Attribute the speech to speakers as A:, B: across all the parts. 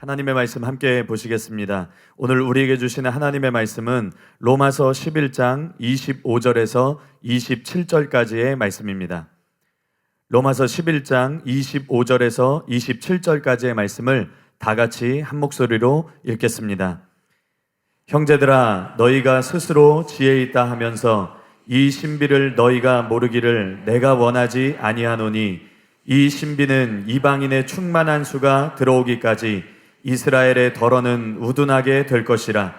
A: 하나님의 말씀 함께 보시겠습니다. 오늘 우리에게 주시는 하나님의 말씀은 로마서 11장 25절에서 27절까지의 말씀입니다. 로마서 11장 25절에서 27절까지의 말씀을 다 같이 한 목소리로 읽겠습니다. 형제들아, 너희가 스스로 지혜 있다 하면서 이 신비를 너희가 모르기를 내가 원하지 아니하노니, 이 신비는 이방인의 충만한 수가 들어오기까지 이스라엘의 덜어는 우둔하게 될 것이라.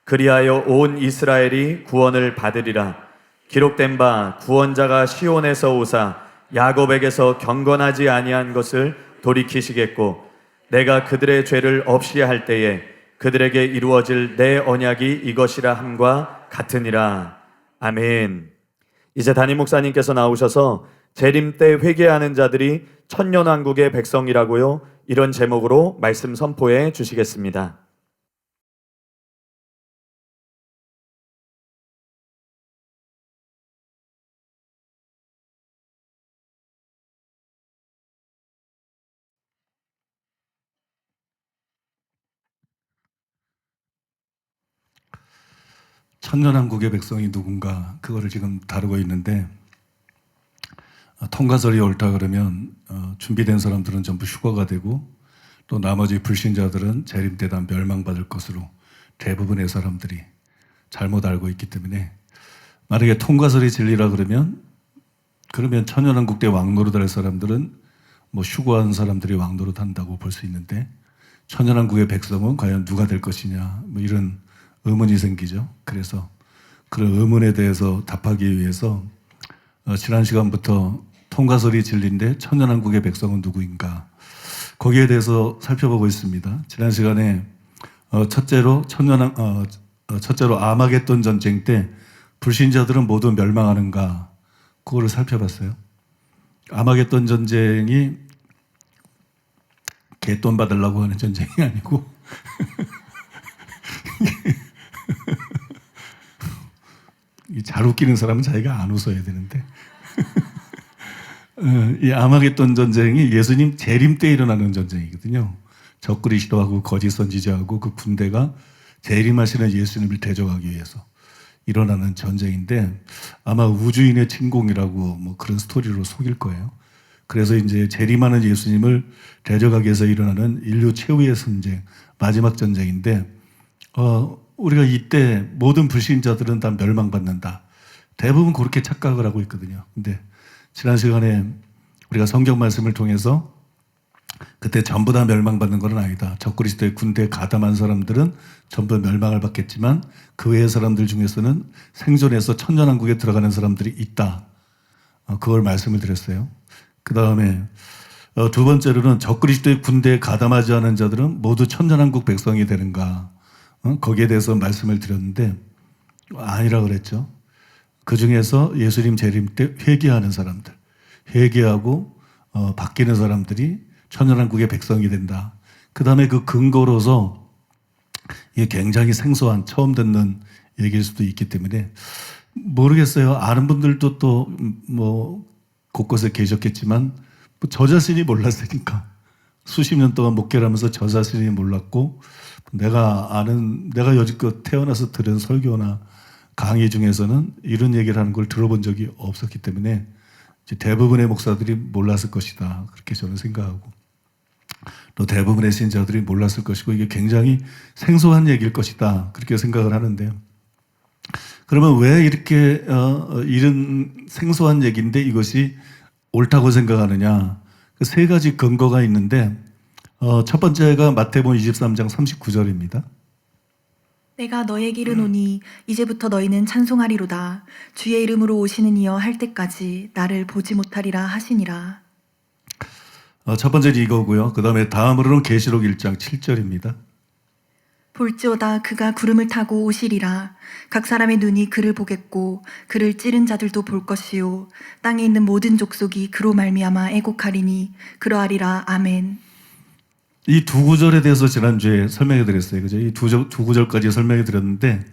A: 그리하여 온 이스라엘이 구원을 받으리라. 기록된 바 구원자가 시온에서 오사 야곱에게서 경건하지 아니한 것을 돌이키시겠고, 내가 그들의 죄를 없이 할 때에 그들에게 이루어질 내 언약이 이것이라 함과 같으니라. 아멘. 이제 담임 목사님께서 나오셔서 재림 때 회개하는 자들이 천년왕국의 백성이라고요, 이런 제목으로 말씀 선포해 주시겠습니다.
B: 천년왕국의 백성이 누군가, 그거를 지금 다루고 있는데, 통과설이 옳다 그러면 준비된 사람들은 전부 휴거가 되고, 또 나머지 불신자들은 재림 때 다 멸망받을 것으로 대부분의 사람들이 잘못 알고 있기 때문에, 만약에 통과설이 진리라 그러면 천년왕국 때 왕노릇할 사람들은 휴거한 사람들이 왕노릇 한다고 볼 수 있는데, 천년왕국의 백성은 과연 누가 될 것이냐, 이런 의문이 생기죠. 그래서 그런 의문에 대해서 답하기 위해서 지난 시간부터 통과설이 진리인데 천년왕국의 백성은 누구인가, 거기에 대해서 살펴보고 있습니다. 지난 시간에 첫째로 아마겟돈 전쟁 때 불신자들은 모두 멸망하는가, 그거를 살펴봤어요. 아마겟돈 전쟁이 개돈 받으려고 하는 전쟁이 아니고 잘 웃기는 사람은 자기가 안 웃어야 되는데 이 아마겟돈 전쟁이 예수님 재림 때 일어나는 전쟁이거든요. 적그리 시도하고 거짓 선지자하고 그 군대가 재림하시는 예수님을 대적하기 위해서 일어나는 전쟁인데, 아마 우주인의 침공이라고 그런 스토리로 속일 거예요. 그래서 이제 재림하는 예수님을 대적하기 위해서 일어나는 인류 최후의 전쟁, 마지막 전쟁인데, 우리가 이때 모든 불신자들은 다 멸망받는다, 대부분 그렇게 착각을 하고 있거든요. 근데 지난 시간에 우리가 성경 말씀을 통해서 그때 전부 다 멸망받는 건 아니다. 적그리스도의 군대에 가담한 사람들은 전부 멸망을 받겠지만 그 외의 사람들 중에서는 생존해서 천년왕국에 들어가는 사람들이 있다. 그걸 말씀을 드렸어요. 그 다음에 두 번째로는 적그리스도의 군대에 가담하지 않은 자들은 모두 천년왕국 백성이 되는가, 거기에 대해서 말씀을 드렸는데 아니라 그랬죠. 그 중에서 예수님 재림 때 회개하는 사람들, 회개하고 바뀌는 사람들이 천년왕국의 백성이 된다. 그 다음에 그 근거로서 이게 굉장히 생소한, 처음 듣는 얘기일 수도 있기 때문에 모르겠어요. 아는 분들도 또 곳곳에 계셨겠지만 저 자신이 몰랐으니까, 수십 년 동안 목회를 하면서 저 자신이 몰랐고, 내가 여지껏 태어나서 들은 설교나 강의 중에서는 이런 얘기를 하는 걸 들어본 적이 없었기 때문에 이제 대부분의 목사들이 몰랐을 것이다, 그렇게 저는 생각하고, 또 대부분의 신자들이 몰랐을 것이고, 이게 굉장히 생소한 얘기일 것이다, 그렇게 생각을 하는데요. 그러면 왜 이렇게 이런 생소한 얘기인데 이것이 옳다고 생각하느냐, 그 세 가지 근거가 있는데, 첫 번째가 마태복음 23장 39절입니다.
C: 내가 너에게 이르노니 이제부터 너희는 찬송하리로다. 주의 이름으로 오시는 이여 할 때까지 나를 보지 못하리라 하시니라.
B: 첫 번째는 이거고요. 그 다음에 다음으로는 계시록 1장 7절입니다.
C: 볼지어다 그가 구름을 타고 오시리라. 각 사람의 눈이 그를 보겠고 그를 찌른 자들도 볼 것이요 땅에 있는 모든 족속이 그로 말미암아 애곡하리니 그러하리라. 아멘.
B: 이 두 구절에 대해서 지난주에 설명해 드렸어요. 그죠? 이 두 구절까지 설명해 드렸는데,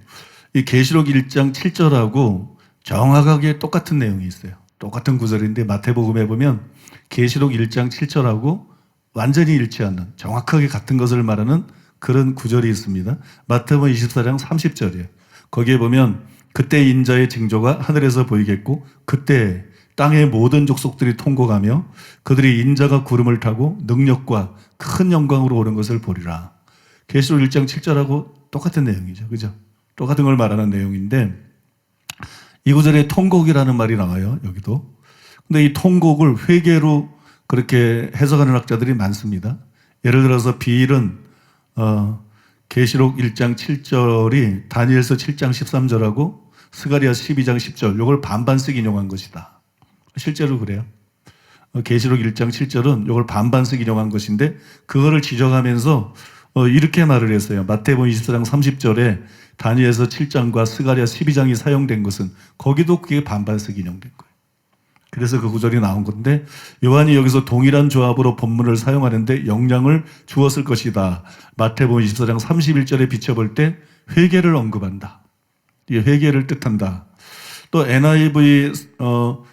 B: 이 계시록 1장 7절하고 정확하게 똑같은 내용이 있어요. 똑같은 구절인데 마태복음에 보면 계시록 1장 7절하고 완전히 일치하는 정확하게 같은 것을 말하는 그런 구절이 있습니다. 마태복음 24장 30절이에요. 거기에 보면 그때 인자의 징조가 하늘에서 보이겠고 그때 땅의 모든 족속들이 통곡하며 그들이 인자가 구름을 타고 능력과 큰 영광으로 오는 것을 보리라. 계시록 1장 7절하고 똑같은 내용이죠. 그죠? 똑같은 걸 말하는 내용인데 이 구절에 통곡이라는 말이 나와요. 여기도. 근데 이 통곡을 회개로 그렇게 해석하는 학자들이 많습니다. 예를 들어서 비일은 계시록 1장 7절이 다니엘서 7장 13절하고 스가랴 12장 10절 요걸 반반씩 인용한 것이다. 실제로 그래요. 계시록 1장 7절은 요걸 반반씩 인용한 것인데 그거를 지적하면서 이렇게 말을 했어요. 마태복음 24장 30절에 다니엘서 7장과 스가랴 12장이 사용된 것은 거기도 그게 반반씩 인용된 거예요. 그래서 그 구절이 나온 건데 요한이 여기서 동일한 조합으로 본문을 사용하는데 영향을 주었을 것이다. 마태복음 24장 31절에 비춰볼 때 회개를 언급한다. 이 회개를 뜻한다. 또 NIV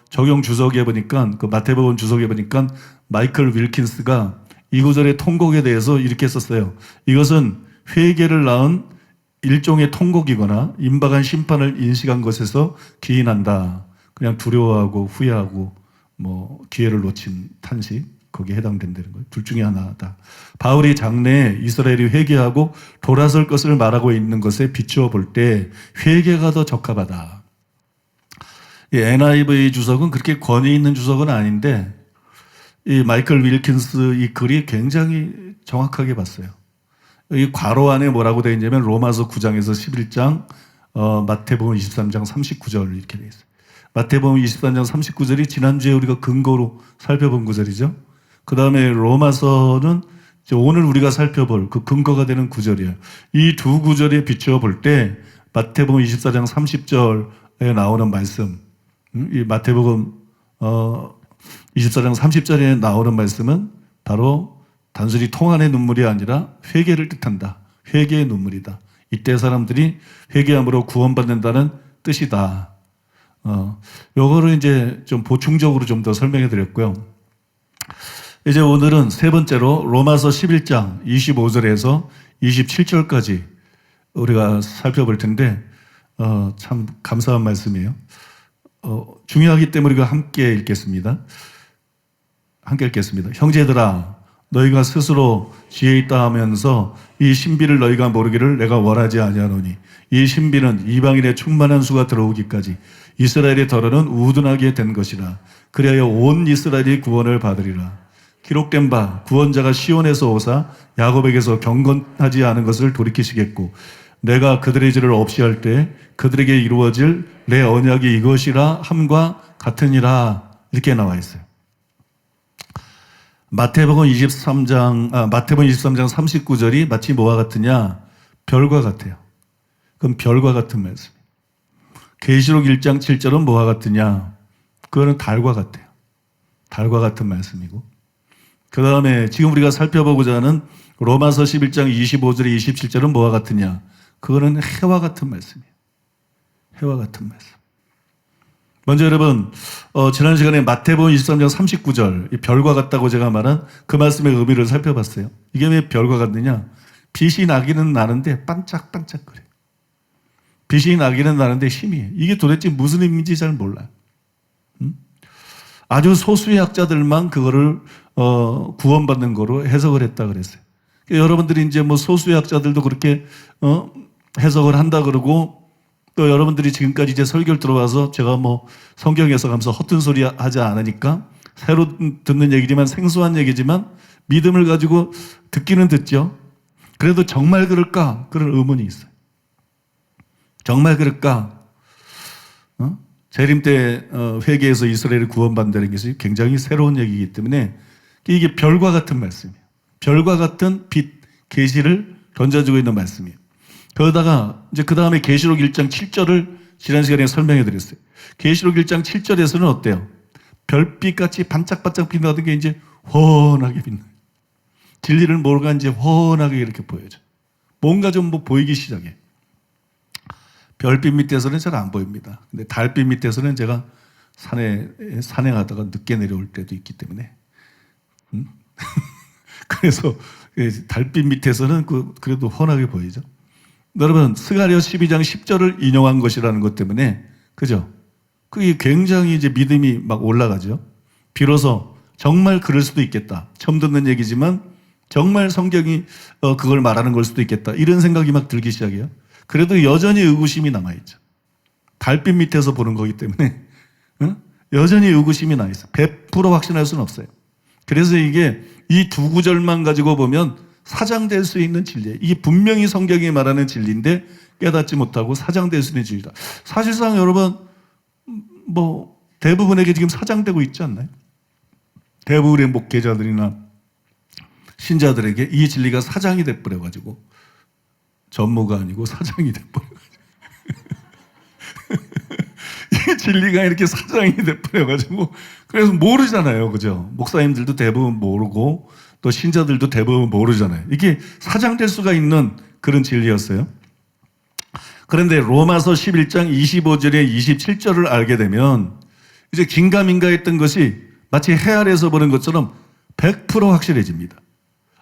B: 적용 주석에 보니까 그 마태복음 주석에 보니까 마이클 윌킨스가 이 구절의 통곡에 대해서 이렇게 썼어요. 이것은 회개를 낳은 일종의 통곡이거나 임박한 심판을 인식한 것에서 기인한다. 그냥 두려워하고 후회하고 뭐 기회를 놓친 탄식 거기에 해당된다는 거예요. 둘 중에 하나다. 바울이 장래에 이스라엘이 회개하고 돌아설 것을 말하고 있는 것에 비추어 볼 때 회개가 더 적합하다. 이 NIV 주석은 그렇게 권위 있는 주석은 아닌데 이 마이클 윌킨스 이 글이 굉장히 정확하게 봤어요. 이 괄호 안에 뭐라고 되어 있냐면 로마서 9장에서 11장, 마태복음 23장 39절 이렇게 되어 있어요. 마태복음 23장 39절이 지난주에 우리가 근거로 살펴본 구절이죠. 그 다음에 로마서는 오늘 우리가 살펴볼 그 근거가 되는 구절이에요. 이 두 구절에 비추어 볼 때 마태복음 24장 30절에 나오는 말씀, 이 마태복음 24장 30절에 나오는 말씀은 바로 단순히 통한의 눈물이 아니라 회개를 뜻한다. 회개의 눈물이다. 이때 사람들이 회개함으로 구원받는다는 뜻이다. 요거를 이제 좀 보충적으로 좀 더 설명해 드렸고요. 이제 오늘은 세 번째로 로마서 11장 25절에서 27절까지 우리가 살펴볼 텐데, 참 감사한 말씀이에요. 중요하기 때문에 우리가 함께 읽겠습니다. 형제들아, 너희가 스스로 지혜 있다 하면서 이 신비를 너희가 모르기를 내가 원하지 아니하노니 이 신비는 이방인의 충만한 수가 들어오기까지 이스라엘의 덜어는 우둔하게 된 것이라. 그리하여 온 이스라엘이 구원을 받으리라. 기록된 바 구원자가 시온에서 오사 야곱에게서 경건하지 않은 것을 돌이키시겠고 내가 그들의 죄를 없이 할 때 그들에게 이루어질 내 언약이 이것이라 함과 같으니라. 이렇게 나와 있어요. 마태복음 23장 39절이 마치 뭐와 같으냐? 별과 같아요. 그럼 별과 같은 말씀. 계시록 1장 7절은 뭐와 같으냐? 그거는 달과 같아요. 달과 같은 말씀이고. 그 다음에 지금 우리가 살펴보고자 하는 로마서 11장 25절에 27절은 뭐와 같으냐? 그거는 해와 같은 말씀이에요. 해와 같은 말씀. 먼저 여러분, 지난 시간에 마태복음 23장 39절, 이 별과 같다고 제가 말한 그 말씀의 의미를 살펴봤어요. 이게 왜 별과 같느냐? 빛이 나기는 나는데 반짝반짝거려요. 빛이 나기는 나는데 힘이. 이게 도대체 무슨 의미인지 잘 몰라요. 아주 소수의 학자들만 그거를 구원받는 거로 해석을 했다 그랬어요. 그러니까 여러분들이 이제 뭐 소수의 학자들도 그렇게 해석을 한다 그러고 또 여러분들이 지금까지 이제 설교를 들어와서 제가 뭐 성경 해석하면서 허튼 소리 하지 않으니까 새로 듣는 얘기지만 생소한 얘기지만 믿음을 가지고 듣기는 듣죠. 그래도 정말 그럴까? 그런 의문이 있어요. 정말 그럴까? 재림 때 회개해서 이스라엘을 구원받는다는 것이 굉장히 새로운 얘기이기 때문에 이게 별과 같은 말씀이에요. 별과 같은 빛, 계시를 던져주고 있는 말씀이에요. 그러다가 이제 그 다음에 계시록 1장 7절을 지난 시간에 설명해 드렸어요. 계시록 1장 7절에서는 어때요? 별빛같이 반짝반짝 빛나던 게 이제 훤하게 빛나요. 진리를 모르가 이제 훤하게 이렇게 보여져. 뭔가 좀 뭐 보이기 시작해. 별빛 밑에서는 잘 안 보입니다. 근데 달빛 밑에서는 제가 산행하다가 늦게 내려올 때도 있기 때문에 그래서 달빛 밑에서는 그래도 훤하게 보이죠. 여러분, 스가랴 12장 10절을 인용한 것이라는 것 때문에, 그죠? 그게 굉장히 이제 믿음이 막 올라가죠. 비로소 정말 그럴 수도 있겠다. 처음 듣는 얘기지만 정말 성경이 그걸 말하는 걸 수도 있겠다. 이런 생각이 막 들기 시작해요. 그래도 여전히 의구심이 남아있죠. 달빛 밑에서 보는 거기 때문에 여전히 의구심이 남아있어요. 100% 확신할 수는 없어요. 그래서 이게 이 두 구절만 가지고 보면 사장될 수 있는 진리예요. 이게 분명히 성경이 말하는 진리인데 깨닫지 못하고 사장될 수 있는 진리다. 사실상 여러분 뭐 대부분에게 지금 사장되고 있지 않나요? 대부분의 목회자들이나 신자들에게 이 진리가 사장이 돼버려가지고 전무가 아니고 사장이 돼버려가지고 이 진리가 이렇게 사장이 돼버려가지고 그래서 모르잖아요. 그죠? 목사님들도 대부분 모르고 또 신자들도 대부분 모르잖아요. 이게 사장될 수가 있는 그런 진리였어요. 그런데 로마서 11장 25절에 27절을 알게 되면 이제 긴가민가했던 것이 마치 해 아래에서 보는 것처럼 100% 확실해집니다.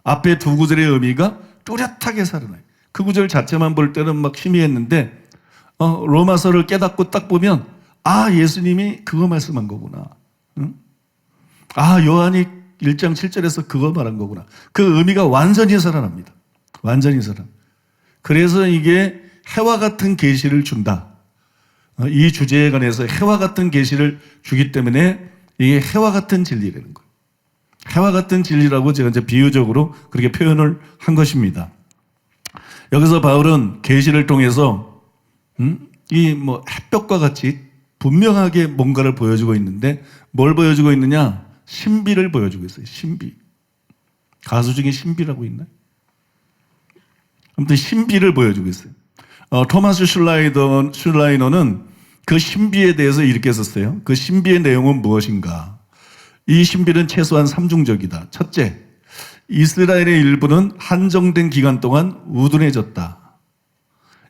B: 앞에 두 구절의 의미가 뚜렷하게 살아나요. 그 구절 자체만 볼 때는 막 희미했는데 로마서를 깨닫고 딱 보면 아, 예수님이 그거 말씀한 거구나. 응? 아, 요한이 1장 7절에서 그거 말한 거구나. 그 의미가 완전히 살아납니다. 완전히 살아. 그래서 이게 해와 같은 계시를 준다. 이 주제에 관해서 해와 같은 계시를 주기 때문에 이게 해와 같은 진리라는 거예요. 해와 같은 진리라고 제가 이제 비유적으로 그렇게 표현을 한 것입니다. 여기서 바울은 계시를 통해서 이 뭐 햇볕과 같이 분명하게 뭔가를 보여주고 있는데 뭘 보여주고 있느냐? 신비를 보여주고 있어요. 신비. 가수 중에 신비라고 있나요? 아무튼 신비를 보여주고 있어요. 토마스 슐라이너는 그 신비에 대해서 이렇게 썼어요. 그 신비의 내용은 무엇인가? 이 신비는 최소한 3중적이다. 첫째, 이스라엘의 일부는 한정된 기간 동안 우둔해졌다.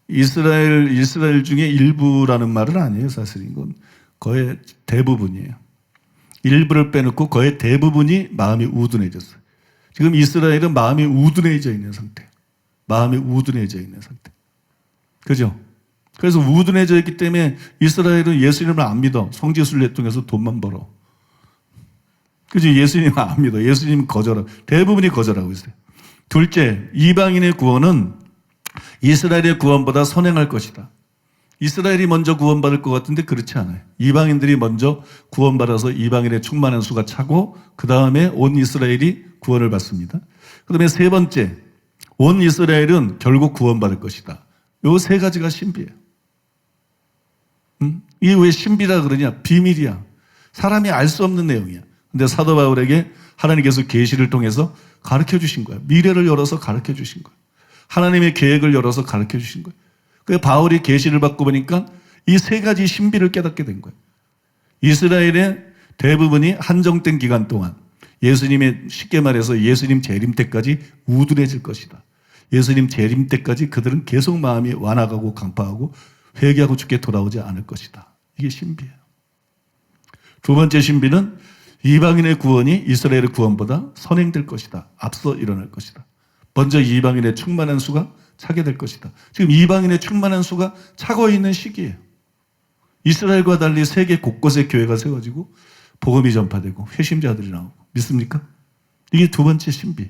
B: 이스라엘 중에 일부라는 말은 아니에요. 사실 이건 거의 대부분이에요. 일부를 빼놓고 거의 대부분이 마음이 우둔해졌어요. 지금 이스라엘은 마음이 우둔해져 있는 상태. 마음이 우둔해져 있는 상태. 그죠? 그래서 우둔해져 있기 때문에 이스라엘은 예수님을 안 믿어. 성지순례 통해서 돈만 벌어. 그죠? 예수님을 안 믿어. 예수님 거절하고. 대부분이 거절하고 있어요. 둘째, 이방인의 구원은 이스라엘의 구원보다 선행할 것이다. 이스라엘이 먼저 구원받을 것 같은데 그렇지 않아요. 이방인들이 먼저 구원받아서 이방인의 충만한 수가 차고 그 다음에 온 이스라엘이 구원을 받습니다. 그 다음에 세 번째, 온 이스라엘은 결국 구원받을 것이다. 요 세 가지가 신비예요. 이게 왜 신비라 그러냐? 비밀이야. 사람이 알 수 없는 내용이야. 근데 사도 바울에게 하나님께서 계시를 통해서 가르쳐 주신 거야. 미래를 열어서 가르쳐 주신 거야. 하나님의 계획을 열어서 가르쳐 주신 거예요. 그 바울이 계시를 받고 보니까 이 세 가지 신비를 깨닫게 된 거예요. 이스라엘의 대부분이 한정된 기간 동안 예수님의 쉽게 말해서 예수님 재림 때까지 우둔해질 것이다. 예수님 재림 때까지 그들은 계속 마음이 완악하고 강팍하고 회개하고 죽게 돌아오지 않을 것이다. 이게 신비예요. 두 번째 신비는 이방인의 구원이 이스라엘의 구원보다 선행될 것이다. 앞서 일어날 것이다. 먼저 이방인의 충만한 수가 차게 될 것이다. 지금 이방인의 충만한 수가 차고 있는 시기예요. 이스라엘과 달리 세계 곳곳에 교회가 세워지고 복음이 전파되고 회심자들이 나오고 믿습니까? 이게 두 번째 신비.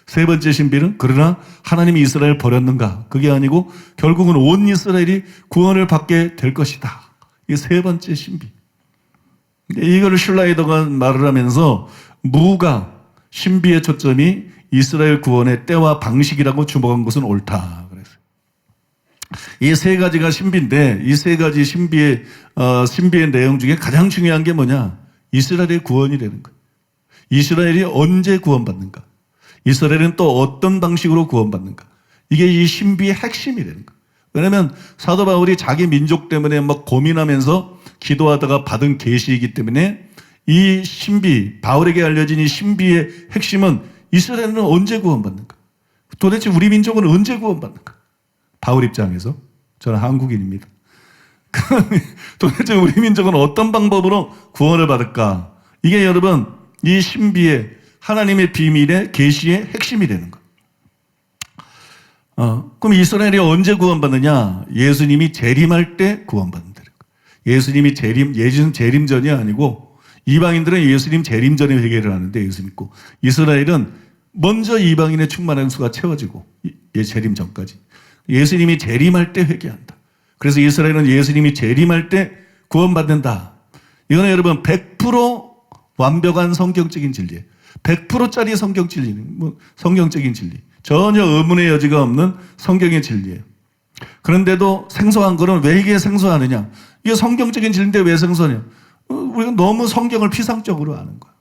B: 세 번째 신비는 그러나 하나님이 이스라엘을 버렸는가? 그게 아니고 결국은 온 이스라엘이 구원을 받게 될 것이다. 이게 세 번째 신비. 이거를 슐라이더가 말을 하면서 무가 신비의 초점이 이스라엘 구원의 때와 방식이라고 주목한 것은 옳다. 그랬어요. 이 세 가지가 신비인데 이 세 가지 신비의 내용 중에 가장 중요한 게 뭐냐? 이스라엘의 구원이라는 거예요. 이스라엘이 언제 구원받는가? 이스라엘은 또 어떤 방식으로 구원받는가? 이게 이 신비의 핵심이라는 거예요. 왜냐하면 사도 바울이 자기 민족 때문에 막 고민하면서 기도하다가 받은 계시이기 때문에 이 신비, 바울에게 알려진 이 신비의 핵심은 이스라엘은 언제 구원받는가? 도대체 우리 민족은 언제 구원받는가? 바울 입장에서 저는 한국인입니다. 도대체 우리 민족은 어떤 방법으로 구원을 받을까? 이게 여러분 이 신비의 하나님의 비밀의 계시의 핵심이 되는 거예요. 그럼 이스라엘이 언제 구원받느냐? 예수님이 재림할 때 구원받는다. 예수님 재림 전이 아니고 이방인들은 예수님 재림 전에 회개를 하는데 예수 믿고, 이스라엘은 먼저 이방인의 충만한 수가 채워지고 재림 전까지 예수님이 재림할 때 회개한다. 그래서 이스라엘은 예수님이 재림할 때 구원받는다. 이거는 여러분 100% 완벽한 성경적인 진리예요. 100%짜리 성경 진리는 성경적인 진리. 전혀 의문의 여지가 없는 성경의 진리예요. 그런데도 생소한 거는 왜 이게 생소하느냐? 이게 성경적인 진리인데 왜 생소하냐? 우리가 너무 성경을 피상적으로 아는 거야.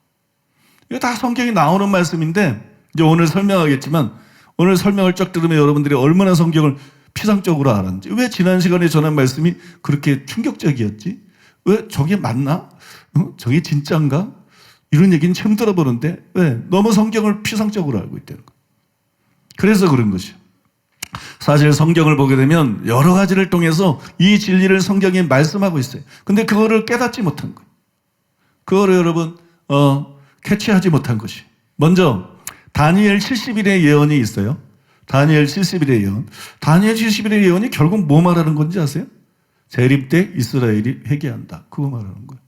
B: 이거 다 성경이 나오는 말씀인데, 이제 오늘 설명하겠지만, 오늘 설명을 쫙 들으면 여러분들이 얼마나 성경을 피상적으로 알았는지, 왜 지난 시간에 전한 말씀이 그렇게 충격적이었지? 왜 저게 맞나? 저게 진짜인가? 이런 얘기는 처음 들어보는데, 왜? 너무 성경을 피상적으로 알고 있다는 거야. 그래서 그런 것이요. 사실 성경을 보게 되면 여러 가지를 통해서 이 진리를 성경에 말씀하고 있어요. 근데 그거를 깨닫지 못한 거예요. 그거를 여러분 캐치하지 못한 것이. 먼저 다니엘 70일의 예언이 있어요. 다니엘 70일의 예언. 다니엘 70일의 예언이 결국 뭐 말하는 건지 아세요? 재림 때 이스라엘이 회개한다. 그거 말하는 거예요.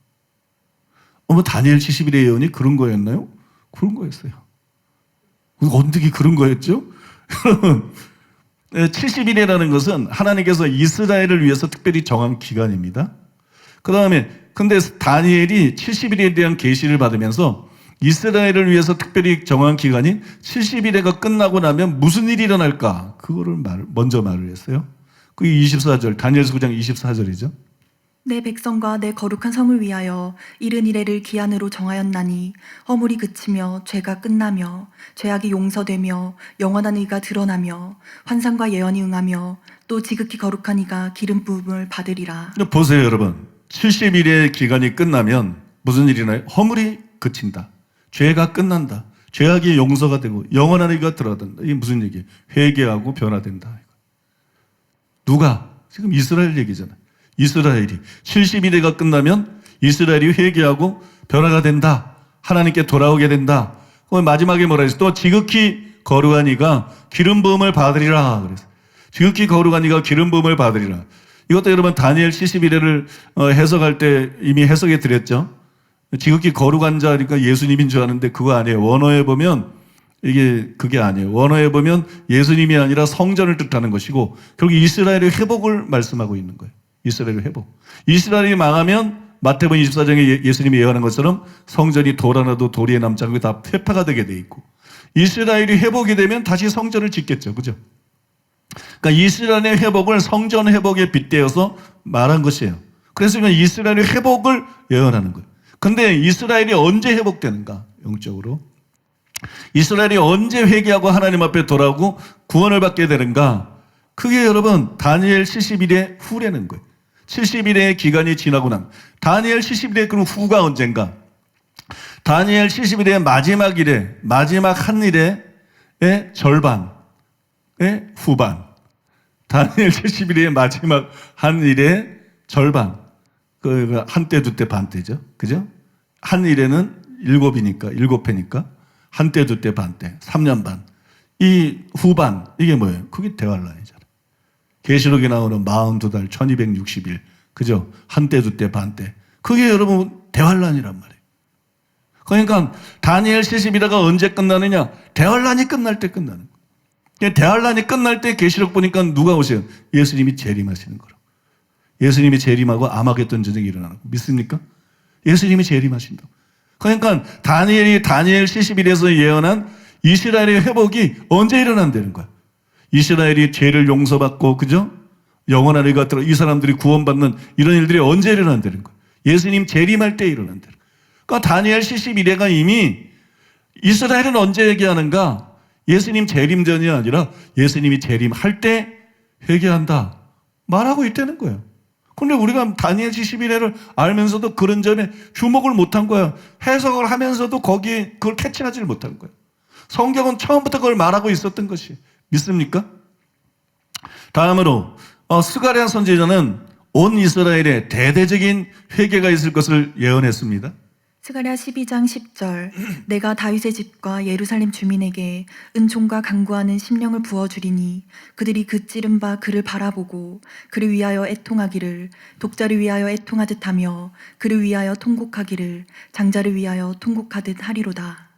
B: 다니엘 70일의 예언이 그런 거였나요? 그런 거였어요. 어떻게 그런 거였죠? 여러분, 70일이라는 것은 하나님께서 이스라엘을 위해서 특별히 정한 기간입니다. 그 다음에 근데 다니엘이 70일에 대한 계시를 받으면서 이스라엘을 위해서 특별히 정한 기간인 70일회가 끝나고 나면 무슨 일이 일어날까? 그거를 먼저 말을 했어요. 그게 24절, 다니엘서 9장 24절이죠.
C: 내 백성과 내 거룩한 성을 위하여 이른 이래를 기한으로 정하였나니 허물이 그치며 죄가 끝나며 죄악이 용서되며 영원한 의가 드러나며 환상과 예언이 응하며 또 지극히 거룩한 이가 기름 부음을 받으리라.
B: 보세요 여러분, 70일의 기간이 끝나면 무슨 일이 나요? 허물이 그친다. 죄가 끝난다. 죄악이 용서가 되고 영원한 의가 드러난다. 이게 무슨 얘기예요? 회개하고 변화된다. 누가? 지금 이스라엘 얘기잖아요. 이스라엘이 70일회가 끝나면 이스라엘이 회개하고 변화가 된다. 하나님께 돌아오게 된다. 마지막에 뭐라 했어요? 또 지극히 거룩한 이가 기름 부음을 받으리라. 그래서 지극히 거룩한 이가 기름 부음을 받으리라. 이것도 여러분 다니엘 70일회를 해석할 때 이미 해석해 드렸죠. 지극히 거룩한 자니까 예수님인 줄 아는데 그거 아니에요. 원어에 보면 그게 아니에요. 원어에 보면 예수님이 아니라 성전을 뜻하는 것이고 결국 이스라엘의 회복을 말씀하고 있는 거예요. 이스라엘의 회복. 이스라엘이 망하면 마태복음 24장에 예수님이 예언한 것처럼 성전이 돌 하나도 도리에 남지 않고 다 폐파가 되게 돼 있고, 이스라엘이 회복이 되면 다시 성전을 짓겠죠. 그죠? 그러니까 이스라엘의 회복을 성전 회복에 빗대어서 말한 것이에요. 그래서 이스라엘의 회복을 예언하는 거예요. 근데 이스라엘이 언제 회복되는가? 영적으로. 이스라엘이 언제 회개하고 하나님 앞에 돌아오고 구원을 받게 되는가? 그게 여러분 다니엘 70일의 후라는 거예요. 70일의 기간이 지나고 나면 다니엘 70일의 그럼 후가 언젠가? 다니엘 70일의 마지막 일에, 마지막 한 일의 절반의 후반. 다니엘 70일의 마지막 한 일의 절반. 한때, 두때, 반때죠. 그죠? 한 일에는 7이니까, 7회니까 한때, 두때, 반때, 3년 반. 이 후반, 이게 뭐예요? 그게 대환란이잖아요. 계시록에 나오는 42달, 1260일. 그죠? 한때, 두때, 반때. 그게 여러분 대환란이란 말이에요. 그러니까 다니엘 70일회가 언제 끝나느냐? 대환란이 끝날 때 끝나는 거예요. 대환란이 끝날 때 계시록 보니까 누가 오세요? 예수님이 재림하시는 거로. 예수님이 재림하고 아마겟돈 전쟁이 일어나는 거 믿습니까? 예수님이 재림하신다고. 그러니까 다니엘 70일에서 예언한 이스라엘의 회복이 언제 일어난다는 거야? 이스라엘이 죄를 용서받고, 그죠? 영원한 의가 들어 이 사람들이 구원받는 이런 일들이 언제 일어난다는 거야? 예수님 재림할 때 일어난다는 거야. 그러니까 다니엘 71회가 이미 이스라엘은 언제 얘기하는가? 예수님 재림 전이 아니라 예수님이 재림할 때 회개한다 말하고 있다는 거예요. 근데 우리가 다니엘 71회를 알면서도 그런 점에 주목을 못한 거예요. 해석을 하면서도 거기에 그걸 캐치하지를 못한 거예요. 성경은 처음부터 그걸 말하고 있었던 것이. 믿습니까? 다음으로 스가랴 선지자는 온 이스라엘에 대대적인 회개가 있을 것을 예언했습니다.
C: 스가랴 12장 10절 내가 다윗의 집과 예루살렘 주민에게 은총과 간구하는 심령을 부어주리니 그들이 그 찌른 바 그를 바라보고 그를 위하여 애통하기를 독자를 위하여 애통하듯 하며 그를 위하여 통곡하기를 장자를 위하여 통곡하듯 하리로다.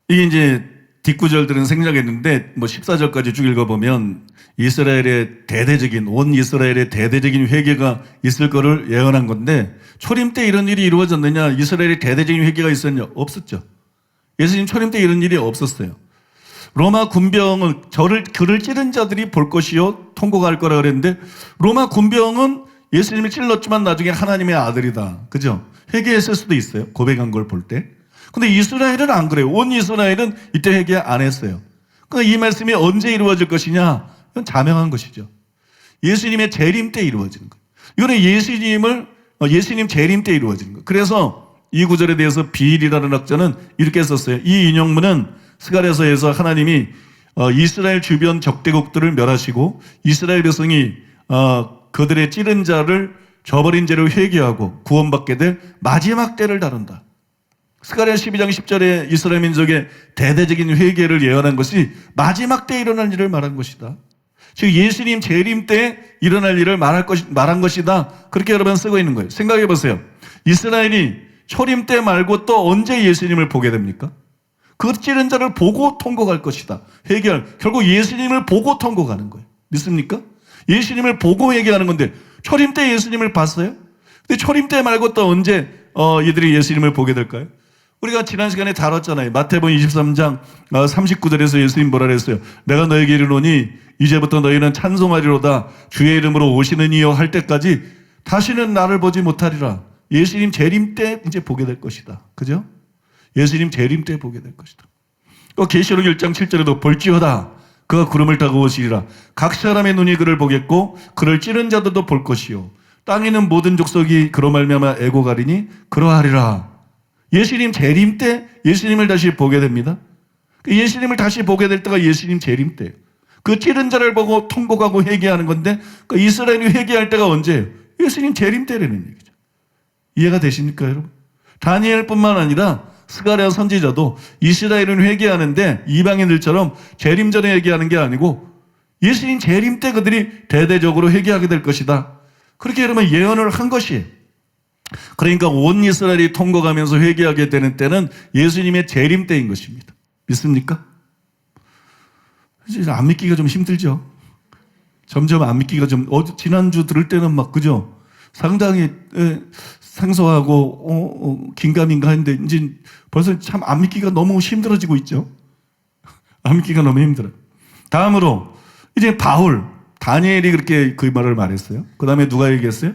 B: 이게 이제 뒷구절들은 생략했는데 14절까지 쭉 읽어보면 이스라엘의 대대적인 온 이스라엘의 대대적인 회개가 있을 거를 예언한 건데 초림 때 이런 일이 이루어졌느냐? 이스라엘의 대대적인 회개가 있었냐? 없었죠. 예수님 초림 때 이런 일이 없었어요. 로마 군병은 그를 찌른 자들이 볼 것이요 통곡할 거라 그랬는데 로마 군병은 예수님을 찔렀지만 나중에 하나님의 아들이다. 그죠? 회개했을 수도 있어요. 고백한 걸 볼 때. 근데 이스라엘은 안 그래요. 온 이스라엘은 이때 회개 안 했어요. 그러니까 이 말씀이 언제 이루어질 것이냐? 이건 자명한 것이죠. 예수님의 재림 때 이루어지는 거예요. 이거는 예수님 재림 때 이루어지는 거예요. 그래서 이 구절에 대해서 비일이라는 학자는 이렇게 썼어요. 이 인용문은 스가랴서에서 하나님이 이스라엘 주변 적대국들을 멸하시고 이스라엘 백성이 그들의 찌른 자를 저버린 죄를 회개하고 구원받게 될 마지막 때를 다룬다. 스가랴 12장 10절에 이스라엘 민족의 대대적인 회개를 예언한 것이 마지막 때 일어날 일을 말한 것이다. 즉 예수님 재림 때 일어날 일을 말한 것이다. 그렇게 여러 번 쓰고 있는 거예요. 생각해 보세요. 이스라엘이 초림 때 말고 또 언제 예수님을 보게 됩니까? 그 찌른 자를 보고 통곡할 것이다. 결국 예수님을 보고 통곡하는 거예요. 믿습니까? 예수님을 보고 얘기하는 건데 초림 때 예수님을 봤어요? 근데 초림 때 말고 또 언제 이들이 예수님을 보게 될까요? 우리가 지난 시간에 다뤘잖아요. 마태복음 23장 39절에서 예수님 뭐라 그랬어요? 내가 너에게 이르노니 이제부터 너희는 찬송하리로다 주의 이름으로 오시는 이여 할 때까지 다시는 나를 보지 못하리라. 예수님 재림 때 이제 보게 될 것이다. 그죠? 예수님 재림 때 보게 될 것이다. 또 계시록 1장 7절에도 볼지어다 그가 구름을 타고 오시리라. 각 사람의 눈이 그를 보겠고 그를 찌른 자들도 볼 것이요 땅에 있는 모든 족속이 그로 말미암아 애고가리니 그러하리라. 예수님 재림 때 예수님을 다시 보게 됩니다. 예수님을 다시 보게 될 때가 예수님 재림 때예요. 그 찌른 자를 보고 통곡하고 회개하는 건데 그 이스라엘이 회개할 때가 언제예요? 예수님 재림 때라는 얘기죠. 이해가 되십니까 여러분? 다니엘뿐만 아니라 스가랴 선지자도 이스라엘은 회개하는데 이방인들처럼 재림 전에 회개하는 게 아니고 예수님 재림 때 그들이 대대적으로 회개하게 될 것이다. 그렇게 여러분 예언을 한 것이에요. 그러니까 온 이스라엘이 통곡하면서 회개하게 되는 때는 예수님의 재림 때인 것입니다. 믿습니까? 안 믿기가 좀 힘들죠. 점점 안 믿기가 좀 지난주 들을 때는 막 그죠? 상당히 생소하고 긴가민가 했는데 이제 벌써 참 안 믿기가 너무 힘들어지고 있죠. 안 믿기가 너무 힘들어요. 다음으로 이제 다니엘이 그렇게 그 말을 말했어요. 그 다음에 누가 얘기했어요?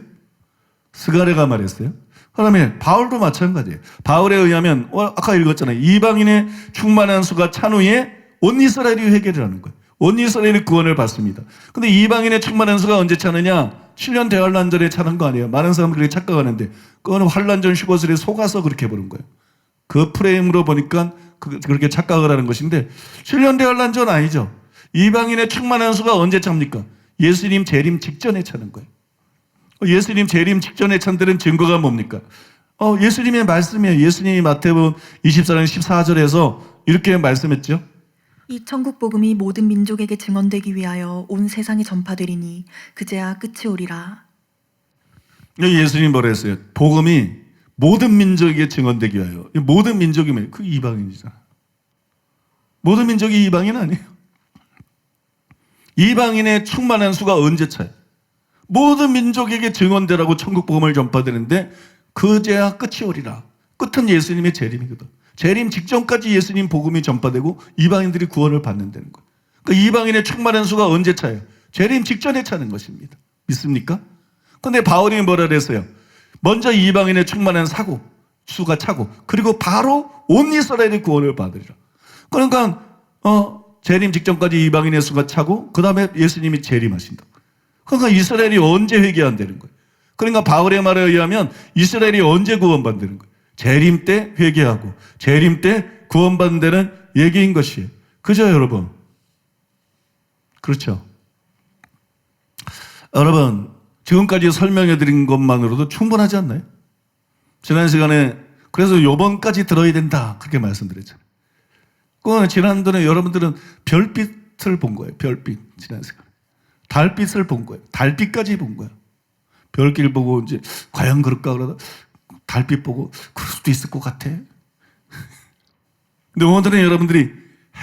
B: 스가랴가 말했어요. 그 다음에 바울도 마찬가지예요. 바울에 의하면 아까 읽었잖아요. 이방인의 충만한 수가 찬 후에 온 이스라엘이 회개를 하는 거예요. 온 이스라엘이 구원을 받습니다. 근데 이방인의 충만한 수가 언제 차느냐? 7년 대환란 전에 차는 거 아니에요. 많은 사람들이 착각하는데 그거는 환란전 슈거슬에 속아서 그렇게 보는 거예요. 그 프레임으로 보니까 그렇게 착각을 하는 것인데 7년 대환란 전 아니죠. 이방인의 충만한 수가 언제 찹니까? 예수님 재림 직전에 차는 거예요. 예수님 재림 직전에 찬들은 증거가 뭡니까? 예수님의 말씀이에요. 예수님이 마태복음 24장 14절에서 이렇게 말씀했죠.
C: 이 천국 복음이 모든 민족에게 증언되기 위하여 온 세상에 전파되리니 그제야 끝이 오리라.
B: 예수님 뭐라 했어요? 복음이 모든 민족에게 증언되기 위하여. 모든 민족이 뭐예요? 그 이방인이잖아. 모든 민족이 이방인 아니에요. 이방인의 충만한 수가 언제 차요? 모든 민족에게 증언되라고 천국 복음을 전파되는데 그제야 끝이 오리라. 끝은 예수님의 재림이거든. 재림 직전까지 예수님 복음이 전파되고 이방인들이 구원을 받는다는 거예요. 그러니까 이방인의 충만한 수가 언제 차요? 재림 직전에 차는 것입니다. 믿습니까? 그런데 바울이 뭐라 그랬어요? 먼저 이방인의 충만한 수가 차고 그리고 바로 온 이스라엘이 구원을 받으리라. 그러니까 재림 직전까지 이방인의 수가 차고 그 다음에 예수님이 재림하신다. 그러니까 이스라엘이 언제 회개한다는 거예요. 그러니까 바울의 말에 의하면 이스라엘이 언제 구원받는 거예요. 재림 때 회개하고 재림 때 구원받는 얘기인 것이에요. 그죠 여러분? 그렇죠. 여러분 지금까지 설명해 드린 것만으로도 충분하지 않나요? 지난 시간에 그래서 요번까지 들어야 된다 그렇게 말씀드렸잖아요. 그 지난번에 여러분들은 별빛을 본 거예요. 별빛. 지난 시간에 달빛을 본 거예요. 달빛까지 본 거예요. 별길 보고 이제 과연 그럴까 그러다 달빛 보고 그럴 수도 있을 것 같아. 근데 오늘은 여러분들이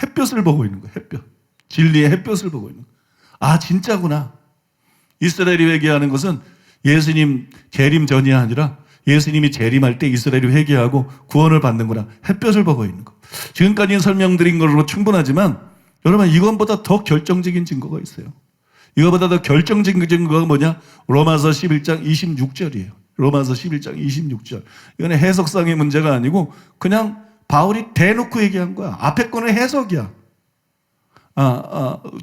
B: 햇볕을 보고 있는 거예요. 햇볕. 진리의 햇볕을 보고 있는 거예요. 아, 진짜구나. 이스라엘이 회개하는 것은 예수님 재림 전이 아니라 예수님이 재림할 때 이스라엘이 회개하고 구원을 받는구나. 햇볕을 보고 있는 거. 지금까지 설명드린 걸로 충분하지만 여러분 이것보다 더 결정적인 증거가 있어요. 이거보다 더 결정적인 증거가 뭐냐? 로마서 11장 26절이에요. 로마서 11장 26절. 이거는 해석상의 문제가 아니고 그냥 바울이 대놓고 얘기한 거야. 앞에 거는 해석이야.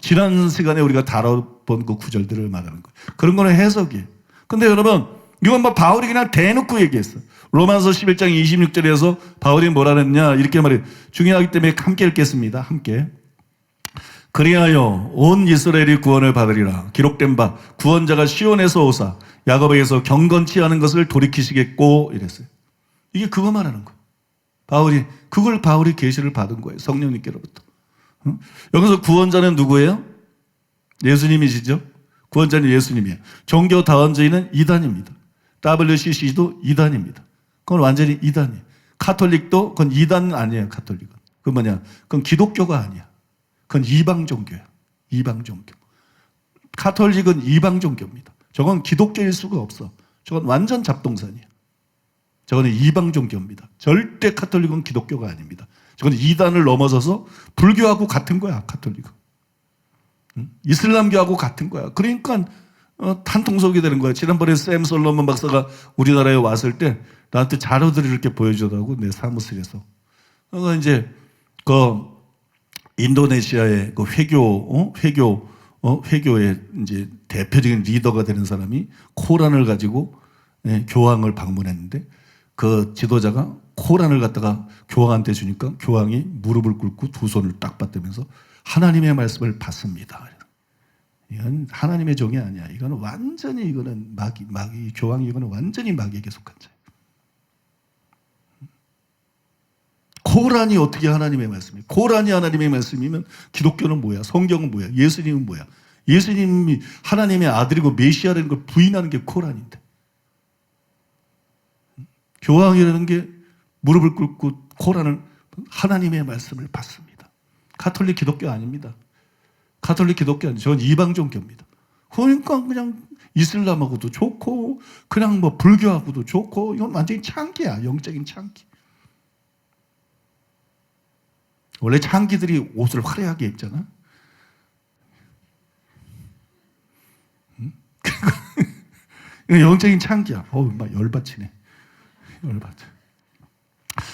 B: 지난 시간에 우리가 다뤄본 그 구절들을 말하는 거예요. 그런 거는 해석이에요. 근데 여러분, 이건 뭐 바울이 그냥 대놓고 얘기했어. 로마서 11장 26절에서 바울이 뭐라 했냐? 이렇게 말해요. 중요하기 때문에 함께 읽겠습니다. 함께. 그리하여 온 이스라엘이 구원을 받으리라. 기록된 바 구원자가 시온에서 오사 야곱에게서 경건치 않은 것을 돌이키시겠고 이랬어요. 이게 그거 말하는 거예요. 바울이 계시를 받은 거예요. 성령님께로부터. 여기서 구원자는 누구예요? 예수님이시죠? 구원자는 예수님이에요. 종교 다원주의는 이단입니다. WCC도 이단입니다. 그건 완전히 이단이에요. 카톨릭도 그건 이단 아니에요. 카톨릭은. 그건 뭐냐? 그건 기독교가 아니야. 그건 이방 종교야. 이방 종교. 카톨릭은 이방 종교입니다. 저건 기독교일 수가 없어. 저건 완전 잡동산이야. 저거는 이방 종교입니다. 절대 카톨릭은 기독교가 아닙니다. 저건 이단을 넘어서서 불교하고 같은 거야. 카톨릭은. 이슬람교하고 같은 거야. 그러니까 탄통속이 되는 거야. 지난번에 샘 솔로몬 박사가 우리나라에 왔을 때 나한테 자료들을 이렇게 보여주더라고. 내 사무실에서. 이제 인도네시아의 그 회교의 이제 대표적인 리더가 되는 사람이 코란을 가지고 교황을 방문했는데 그 지도자가 코란을 갖다가 교황한테 주니까 교황이 무릎을 꿇고 두 손을 딱 받들면서 하나님의 말씀을 받습니다. 이건 하나님의 종이 아니야. 이거는 완전히 이거는 마귀 교황이 이거는 완전히 마귀에게 속한 자예요. 코란이 어떻게 하나님의 말씀이에요? 코란이 하나님의 말씀이면 기독교는 뭐야? 성경은 뭐야? 예수님은 뭐야? 예수님이 하나님의 아들이고 메시아라는 걸 부인하는 게 코란인데. 교황이라는 게 무릎을 꿇고 코란을 하나님의 말씀을 받습니다. 가톨릭 기독교 아닙니다. 가톨릭 기독교 아니죠. 저건 이방 종교입니다. 그러니까 그냥 이슬람하고도 좋고 그냥 뭐 불교하고도 좋고 이건 완전히 창기야. 영적인 창기. 원래 창기들이 옷을 화려하게 입잖아. 영적인 창기야. 막 열받치네. 열받쳐.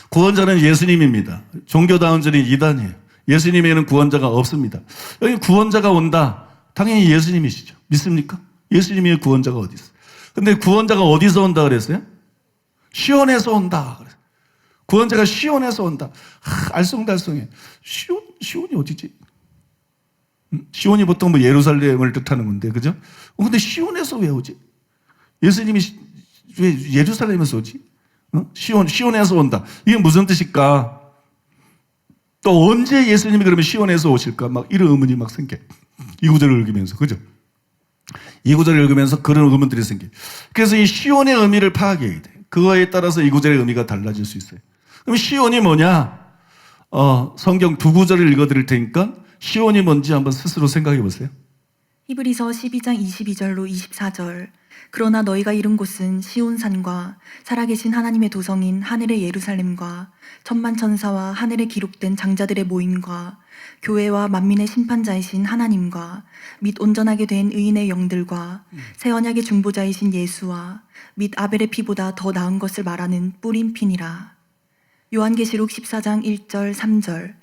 B: 구원자는 예수님입니다. 종교다운주는 이단이에요. 예수님에는 구원자가 없습니다. 여기 구원자가 온다. 당연히 예수님이시죠. 믿습니까? 예수님의 구원자가 어디 있어? 근데 구원자가 어디서 온다 그랬어요? 시온에서 온다 그랬어요. 구원자가 시온에서 온다. 알쏭달쏭해. 시온이 어디지? 시온이 보통 뭐 예루살렘을 뜻하는 건데, 그죠? 근데 시온에서 왜 오지? 예수님이 왜 예루살렘에서 오지? 시온에서 온다. 이게 무슨 뜻일까? 또 언제 예수님이 그러면 시온에서 오실까? 막 이런 의문이 막 생겨. 이 구절을 읽으면서, 그죠? 이 구절을 읽으면서 그런 의문들이 생겨. 그래서 이 시온의 의미를 파악해야 돼. 그거에 따라서 이 구절의 의미가 달라질 수 있어요. 그럼 시온이 뭐냐? 성경 두 구절을 읽어드릴 테니까 시온이 뭔지 한번 스스로 생각해 보세요.
C: 히브리서 12장 22절로 24절. 그러나 너희가 이른 곳은 시온산과 살아계신 하나님의 도성인 하늘의 예루살렘과 천만 천사와 하늘에 기록된 장자들의 모임과 교회와 만민의 심판자이신 하나님과 및 온전하게 된 의인의 영들과 새 언약의 중보자이신 예수와 및 아벨의 피보다 더 나은 것을 말하는 뿌린 피니라. 요한계시록 14장 1절 3절.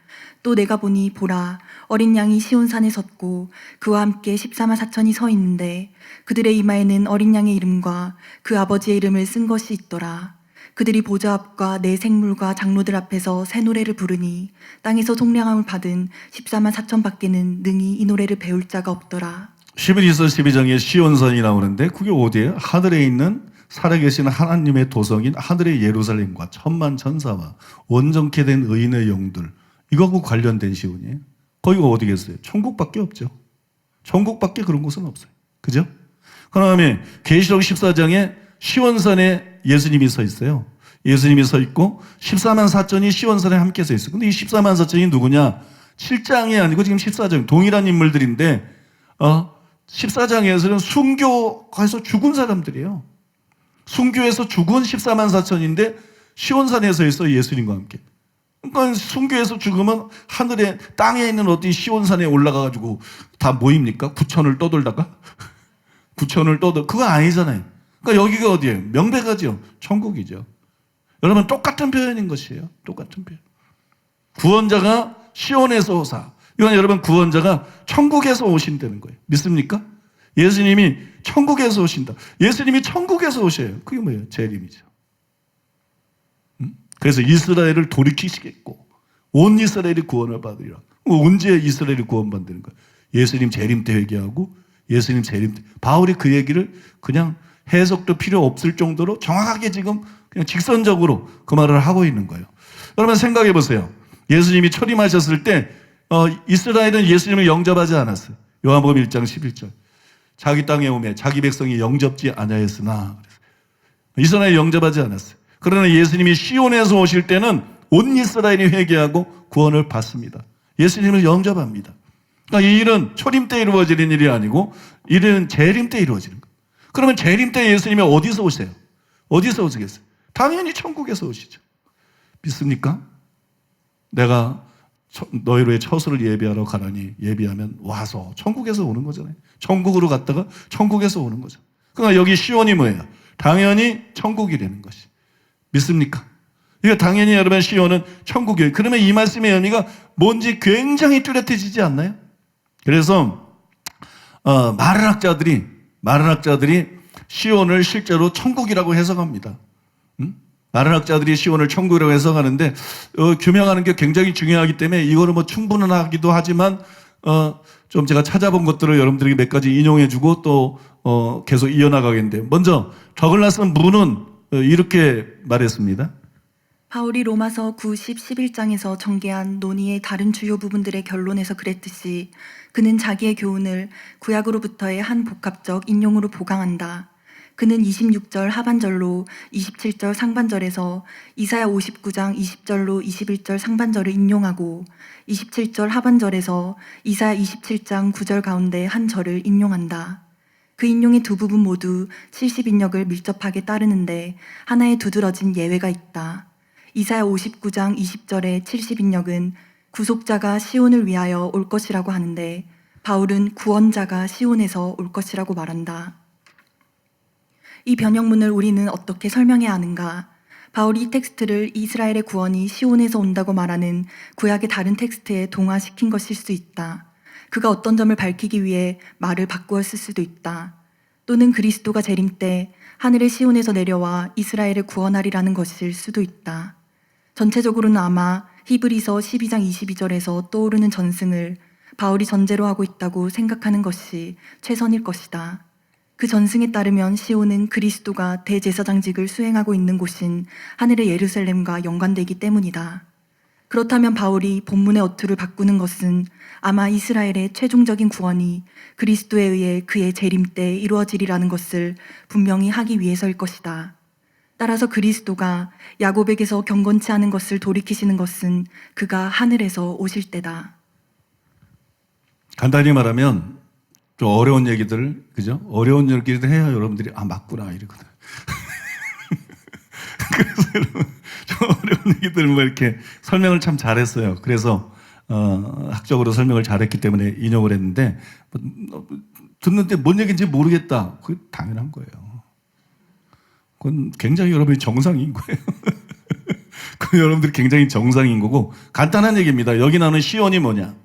C: 또 내가 보니 보라 어린 양이 시온산에 섰고 그와 함께 14만 4천이 서 있는데 그들의 이마에는 어린 양의 이름과 그 아버지의 이름을 쓴 것이 있더라. 그들이 보좌 앞과 내 생물과 장로들 앞에서 새 노래를 부르니 땅에서 속량함을 받은 14만 4천 밖에는 능히 이 노래를 배울 자가 없더라.
B: 히브리서 12장에 시온산이 나오는데 그게 어디예요? 하늘에 있는 살아계신 하나님의 도성인 하늘의 예루살렘과 천만 천사와 온전케 된 의인의 영들, 이거하고 관련된 시온이에요. 거기가 어디겠어요? 천국밖에 없죠. 천국밖에 그런 곳은 없어요. 그죠? 그 다음에 계시록 14장에 시온산에 예수님이 서 있어요. 예수님이 서 있고 14만 4천이 시온산에 함께 서 있어요. 근데 이 14만 4천이 누구냐? 7장이 아니고 지금 14장, 동일한 인물들인데 14장에서는 순교해서 죽은 사람들이에요. 순교해서 죽은 14만 4천인데 시온산에 서 있어 예수님과 함께. 그러니까 순교해서 죽으면 하늘에 땅에 있는 어떤 시온산에 올라가가지고 다 모입니까? 구천을 떠돌다가? 구천을 떠돌 그거 아니잖아요. 그러니까 여기가 어디예요? 명백하죠. 천국이죠. 여러분 똑같은 표현인 것이에요. 똑같은 표현. 구원자가 시온에서 오사. 이건 여러분 구원자가 천국에서 오신다는 거예요. 믿습니까? 예수님이 천국에서 오신다. 예수님이 천국에서 오셔요. 그게 뭐예요? 재림이죠. 그래서 이스라엘을 돌이키시겠고 온 이스라엘이 구원을 받으리라. 언제 이스라엘이 구원받는 거예요? 예수님 재림 때 회개하고 예수님 재림 때. 바울이 그 얘기를 그냥 해석도 필요 없을 정도로 정확하게 지금 그냥 직선적으로 그 말을 하고 있는 거예요. 여러분 생각해 보세요. 예수님이 초림하셨을 때 이스라엘은 예수님을 영접하지 않았어요. 요한복음 1장 11절. 자기 땅에 오매 자기 백성이 영접지 아니하였으나 이스라엘 영접하지 않았어요. 그러나 예수님이 시온에서 오실 때는 온 이스라엘이 회개하고 구원을 받습니다. 예수님을 영접합니다. 그러니까 이 일은 초림 때 이루어지는 일이 아니고 일은 재림 때 이루어지는 거예요. 그러면 재림 때 예수님이 어디서 오세요? 어디서 오시겠어요? 당연히 천국에서 오시죠. 믿습니까? 내가 너희로 의 처소를 예비하러 가라니 예비하면 와서 천국에서 오는 거잖아요. 천국으로 갔다가 천국에서 오는 거죠. 그러니까 여기 시온이 뭐예요? 당연히 천국이라는 것이. 믿습니까? 이거 당연히 여러분 시온은 천국이에요. 그러면 이 말씀의 의미가 뭔지 굉장히 뚜렷해지지 않나요? 그래서 마른학자들이 시온을 실제로 천국이라고 해석합니다. 마른학자들이 시온을 천국이라고 해석하는데 규명하는 게 굉장히 중요하기 때문에 이거는 뭐 충분하기도 하지만 좀 제가 찾아본 것들을 여러분들에게 몇 가지 인용해주고 또 계속 이어나가겠는데 먼저 더글라스 문은 이렇게 말했습니다.
C: 바울이 로마서 9, 10, 11장에서 전개한 논의의 다른 주요 부분들의 결론에서 그랬듯이 그는 자기의 교훈을 구약으로부터의 한 복합적 인용으로 보강한다. 그는 26절 하반절로 27절 상반절에서 이사야 59장 20절로 21절 상반절을 인용하고 27절 하반절에서 이사야 27장 9절 가운데 한 절을 인용한다. 그 인용의 두 부분 모두 70인역을 밀접하게 따르는데 하나의 두드러진 예외가 있다. 이사야 59장 20절의 70인역은 구속자가 시온을 위하여 올 것이라고 하는데 바울은 구원자가 시온에서 올 것이라고 말한다. 이 변형문을 우리는 어떻게 설명해야 하는가? 바울이 이 텍스트를 이스라엘의 구원이 시온에서 온다고 말하는 구약의 다른 텍스트에 동화시킨 것일 수 있다. 그가 어떤 점을 밝히기 위해 말을 바꾸었을 수도 있다. 또는 그리스도가 재림 때 하늘의 시온에서 내려와 이스라엘을 구원하리라는 것일 수도 있다. 전체적으로는 아마 히브리서 12장 22절에서 떠오르는 전승을 바울이 전제로 하고 있다고 생각하는 것이 최선일 것이다. 그 전승에 따르면 시온은 그리스도가 대제사장직을 수행하고 있는 곳인 하늘의 예루살렘과 연관되기 때문이다. 그렇다면 바울이 본문의 어투를 바꾸는 것은 아마 이스라엘의 최종적인 구원이 그리스도에 의해 그의 재림 때 이루어지리라는 것을 분명히 하기 위해서일 것이다. 따라서 그리스도가 야곱에게서 경건치 않은 것을 돌이키시는 것은 그가 하늘에서 오실 때다.
B: 간단히 말하면 좀 어려운 얘기들, 그죠? 어려운 얘기들 해야 여러분들이 맞구나 이러거든. 그래서 여러분 좀 어려운 얘기들 뭐 이렇게 설명을 참 잘했어요. 그래서 학적으로 설명을 잘했기 때문에 인용을 했는데 듣는데 뭔 얘기인지 모르겠다. 그게 당연한 거예요. 그건 굉장히 여러분이 정상인 거예요. 그건 여러분들이 굉장히 정상인 거고 간단한 얘기입니다. 여기 나오는 시온이 뭐냐?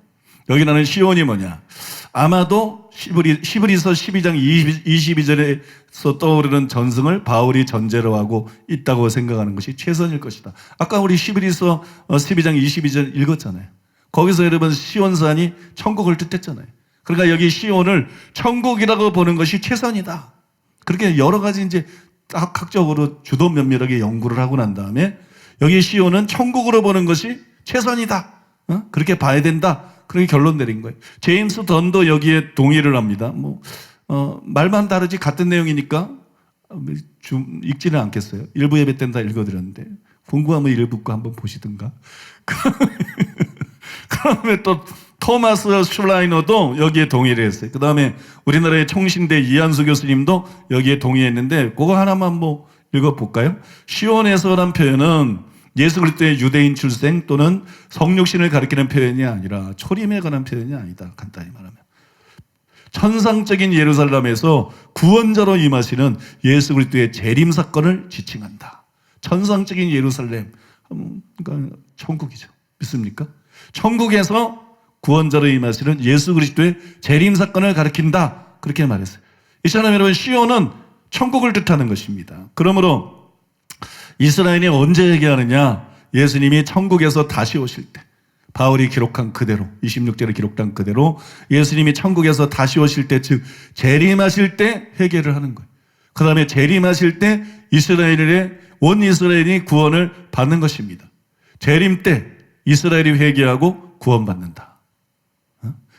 B: 아마도 히브리서 12장 22절에서 떠오르는 전승을 바울이 전제로 하고 있다고 생각하는 것이 최선일 것이다. 아까 우리 히브리서 12장 22절 읽었잖아요. 거기서 여러분 시온산이 천국을 뜻했잖아요. 그러니까 여기 시온을 천국이라고 보는 것이 최선이다. 그렇게 여러 가지 이제 학적으로 주도 면밀하게 연구를 하고 난 다음에 여기 시온은 천국으로 보는 것이 최선이다. 그렇게 봐야 된다. 그렇게 결론 내린 거예요. 제임스 던도 여기에 동의를 합니다. 말만 다르지 같은 내용이니까 좀 읽지는 않겠어요. 일부 예배 때는 다 읽어드렸는데 궁금하면 일부 거 한번 보시든가. 그다음에 또 토마스 슐라이너도 여기에 동의를 했어요. 그 다음에 우리나라의 총신대 이한수 교수님도 여기에 동의했는데 그거 하나만 읽어볼까요? 시온에서란 표현은 예수 그리스도의 유대인 출생 또는 성육신을 가리키는 표현이 아니라 초림에 관한 표현이 아니다. 간단히 말하면. 천상적인 예루살렘에서 구원자로 임하시는 예수 그리스도의 재림 사건을 지칭한다. 천상적인 예루살렘, 그러니까 천국이죠. 믿습니까? 천국에서 구원자로 임하시는 예수 그리스도의 재림 사건을 가리킨다. 그렇게 말했어요. 이처럼 여러분 시온은 천국을 뜻하는 것입니다. 그러므로 이스라엘이 언제 얘기하느냐? 예수님이 천국에서 다시 오실 때 바울이 기록한 그대로 26절에 기록한 그대로 예수님이 천국에서 다시 오실 때 즉 재림하실 때 회개를 하는 거예요. 그 다음에 재림하실 때 온 이스라엘이 구원을 받는 것입니다. 재림 때 이스라엘이 회개하고 구원받는다.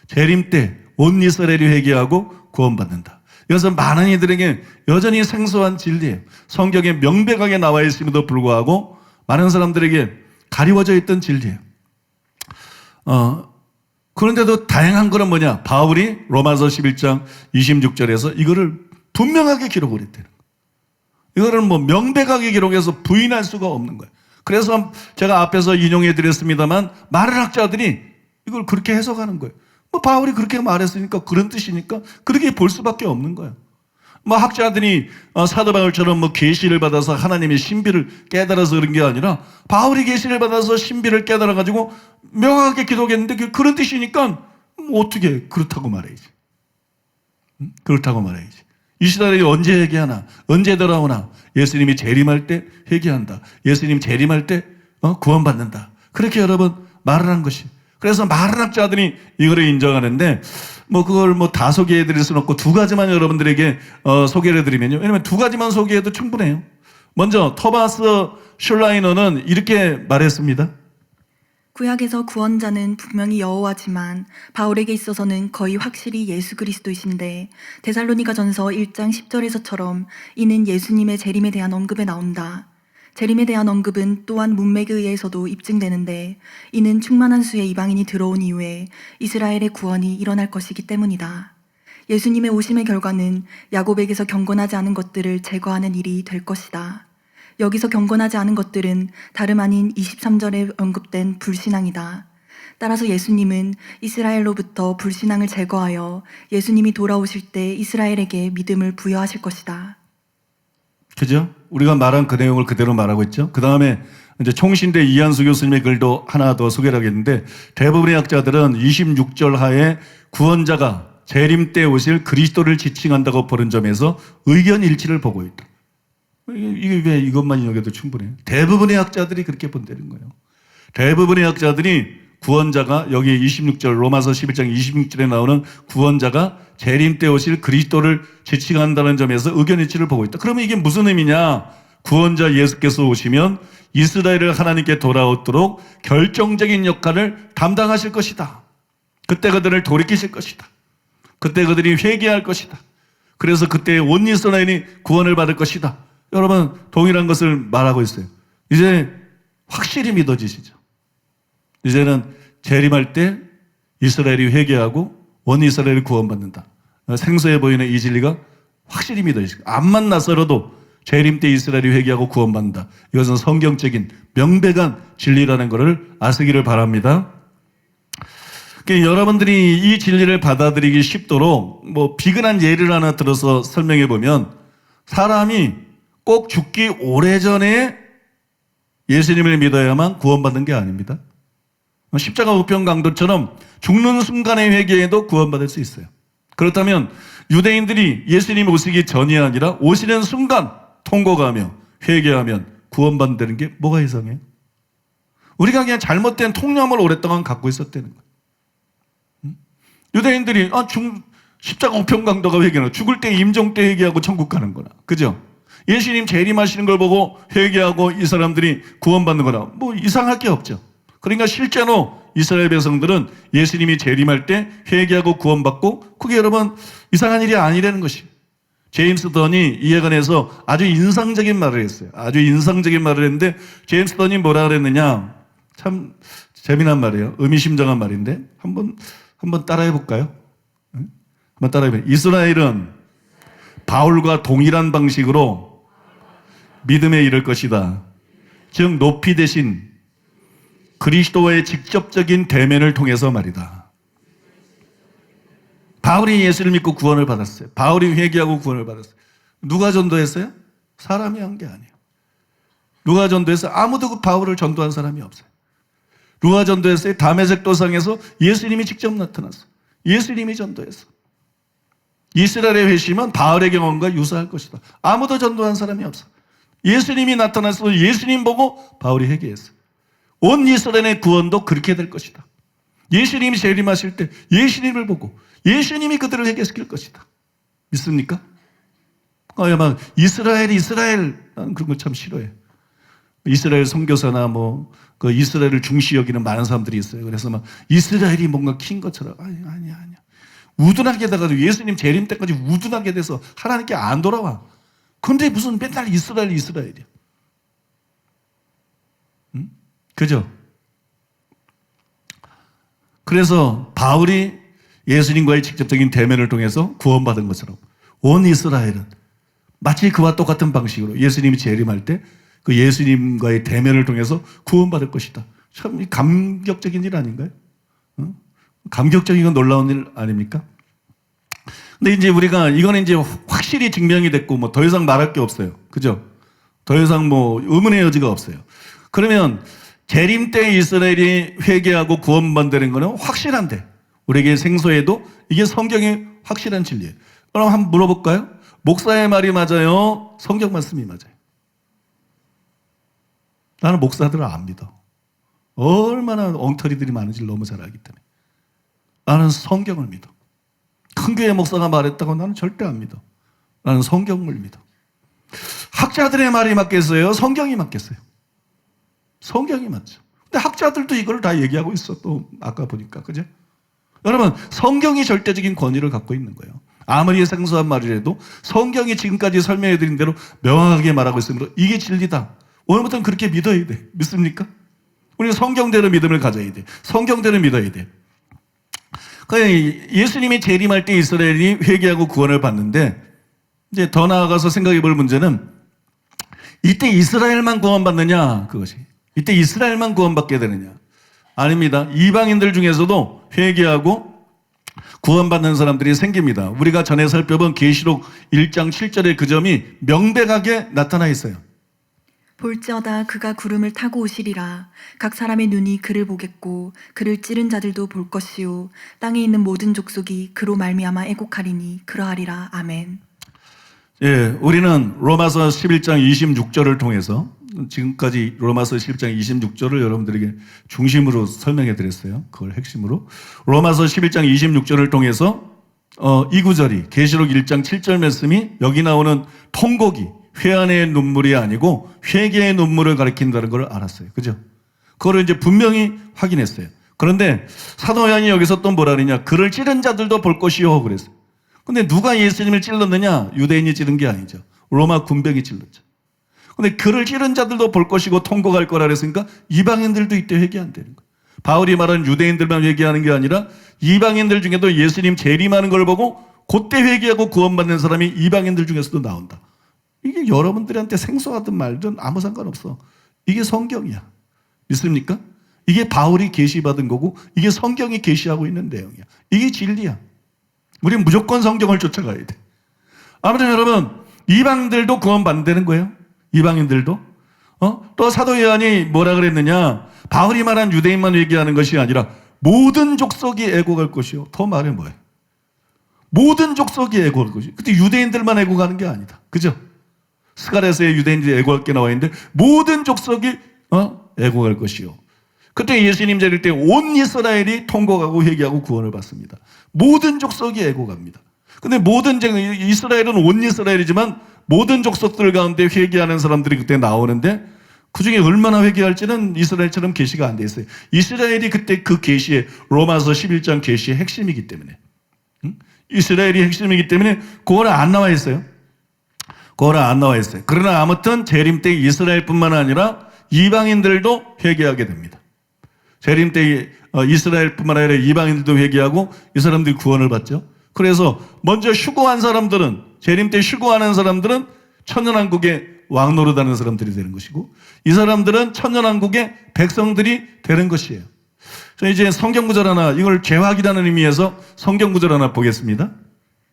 B: 재림 때 온 이스라엘이 회개하고 구원받는다. 이것은 많은 이들에게 여전히 생소한 진리예요. 성경에 명백하게 나와 있음에도 불구하고 많은 사람들에게 가리워져 있던 진리예요. 그런데도 다양한 거는 뭐냐? 바울이 로마서 11장 26절에서 이거를 분명하게 기록을 했다는 거예요. 이거를 명백하게 기록해서 부인할 수가 없는 거예요. 그래서 제가 앞에서 인용해 드렸습니다만 많은 학자들이 이걸 그렇게 해석하는 거예요. 바울이 그렇게 말했으니까 그런 뜻이니까 그렇게 볼 수밖에 없는 거예요. 학자들이 사도 바울처럼 계시를 받아서 하나님의 신비를 깨달아서 그런 게 아니라 바울이 계시를 받아서 신비를 깨달아 가지고 명확하게 기록했는데 그런 뜻이니까 어떻게 그렇다고 말해야지. 그렇다고 말해야지. 이스라엘이 언제 회개하나, 언제 돌아오나, 예수님이 재림할 때 회개한다. 예수님 재림할 때 구원받는다. 그렇게 여러분 말을 한 것이. 그래서 많은 학자들이 이거를 인정하는데 그걸 다 소개해 드릴 수는 없고 두 가지만 여러분들에게 소개를 해드리면요. 왜냐면 두 가지만 소개해도 충분해요. 먼저 토마스 슐라이너는 이렇게 말했습니다.
C: 구약에서 구원자는 분명히 여호와지만 바울에게 있어서는 거의 확실히 예수 그리스도이신데 데살로니가전서 1장 10절에서처럼 이는 예수님의 재림에 대한 언급에 나온다. 재림에 대한 언급은 또한 문맥에 의해서도 입증되는데 이는 충만한 수의 이방인이 들어온 이후에 이스라엘의 구원이 일어날 것이기 때문이다. 예수님의 오심의 결과는 야곱에게서 경건하지 않은 것들을 제거하는 일이 될 것이다. 여기서 경건하지 않은 것들은 다름 아닌 23절에 언급된 불신앙이다. 따라서 예수님은 이스라엘로부터 불신앙을 제거하여 예수님이 돌아오실 때 이스라엘에게 믿음을 부여하실 것이다.
B: 그죠? 우리가 말한 그 내용을 그대로 말하고 있죠. 그 다음에 이제 총신대 이한수 교수님의 글도 하나 더 소개를 하겠는데 대부분의 학자들은 26절 하에 구원자가 재림 때 오실 그리스도를 지칭한다고 보는 점에서 의견 일치를 보고 있다. 이게 왜 이것만 인용해도 충분해요? 대부분의 학자들이 그렇게 본다는 거예요. 대부분의 학자들이 구원자가 여기 26절 로마서 11장 26절에 나오는 구원자가 재림 때 오실 그리스도를 지칭한다는 점에서 의견 일치를 보고 있다. 그러면 이게 무슨 의미냐? 구원자 예수께서 오시면 이스라엘을 하나님께 돌아오도록 결정적인 역할을 담당하실 것이다. 그때 그들을 돌이키실 것이다. 그때 그들이 회개할 것이다. 그래서 그때 온 이스라엘이 구원을 받을 것이다. 여러분 동일한 것을 말하고 있어요. 이제 확실히 믿어지시죠? 이제는 재림할 때 이스라엘이 회개하고 온 이스라엘이 구원받는다. 생소해 보이는 이 진리가 확실히 믿어지죠. 암만 낯설어도 재림 때 이스라엘이 회개하고 구원받는다. 이것은 성경적인 명백한 진리라는 것을 아시기를 바랍니다. 여러분들이 이 진리를 받아들이기 쉽도록 비근한 예를 하나 들어서 설명해 보면 사람이 꼭 죽기 오래전에 예수님을 믿어야만 구원받는 게 아닙니다. 십자가 우편 강도처럼 죽는 순간의 회개에도 구원받을 수 있어요. 그렇다면 유대인들이 예수님 오시기 전이 아니라 오시는 순간 통곡하며 회개하면 구원받는 게 뭐가 이상해요? 우리가 그냥 잘못된 통념을 오랫동안 갖고 있었다는 거예요. 유대인들이 십자가 우편 강도가 회개하나 죽을 때 임종 때 회개하고 천국 가는구나. 그죠? 예수님 재림하시는 걸 보고 회개하고 이 사람들이 구원받는 거라 뭐 이상할 게 없죠. 그러니까 실제로 이스라엘 백성들은 예수님이 재림할 때 회개하고 구원받고 그게 여러분 이상한 일이 아니라는 것이에요. 제임스 던이 이에 관해서 아주 인상적인 말을 했어요. 아주 인상적인 말을 했는데 제임스 던이 뭐라 그랬느냐, 참 재미난 말이에요. 의미심장한 말인데 한번 따라해 볼까요? 한번 따라해 볼까요? 이스라엘은 바울과 동일한 방식으로 믿음에 이를 것이다. 즉 높이 되신 그리스도와의 직접적인 대면을 통해서 말이다. 바울이 예수를 믿고 구원을 받았어요. 바울이 회개하고 구원을 받았어요. 누가 전도했어요? 사람이 한 게 아니에요. 누가 전도했어요? 아무도 그 바울을 전도한 사람이 없어요. 누가 전도했어요? 다메섹 도상에서 예수님이 직접 나타났어요. 예수님이 전도했어요. 이스라엘의 회심은 바울의 경험과 유사할 것이다. 아무도 전도한 사람이 없어요. 예수님이 나타나서 예수님 보고 바울이 회개했어요. 온 이스라엘의 구원도 그렇게 될 것이다. 예수님이 재림하실 때 예수님을 보고 예수님이 그들을 회개시킬 것이다. 믿습니까? 막 이스라엘 나는 그런 거 참 싫어해. 이스라엘 선교사나 그 이스라엘을 중시 여기는 많은 사람들이 있어요. 그래서 막 이스라엘이 뭔가 킨 것처럼 아니야. 우둔하게 돼가지고 예수님 재림 때까지 우둔하게 돼서 하나님께 안 돌아와. 근데 무슨 맨날 이스라엘이야. 응? 그죠? 그래서 바울이 예수님과의 직접적인 대면을 통해서 구원받은 것처럼 온 이스라엘은 마치 그와 똑같은 방식으로 예수님이 재림할 때 그 예수님과의 대면을 통해서 구원받을 것이다. 참 감격적인 일 아닌가요? 감격적이고 놀라운 일 아닙니까? 근데 이제 우리가 이거는 이제 확실히 증명이 됐고 더 이상 말할 게 없어요. 그죠? 더 이상 의문의 여지가 없어요. 그러면 재림 때 이스라엘이 회개하고 구원받는 거는 확실한데 우리에게 생소해도 이게 성경의 확실한 진리예요. 그럼 한번 물어볼까요? 목사의 말이 맞아요? 성경 말씀이 맞아요? 나는 목사들을 안 믿어. 얼마나 엉터리들이 많은지를 너무 잘 알기 때문에. 나는 성경을 믿어. 큰 교회 목사가 말했다고 나는 절대 안 믿어. 나는 성경을 믿어. 학자들의 말이 맞겠어요? 성경이 맞겠어요? 성경이 맞죠. 근데 학자들도 이걸 다 얘기하고 있어. 또 아까 보니까. 그죠? 여러분, 성경이 절대적인 권위를 갖고 있는 거예요. 아무리 생소한 말이라도 성경이 지금까지 설명해드린 대로 명확하게 말하고 있으므로 이게 진리다. 오늘부터는 그렇게 믿어야 돼. 믿습니까? 우리는 성경대로 믿음을 가져야 돼. 성경대로 믿어야 돼. 예수님이 재림할 때 이스라엘이 회개하고 구원을 받는데 이제 더 나아가서 생각해 볼 문제는 이때 이스라엘만 구원받느냐 그것이. 이때 이스라엘만 구원받게 되느냐. 아닙니다. 이방인들 중에서도 회개하고 구원받는 사람들이 생깁니다. 우리가 전에 살펴본 계시록 1장 7절의 그 점이 명백하게 나타나 있어요.
C: 볼지어다 그가 구름을 타고 오시리라. 각 사람의 눈이 그를 보겠고 그를 찌른 자들도 볼 것이요 땅에 있는 모든 족속이 그로 말미암아 애곡하리니 그러하리라. 아멘.
B: 예, 우리는 로마서 11장 26절을 통해서 지금까지 로마서 11장 26절을 여러분들에게 중심으로 설명해 드렸어요. 그걸 핵심으로. 로마서 11장 26절을 통해서 이 구절이 계시록 1장 7절 말씀이 여기 나오는 통곡이 회한의 눈물이 아니고 회개의 눈물을 가리킨다는 걸 알았어요. 그죠? 그거를 이제 분명히 확인했어요. 그런데 사도 요한이 여기서 또 뭐라 그러냐? 그를 찌른 자들도 볼 것이요 그랬어요. 근데 누가 예수님을 찔렀느냐? 유대인이 찌른 게 아니죠. 로마 군병이 찔렀죠. 근데 그를 찌른 자들도 볼 것이고 통곡할 거라 그랬으니까 이방인들도 이때 회개한다는 거예요. 바울이 말하는 유대인들만 회개하는 게 아니라 이방인들 중에도 예수님 재림하는 걸 보고 그때 회개하고 구원받는 사람이 이방인들 중에서도 나온다. 이게 여러분들한테 생소하든 말든 아무 상관없어. 이게 성경이야. 믿습니까? 이게 바울이 계시받은 거고 이게 성경이 계시하고 있는 내용이야. 이게 진리야. 우리는 무조건 성경을 쫓아가야 돼. 아무튼 여러분 이방인들도 구원받는다는 거예요. 이방인들도. 또 사도 요한이 뭐라 그랬느냐. 바울이 말한 유대인만 얘기하는 것이 아니라 모든 족속이 애곡할 것이요. 더 말해 뭐예요? 모든 족속이 애곡할 것이요. 근데 유대인들만 애곡하는 게 아니다. 그죠? 스가랴서에 유대인들이 애곡할 게 나와 있는데 모든 족속이 애곡할 것이요. 그때 예수님 재릴 때 온 이스라엘이 통곡하고 회개하고 구원을 받습니다. 모든 족속이 애곡합니다. 근데 이스라엘은 온 이스라엘이지만 모든 족속들 가운데 회개하는 사람들이 그때 나오는데 그 중에 얼마나 회개할지는 이스라엘처럼 계시가 안 돼 있어요. 이스라엘이 그때 그 계시의 로마서 11장 계시의 핵심이기 때문에 이스라엘이 핵심이기 때문에 그거는 안 나와 있어요. 그거는 안 나와 있어요. 그러나 아무튼 재림 때 이스라엘뿐만 아니라 이방인들도 회개하게 됩니다. 재림 때 이스라엘뿐만 아니라 이방인들도 회개하고 이 사람들이 구원을 받죠. 그래서 먼저 휴거한 사람들은 재림 때 휴거하는 사람들은 천년왕국의 왕노릇하는 사람들이 되는 것이고 이 사람들은 천년왕국의 백성들이 되는 것이에요. 저 이제 성경 구절 하나 이걸 개화기라는 의미에서 성경 구절 하나 보겠습니다.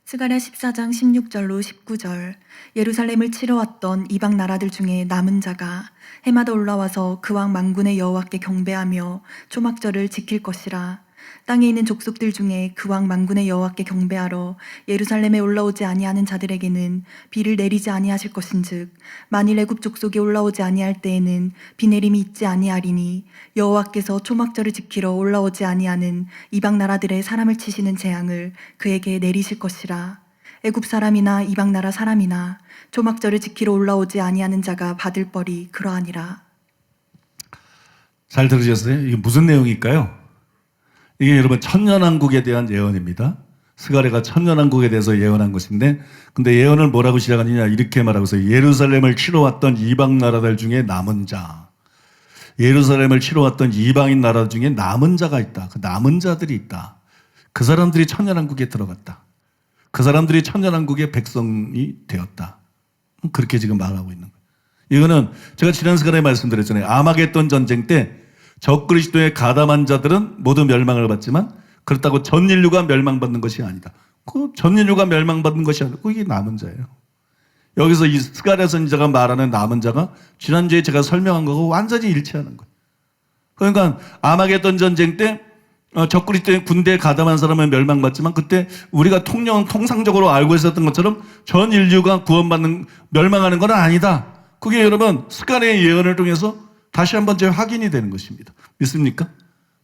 C: 스가랴 14장 16절로 19절. 예루살렘을 치러 왔던 이방 나라들 중에 남은 자가 해마다 올라와서 그 왕 만군의 여호와께 경배하며 초막절을 지킬 것이라. 땅에 있는 족속들 중에 그 왕 만군의 여호와께 경배하러 예루살렘에 올라오지 아니하는 자들에게는 비를 내리지 아니하실 것인즉 만일 애굽 족속이 올라오지 아니할 때에는 비 내림이 있지 아니하리니 여호와께서 초막절을 지키러 올라오지 아니하는 이방 나라들의 사람을 치시는 재앙을 그에게 내리실 것이라. 애굽 사람이나 이방 나라 사람이나 초막절을 지키러 올라오지 아니하는 자가 받을 벌이 그러하니라.
B: 잘 들으셨어요? 이게 무슨 내용일까요? 이게 여러분 천년왕국에 대한 예언입니다. 스가랴가 천년왕국에 대해서 예언한 것인데 근데 예언을 뭐라고 시작하느냐 이렇게 말하고 있어요. 예루살렘을 치러 왔던 이방 나라들 중에 남은 자. 예루살렘을 치러 왔던 이방인 나라 중에 남은 자가 있다. 그 남은 자들이 있다. 그 사람들이 천년왕국에 들어갔다. 그 사람들이 천년왕국의 백성이 되었다. 그렇게 지금 말하고 있는 거예요. 이거는 제가 지난 시간에 말씀드렸잖아요. 아마겟돈 전쟁 때 적그리스도의 가담한 자들은 모두 멸망을 받지만 그렇다고 전 인류가 멸망받는 것이 아니다. 그 전 인류가 멸망받는 것이 아니고 이게 남은 자예요. 여기서 이 스가랴 선지자가 말하는 남은 자가 지난주에 제가 설명한 거하고 완전히 일치하는 거예요. 그러니까 아마겟돈 전쟁 때 적그리스도의 군대에 가담한 사람은 멸망받지만 그때 우리가 통상적으로 알고 있었던 것처럼 전 인류가 구원받는 멸망하는 건 아니다. 그게 여러분 스가랴의 예언을 통해서 다시 한번 확인이 되는 것입니다. 믿습니까?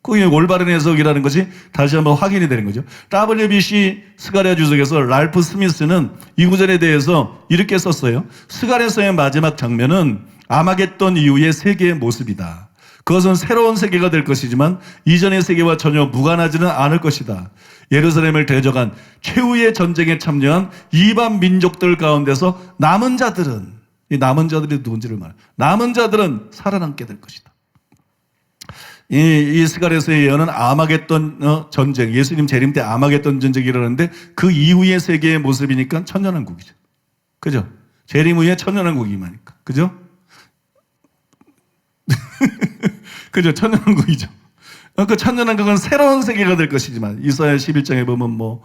B: 그게 올바른 해석이라는 것이 다시 한번 확인이 되는 거죠. WBC 스가랴 주석에서 랄프 스미스는 이 구절에 대해서 이렇게 썼어요. 스가랴서의 마지막 장면은 아마겟돈 이후의 세계의 모습이다. 그것은 새로운 세계가 될 것이지만 이전의 세계와 전혀 무관하지는 않을 것이다. 예루살렘을 대적한 최후의 전쟁에 참여한 이방 민족들 가운데서 남은 자들은 이 남은 자들이 누군지를 말해요. 남은 자들은 살아남게 될 것이다. 이 스가랴서의 예언은 아마겟돈 전쟁, 예수님 재림 때 아마겟돈 전쟁이 일어나는데 그 이후의 세계의 모습이니까 천년왕국이죠. 그죠? 재림 후에 천년왕국이니까. 그죠? 그죠? 천년왕국이죠. 그 천년왕국은 새로운 세계가 될 것이지만 이사야 11장에 보면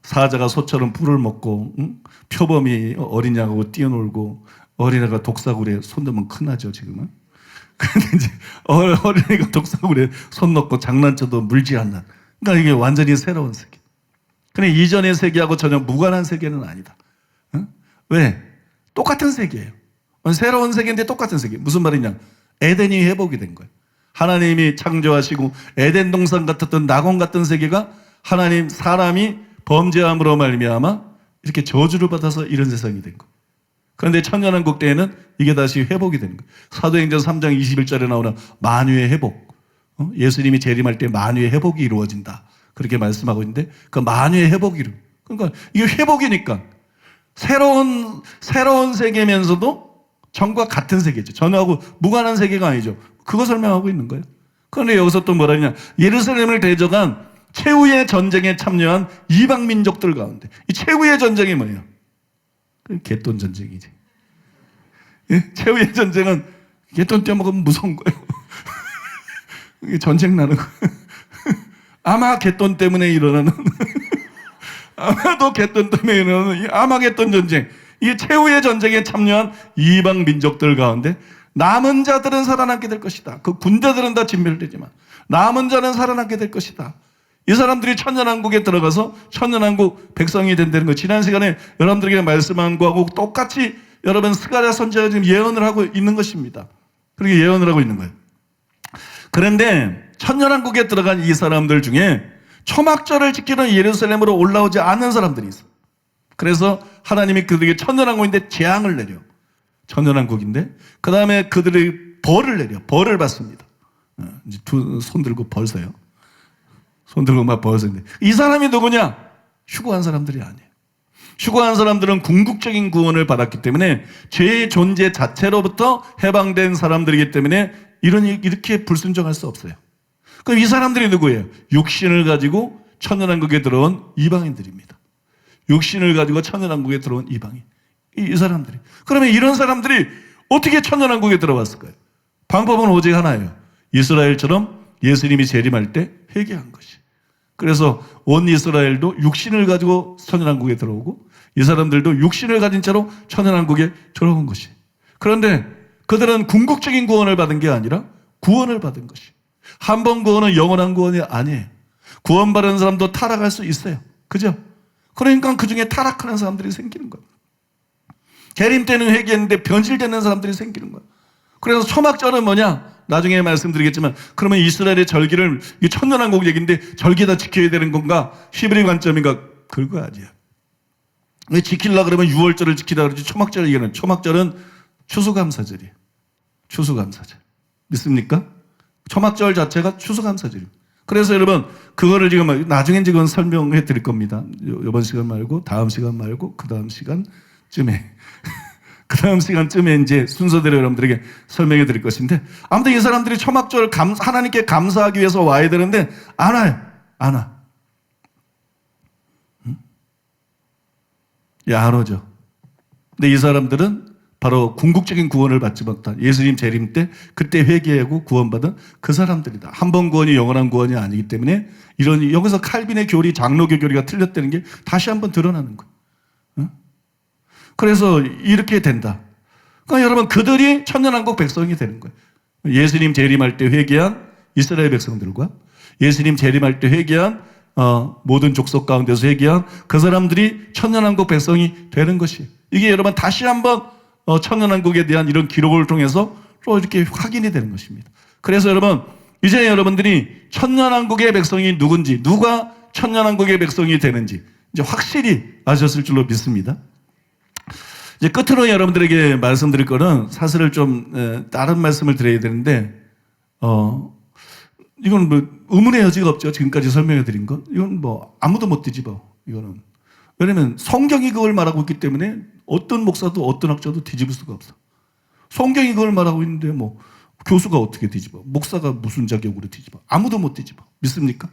B: 사자가 소처럼 풀을 먹고 표범이 어린 양하고 뛰어놀고 어린애가 독사굴에 손 넣으면 큰하죠 지금은. 그런데 이제 어린애가 독사굴에 손 넣고 장난쳐도 물지 않는. 그러니까 이게 완전히 새로운 세계. 근데 이전의 세계하고 전혀 무관한 세계는 아니다. 왜? 똑같은 세계예요. 새로운 세계인데 똑같은 세계. 무슨 말이냐? 에덴이 회복이 된 거예요. 하나님이 창조하시고 에덴 동산 같았던 낙원 같은 세계가 하나님 사람이 범죄함으로 말미암아 이렇게 저주를 받아서 이런 세상이 된 거예요. 그런데 천년왕국 때에는 이게 다시 회복이 되는 거예요. 사도행전 3장 21절에 나오는 만유의 회복. 예수님이 재림할 때 만유의 회복이 이루어진다. 그렇게 말씀하고 있는데 그 만유의 회복이 이루. 그러니까 이게 회복이니까 새로운 세계면서도 전과 같은 세계죠. 전하고 무관한 세계가 아니죠. 그거 설명하고 있는 거예요. 그런데 여기서 또 뭐라 하냐? 예루살렘을 대적한 최후의 전쟁에 참여한 이방 민족들 가운데 이 최후의 전쟁이 뭐예요? 갯돈 전쟁이지. 예? 최후의 전쟁은 갯돈 떼먹으면 무서운 거예요. 이게 전쟁 나는 거예요. 아마 갯돈 때문에 일어나는 아마도 갯돈 때문에 일어나는 이 아마겟돈 전쟁. 이게 최후의 전쟁에 참여한 이방 민족들 가운데 남은 자들은 살아남게 될 것이다. 그 군대들은 다 진멸되지만 남은 자는 살아남게 될 것이다. 이 사람들이 천년왕국에 들어가서 천년왕국 백성이 된다는 거. 지난 시간에 여러분들에게 말씀한 거하고 똑같이 여러분 스가랴 선지자가 지금 예언을 하고 있는 것입니다. 그렇게 예언을 하고 있는 거예요. 그런데 천년왕국에 들어간 이 사람들 중에 초막절을 지키는 예루살렘으로 올라오지 않는 사람들이 있어. 그래서 하나님이 그들에게 천년왕국인데 재앙을 내려. 천년왕국인데 그 다음에 그들의 벌을 내려. 벌을 받습니다. 이제 두 손 들고 벌서요. 손 들고 막 벌서인데 이 사람이 누구냐? 휴거한 사람들이 아니에요. 휴거한 사람들은 궁극적인 구원을 받았기 때문에 죄의 존재 자체로부터 해방된 사람들이기 때문에 이렇게 불순종할 수 없어요. 그럼 이 사람들이 누구예요? 육신을 가지고 천년왕국에 들어온 이방인들입니다. 육신을 가지고 천년왕국에 들어온 이방인. 이 사람들이. 그러면 이런 사람들이 어떻게 천년왕국에 들어왔을까요? 방법은 오직 하나예요. 이스라엘처럼 예수님이 재림할 때 회개한 것이. 그래서 온 이스라엘도 육신을 가지고 천년왕국에 들어오고 이 사람들도 육신을 가진 채로 천년왕국에 들어온 것이. 그런데 그들은 궁극적인 구원을 받은 게 아니라 구원을 받은 것이. 한 번 구원은 영원한 구원이 아니에요. 구원받은 사람도 타락할 수 있어요. 그죠? 그러니까 그 중에 타락하는 사람들이 생기는 거예요. 재림 때는 회개했는데 변질되는 사람들이 생기는 거예요. 그래서 초막절은 뭐냐? 나중에 말씀드리겠지만 그러면 이스라엘의 절기를 이게 천년왕국 얘기인데 절기 다 지켜야 되는 건가? 히브리 관점인가? 그거 아니야. 왜 지키려고 그러면 6월절을 지키다 그러지 초막절을 얘기하는 초막절은 추수감사절이에요. 추수감사절. 믿습니까? 초막절 자체가 추수감사절입니다. 그래서 여러분 그거를 지금 나중엔 지금 설명해 드릴 겁니다. 이번 시간 말고 다음 시간 말고 그 다음 시간쯤에 그 다음 시간쯤에 이제 순서대로 여러분들에게 설명해 드릴 것인데 아무튼 이 사람들이 초막절 하나님께 감사하기 위해서 와야 되는데 안 와요. 안 와. 안 오죠. 근데 이 사람들은 바로 궁극적인 구원을 받지 못한 예수님 재림 때 그때 회개하고 구원받은 그 사람들이다. 한 번 구원이 영원한 구원이 아니기 때문에 이런 여기서 칼빈의 교리, 장로교 교리가 틀렸다는 게 다시 한번 드러나는 거예요. 응? 그래서 이렇게 된다. 그러니까 여러분 그들이 천년왕국 백성이 되는 거예요. 예수님 재림할 때 회개한 이스라엘 백성들과 예수님 재림할 때 회개한 모든 족속 가운데서 회개한 그 사람들이 천년왕국 백성이 되는 것이. 이게 여러분 다시 한번 천년왕국에 대한 이런 기록을 통해서 또 이렇게 확인이 되는 것입니다. 그래서 여러분 이제 여러분들이 천년왕국의 백성이 누군지 누가 천년왕국의 백성이 되는지 이제 확실히 아셨을 줄로 믿습니다. 이제 끝으로 여러분들에게 말씀드릴 거는 사실을 좀 다른 말씀을 드려야 되는데 이건 뭐 의문의 여지가 없죠. 지금까지 설명해 드린 것. 이건 뭐 아무도 못 뒤집어. 이거는. 왜냐면 성경이 그걸 말하고 있기 때문에 어떤 목사도 어떤 학자도 뒤집을 수가 없어. 성경이 그걸 말하고 있는데 뭐 교수가 어떻게 뒤집어? 목사가 무슨 자격으로 뒤집어? 아무도 못 뒤집어. 믿습니까?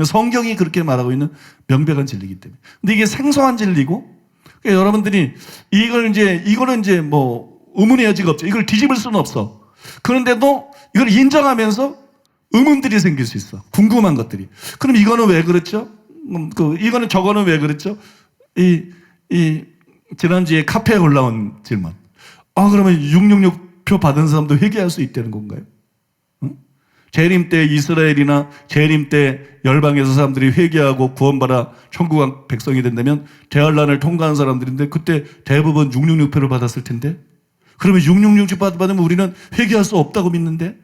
B: 성경이 그렇게 말하고 있는 명백한 진리이기 때문에. 근데 이게 생소한 진리고 그러니까 여러분들이 이거는 이제 뭐 의문의 여지가 없죠. 이걸 뒤집을 수는 없어. 그런데도 이걸 인정하면서 의문들이 생길 수 있어. 궁금한 것들이. 그럼 이거는 왜 그렇죠? 이거는 저거는 왜 그렇죠? 지난주에 카페에 올라온 질문. 그러면 666표 받은 사람도 회개할 수 있다는 건가요? 응? 재림 때 이스라엘이나 재림 때 열방에서 사람들이 회개하고 구원받아 천국 백성이 된다면 대환란을 통과한 사람들인데 그때 대부분 666표를 받았을 텐데 그러면 666표 받으면 우리는 회개할 수 없다고 믿는데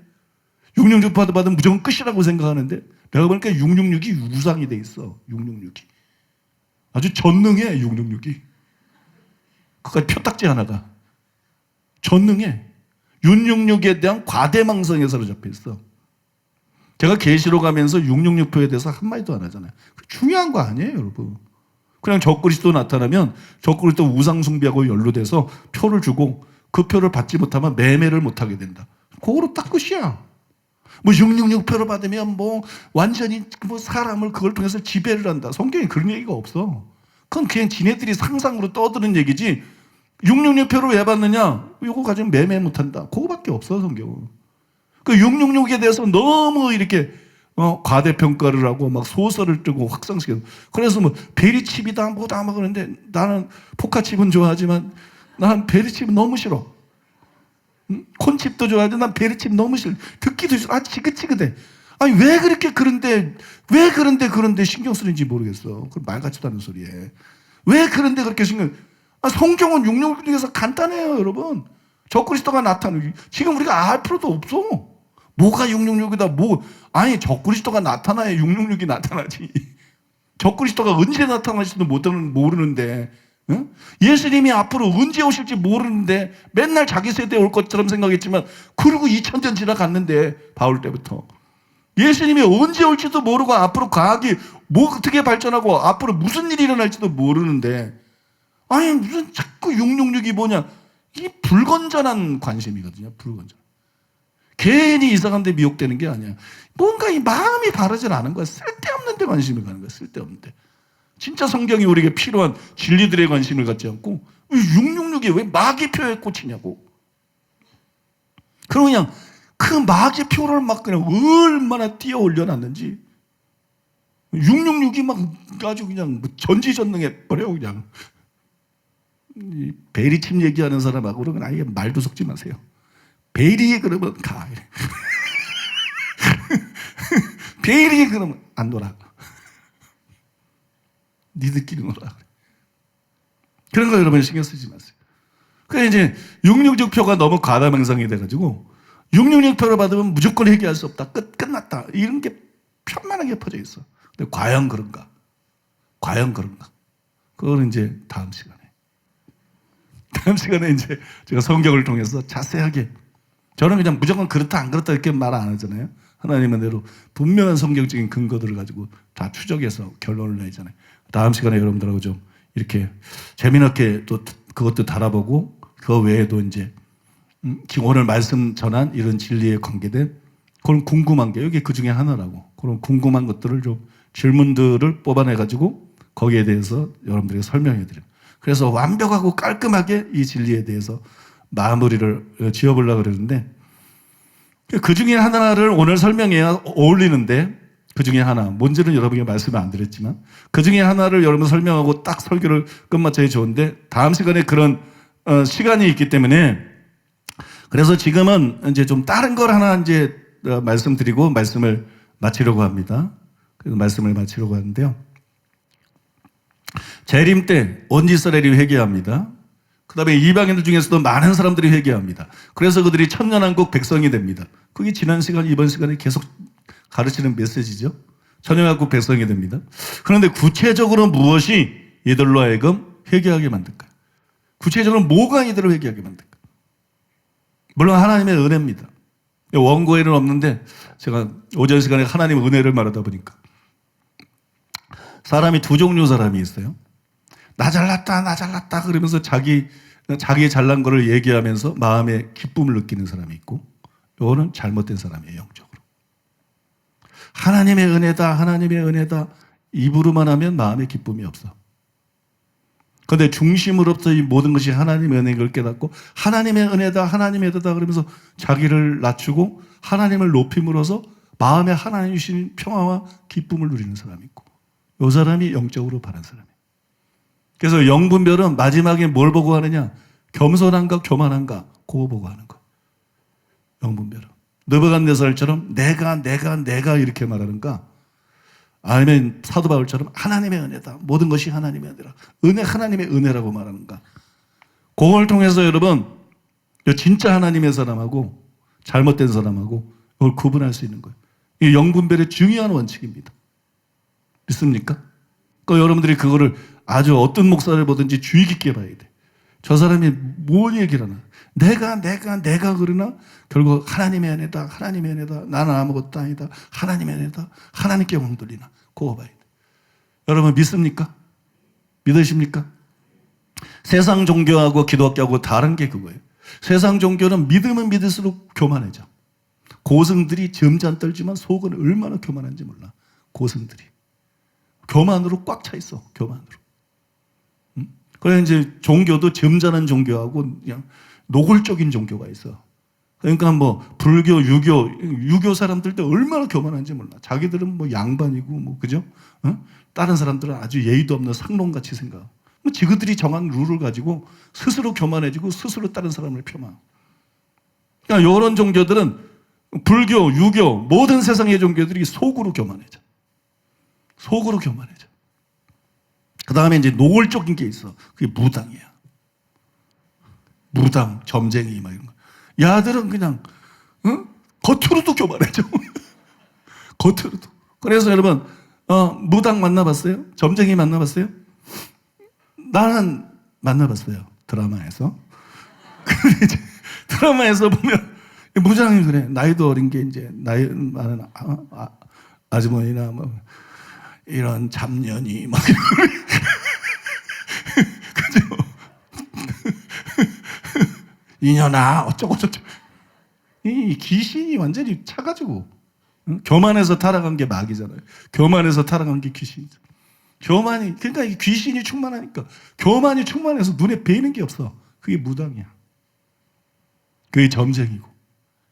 B: 666 받으면 무조건 끝이라고 생각하는데 내가 보니까 666이 우상이 돼 있어. 666이. 아주 전능해 666이. 그까지 표딱지 하나가. 전능해. 666에 대한 과대망상에 사로잡혀 있어. 제가 계시로 가면서 666표에 대해서 한마디도 안 하잖아요. 중요한 거 아니에요 여러분. 그냥 적그리스도 나타나면 적그리스도 우상 숭배하고 연루돼서 표를 주고 그 표를 받지 못하면 매매를 못하게 된다. 그거로 딱 끝이야. 뭐 666표를 받으면 뭐 완전히 뭐 사람을 그걸 통해서 지배를 한다. 성경에 그런 얘기가 없어. 그건 그냥 지네들이 상상으로 떠드는 얘기지. 666표를 왜 받느냐? 이거 가지고 매매 못한다. 그거밖에 없어 성경은. 그 666에 대해서 너무 이렇게 과대평가를 하고 막 소설을 뜨고 확산시켜서 그래서 뭐 베리칩이다 뭐다 막 그러는데 나는 포카칩은 좋아하지만 난 베리칩은 너무 싫어. 콘칩도 좋아하는데 난 베리칩 너무 싫어. 듣기도 싫어. 지긋지긋해. 아니 왜 그런데 신경 쓰는지 모르겠어. 그 말 같지도 않은 소리에. 왜 그런데 그렇게 성경은 666에서 간단해요 여러분. 적그리스도가 나타나고 지금 우리가 알 필요도 없어. 뭐가 666이다 아니 적그리스도가 나타나야 666이 나타나지. 적그리스도가 언제 나타날지도 모르는데 응? 예수님이 앞으로 언제 오실지 모르는데 맨날 자기 세대에 올 것처럼 생각했지만 그리고 2000년 지나갔는데 바울 때부터 예수님이 언제 올지도 모르고 앞으로 과학이 뭐 어떻게 발전하고 앞으로 무슨 일이 일어날지도 모르는데 아니 무슨 자꾸 666이 뭐냐 이 불건전한 관심이거든요. 불건전. 괜히 이상한 데 미혹되는 게 아니야. 뭔가 이 마음이 바르질 않은 거야. 쓸데없는 데 관심을 가는 거야. 쓸데없는 데. 진짜 성경이 우리에게 필요한 진리들의 관심을 갖지 않고 666이 왜 마귀표에 꽂히냐고. 그럼 그냥 그 마귀표를 막 그냥 얼마나 띄어 올려놨는지 666이 막 아주 그냥 전지전능해 버려 그냥. 이 베리팀 얘기하는 사람하고 그러면 아예 말도 섞지 마세요. 베리 그러면 가. 베리 그러면 안 놀아. 니들끼리 놀아. 그런 거 여러분 신경 쓰지 마세요. 그러니까 이제 666표가 너무 과다망상이 돼가지고 666표를 받으면 무조건 해결할 수 없다. 끝났다. 이런 게 편만하게 퍼져 있어. 근데 과연 그런가? 과연 그런가? 그거는 이제 다음 시간에 이제 제가 성경을 통해서 자세하게 저는 그냥 무조건 그렇다 안 그렇다 이렇게 말 안 하잖아요. 하나님의 대로 분명한 성경적인 근거들을 가지고 다 추적해서 결론을 내잖아요. 다음 시간에 여러분들하고 좀 이렇게 재미있게 또 그것도 달아보고 그 외에도 이제 지금 오늘 말씀 전한 이런 진리에 관계된 그런 궁금한 게 여기 그 중에 하나라고 그런 궁금한 것들을 좀 질문들을 뽑아내가지고 거기에 대해서 여러분들에게 설명해드려요. 그래서 완벽하고 깔끔하게 이 진리에 대해서 마무리를 지어보려고 그러는데 그 중에 하나를 오늘 설명해야 어울리는데 그 중에 하나, 뭔지는 여러분에게 말씀을 안 드렸지만 그 중에 하나를 여러분 설명하고 딱 설교를 끝마쳐야 좋은데 다음 시간에 그런 시간이 있기 때문에 그래서 지금은 이제 좀 다른 걸 하나 이제 말씀드리고 말씀을 마치려고 합니다. 그래서 말씀을 마치려고 하는데요. 재림 때 온 이스라엘이 회개합니다. 그 다음에 이방인들 중에서도 많은 사람들이 회개합니다. 그래서 그들이 천년왕국 백성이 됩니다. 그게 지난 시간, 이번 시간에 계속 가르치는 메시지죠. 천년왕국 백성이 됩니다. 그런데 구체적으로 무엇이 이들로 하여금 회개하게 만들까요? 구체적으로 뭐가 이들을 회개하게 만들까요? 물론 하나님의 은혜입니다. 원고에는 없는데 제가 오전 시간에 하나님의 은혜를 말하다 보니까 사람이 두 종류 사람이 있어요. 나 잘났다 그러면서 자기 잘난 거를 얘기하면서 마음에 기쁨을 느끼는 사람이 있고 이거는 잘못된 사람이에요. 영적으로. 하나님의 은혜다 입으로만 하면 마음에 기쁨이 없어. 그런데 중심으로부터 이 모든 것이 하나님의 은혜인 걸 깨닫고 하나님의 은혜다 그러면서 자기를 낮추고 하나님을 높임으로써 마음에 하나님 주신 평화와 기쁨을 누리는 사람이 있고 이 사람이 영적으로 바른 사람이에요. 그래서 영분별은 마지막에 뭘 보고 하느냐? 겸손한가 교만한가 그거 보고 하는 거. 영분별은 느부갓네살처럼 내가 이렇게 말하는가? 아니면 사도 바울처럼 하나님의 은혜다. 모든 것이 하나님의 은혜라. 하나님의 은혜라고 말하는가? 그걸 통해서 여러분 진짜 하나님의 사람하고 잘못된 사람하고 그걸 구분할 수 있는 거예요. 이 영분별의 중요한 원칙입니다. 믿습니까? 그러니까 여러분들이 그거를 아주 어떤 목사를 보든지 주의 깊게 봐야 돼. 저 사람이 뭘 얘기를 하나? 내가 그러나 결국 하나님의 은혜다. 나는 아무것도 아니다. 하나님의 은혜다. 하나님께 영광 돌리나? 그거 봐야 돼. 여러분 믿습니까? 믿으십니까? 세상 종교하고 기독교하고 다른 게 그거예요. 세상 종교는 믿으면 믿을수록 교만해져. 고승들이 점잖 떨지만 속은 얼마나 교만한지 몰라. 고승들이. 교만으로 꽉 차 있어. 교만으로. 그래서 이제 종교도 점잖은 종교하고 그냥 노골적인 종교가 있어. 그러니까 뭐 불교, 유교 사람들도 얼마나 교만한지 몰라. 자기들은 뭐 양반이고 뭐 그죠? 다른 사람들은 아주 예의도 없는 상놈같이 생각. 뭐 지그들이 정한 룰을 가지고 스스로 교만해지고 스스로 다른 사람을 폄하. 그러니까 이런 종교들은 불교, 유교 모든 세상의 종교들이 속으로 교만해져. 속으로 교만해져. 그 다음에 이제 노골적인 게 있어. 그게 무당이야. 무당, 점쟁이 막 이런 거. 야들은 그냥 겉으로도 교만해져. 겉으로도. 그래서 여러분 무당 만나봤어요? 점쟁이 만나봤어요? 나는 만나봤어요. 드라마에서. 근데 이제 드라마에서 보면 무장이 그래. 나이도 어린 게 이제 나이 많은 아주머니나 뭐 이런 잡년이 막 그죠? 이년아 어쩌고 저쩌고. 이 귀신이 완전히 차가지고 교만해서 타락한 게 마귀잖아요. 교만해서 타락한 게 귀신이죠. 교만이 그러니까 이 귀신이 충만하니까 교만이 충만해서 눈에 뵈는 게 없어. 그게 무당이야. 그게 점쟁이고.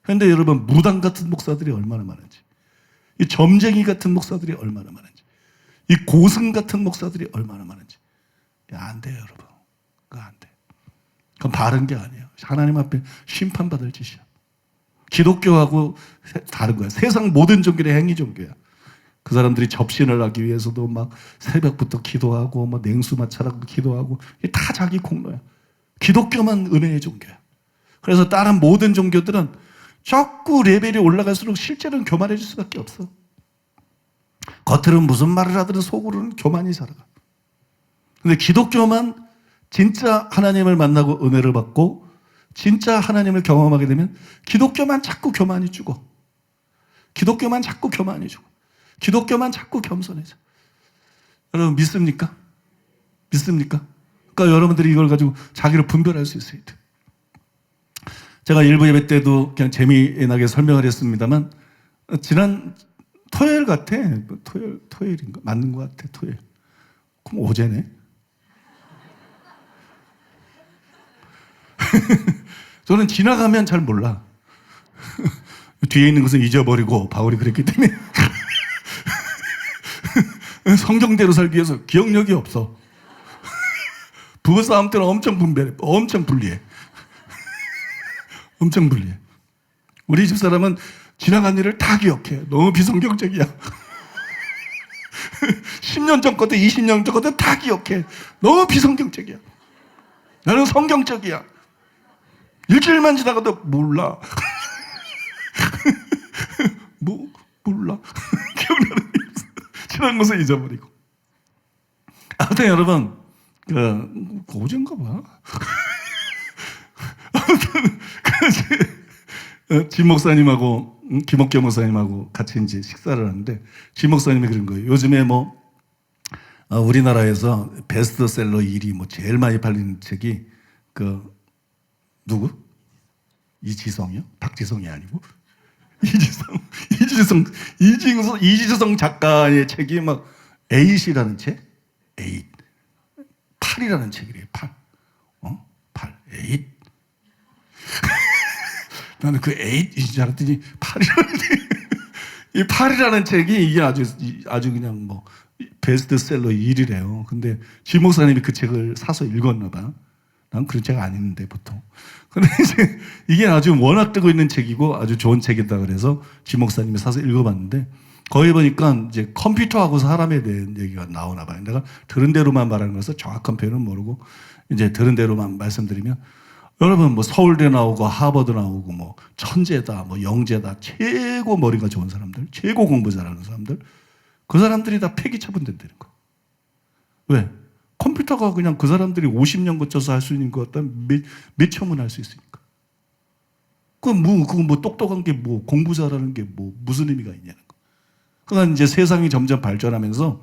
B: 그런데 여러분 무당 같은 목사들이 얼마나 많은지, 이 점쟁이 같은 목사들이 얼마나 많은지, 이 고승 같은 목사들이 얼마나 많은지. 안 돼요, 여러분. 그거 안 돼. 그건 바른 게 아니에요. 하나님 앞에 심판받을 짓이야. 기독교하고 다른 거야. 세상 모든 종교는 행위 종교야. 그 사람들이 접신을 하기 위해서도 막 새벽부터 기도하고 뭐 냉수 마찰하고 기도하고 이게 다 자기 공로야. 기독교만 은혜의 종교야. 그래서 다른 모든 종교들은 자꾸 레벨이 올라갈수록 실제로는 교만해질 수밖에 없어. 겉으로는 무슨 말을 하든 속으로는 교만이 살아가. 근데 기독교만 진짜 하나님을 만나고 은혜를 받고 진짜 하나님을 경험하게 되면 기독교만 자꾸 교만이 죽어. 기독교만 자꾸 교만이 죽어. 기독교만 자꾸 겸손해져. 여러분 믿습니까? 믿습니까? 그러니까 여러분들이 이걸 가지고 자기를 분별할 수 있어야 돼. 제가 일부 예배 때도 그냥 재미나게 설명을 했습니다만 지난 토요일 같아. 토요일인가? 맞는 것 같아. 토요일. 그럼 어제네. 저는 지나가면 잘 몰라. 뒤에 있는 것은 잊어버리고 바울이 그랬기 때문에 성경대로 살기 위해서 기억력이 없어. 부부싸움 때는 엄청 분별해. 엄청 불리해. 엄청 불리해. 우리 집사람은 지나간 일을 다 기억해. 너무 비성경적이야. 10년 전 것도 20년 전 것도 다 기억해. 너무 비성경적이야. 나는 성경적이야. 일주일만 지나가도 몰라. 몰라. 기억나는 게 없어. 지난 것을 잊어버리고. 아무튼 여러분, 어젠가 봐. 아무튼, 지 목사님하고, 김옥교 목사님하고 같이 이제 식사를 하는데, 지 목사님이 그런 거예요. 요즘에 우리나라에서 베스트셀러 1위 제일 많이 팔리는 책이, 누구? 이지성이요? 박지성이 아니고? 이지성 작가의 책이 에잇이라는 책? 에잇. 8이라는 책이래요, 8. 8. 에잇. 나는 그 에잇인 줄 알았더니 8이라는 책. 이 8이라는 책이 이게 아주 그냥 베스트셀러 1위래요. 근데 지 목사님이 그 책을 사서 읽었나 봐. 난 그런 책 안 읽는데 보통. 근데 이제 이게 아주 워낙 뜨고 있는 책이고 아주 좋은 책이다 그래서 지 목사님이 사서 읽어봤는데 거기 보니까 이제 컴퓨터하고 사람에 대한 얘기가 나오나 봐요. 내가 들은 대로만 말하는 거라서 정확한 표현은 모르고 이제 들은 대로만 말씀드리면 여러분 서울대 나오고 하버드 나오고 천재다 영재다 최고 머리가 좋은 사람들 최고 공부 잘하는 사람들 그 사람들이 다 폐기 처분된다는 거. 왜? 컴퓨터가 그냥 그 사람들이 50년 거쳐서 할 수 있는 것 같다 몇 초면 할 수 있으니까. 그거 똑똑한 게 공부 잘하는 게 무슨 의미가 있냐는 거. 그러니까 이제 세상이 점점 발전하면서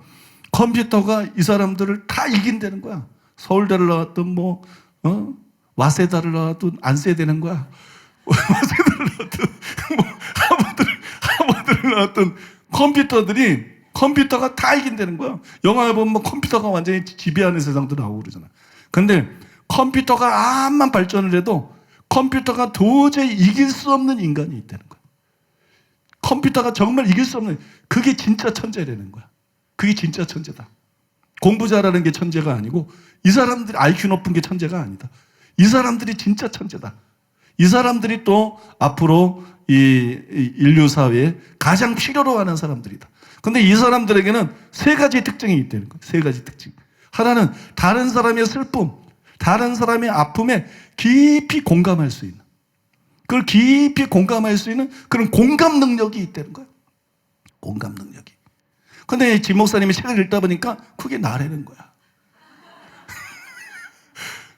B: 컴퓨터가 이 사람들을 다 이긴다는 거야. 서울대를 나왔든 와세다를 나왔든 안 써야 되는 거야. 와세다를 나왔든 하버드를 나왔든 컴퓨터가 다 이긴다는 거야. 영화에 보면 컴퓨터가 완전히 지배하는 세상도 나오고 그러잖아. 근데 컴퓨터가 암만 발전을 해도 컴퓨터가 도저히 이길 수 없는 인간이 있다는 거야. 컴퓨터가 정말 이길 수 없는, 그게 진짜 천재라는 거야. 그게 진짜 천재다. 공부 잘하는 게 천재가 아니고 이 사람들이 IQ 높은 게 천재가 아니다. 이 사람들이 진짜 천재다. 이 사람들이 또 앞으로 이 인류 사회에 가장 필요로 하는 사람들이다. 근데 이 사람들에게는 세 가지 특징이 있다는 거예요. 세 가지 특징. 하나는 다른 사람의 슬픔, 다른 사람의 아픔에 깊이 공감할 수 있는, 그걸 깊이 공감할 수 있는 그런 공감 능력이 있다는 거예요. 공감 능력이. 근데 지 목사님이 책을 읽다 보니까 그게 나라는 거야.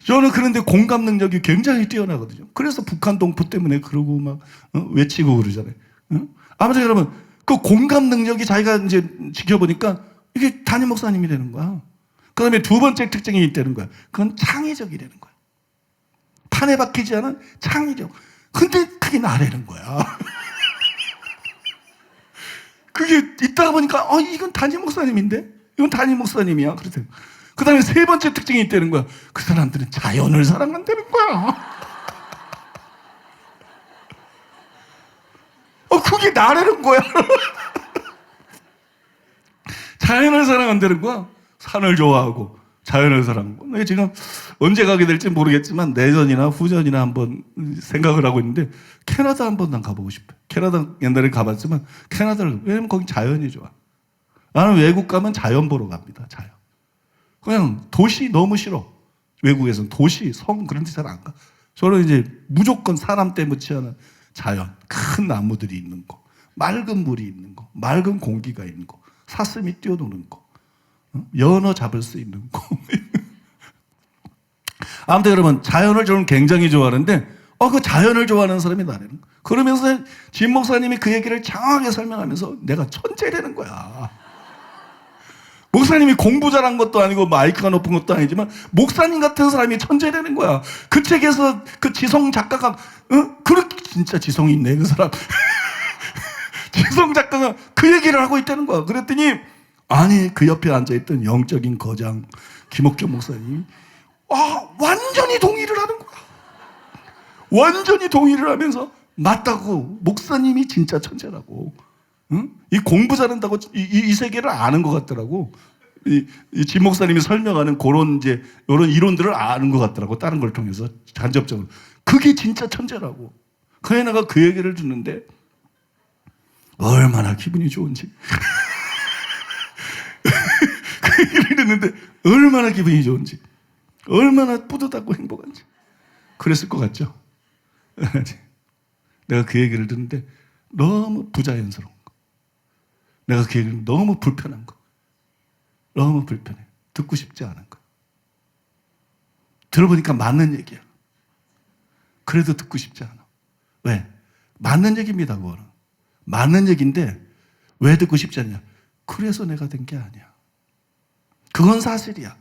B: 저는 그런데 공감 능력이 굉장히 뛰어나거든요. 그래서 북한 동포 때문에 그러고 막 외치고 그러잖아요. 아무튼 여러분, 그 공감 능력이 자기가 이제 지켜보니까 이게 담임 목사님이 되는 거야. 그 다음에 두 번째 특징이 있다는 거야. 그건 창의적이라는 거야. 판에 박히지 않은 창의력. 근데 그게 나라는 거야. 그게 있다가 보니까 이건 담임 목사님인데? 이건 담임 목사님이야. 그랬더니 그 다음에 세 번째 특징이 있다는 거야. 그 사람들은 자연을 사랑한다는 거야. 그게 나라는 거야. 자연을 사랑한다는 거야. 산을 좋아하고 자연을 사랑하고. 내가 지금 언제 가게 될지 모르겠지만 내년이나 후년이나 한번 생각을 하고 있는데 캐나다 한번 난 가보고 싶어요. 캐나다 옛날에 가봤지만 캐나다를, 왜냐면 거기 자연이 좋아. 나는 외국 가면 자연 보러 갑니다. 자연. 그냥 도시 너무 싫어. 외국에서는 도시, 성 그런 데 잘 안 가. 저는 이제 무조건 사람 때묻지 않은 자연, 큰 나무들이 있는 거, 맑은 물이 있는 거, 맑은 공기가 있는 거, 사슴이 뛰어노는 거, 연어 잡을 수 있는 거. 아무튼 여러분, 자연을 저는 굉장히 좋아하는데 그 자연을 좋아하는 사람이 나라는 거야. 그러면서 진 목사님이 그 얘기를 장황하게 설명하면서 내가 천재라는 거야. 목사님이 공부 잘한 것도 아니고 마이크가 높은 것도 아니지만 목사님 같은 사람이 천재라는 거야. 그 책에서 그 지성 작가가 그렇게 진짜 지성이 있네 그 사람. 지성 작가가 그 얘기를 하고 있다는 거야. 그랬더니 아니 그 옆에 앉아있던 영적인 거장 김옥준 목사님이 완전히 동의를 하는 거야. 완전히 동의를 하면서 맞다고, 목사님이 진짜 천재라고. 이 공부 잘한다고 이 세계를 아는 것 같더라고. 진 목사님이 설명하는 그런 이제 이런 이론들을 아는 것 같더라고. 다른 걸 통해서 간접적으로. 그게 진짜 천재라고. 그 애나가 그 얘기를 듣는데 얼마나 기분이 좋은지. 그 얘기를 듣는데 얼마나 기분이 좋은지, 얼마나 뿌듯하고 행복한지. 그랬을 것 같죠? 내가 그 얘기를 듣는데 너무 부자연스러운 거. 내가 그 얘기를 너무 불편한 거. 너무 불편해. 듣고 싶지 않은 거. 들어보니까 맞는 얘기야. 그래도 듣고 싶지 않아. 왜? 맞는 얘기입니다, 그거는. 맞는 얘기인데 왜 듣고 싶지 않냐? 그래서 내가 된 게 아니야. 그건 사실이야.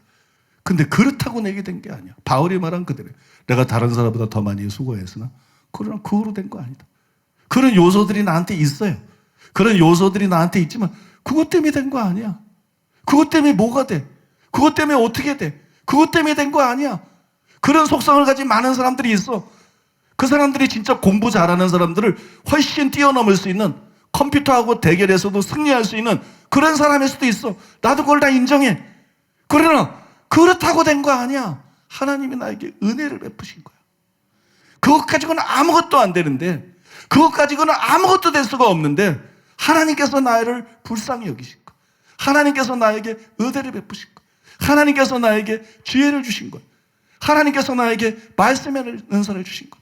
B: 근데 그렇다고 내게 된 게 아니야. 바울이 말한 그대로 내가 다른 사람보다 더 많이 수고했으나 그러나 그거로 된 거 아니다. 그런 요소들이 나한테 있어요. 그런 요소들이 나한테 있지만 그것 때문에 된 거 아니야. 그것 때문에 뭐가 돼? 그것 때문에 어떻게 돼? 그것 때문에 된 거 아니야. 그런 속성을 가진 많은 사람들이 있어. 그 사람들이 진짜 공부 잘하는 사람들을 훨씬 뛰어넘을 수 있는, 컴퓨터하고 대결에서도 승리할 수 있는 그런 사람일 수도 있어. 나도 그걸 다 인정해. 그러나 그렇다고 된 거 아니야. 하나님이 나에게 은혜를 베푸신 거야. 그것 가지고는 아무것도 안 되는데, 그것 가지고는 아무것도 될 수가 없는데 하나님께서 나를 불쌍히 여기신 거야. 하나님께서 나에게 은혜를 베푸신 거야. 하나님께서 나에게 지혜를 주신 거야. 하나님께서 나에게 말씀의 은사를 주신 거야.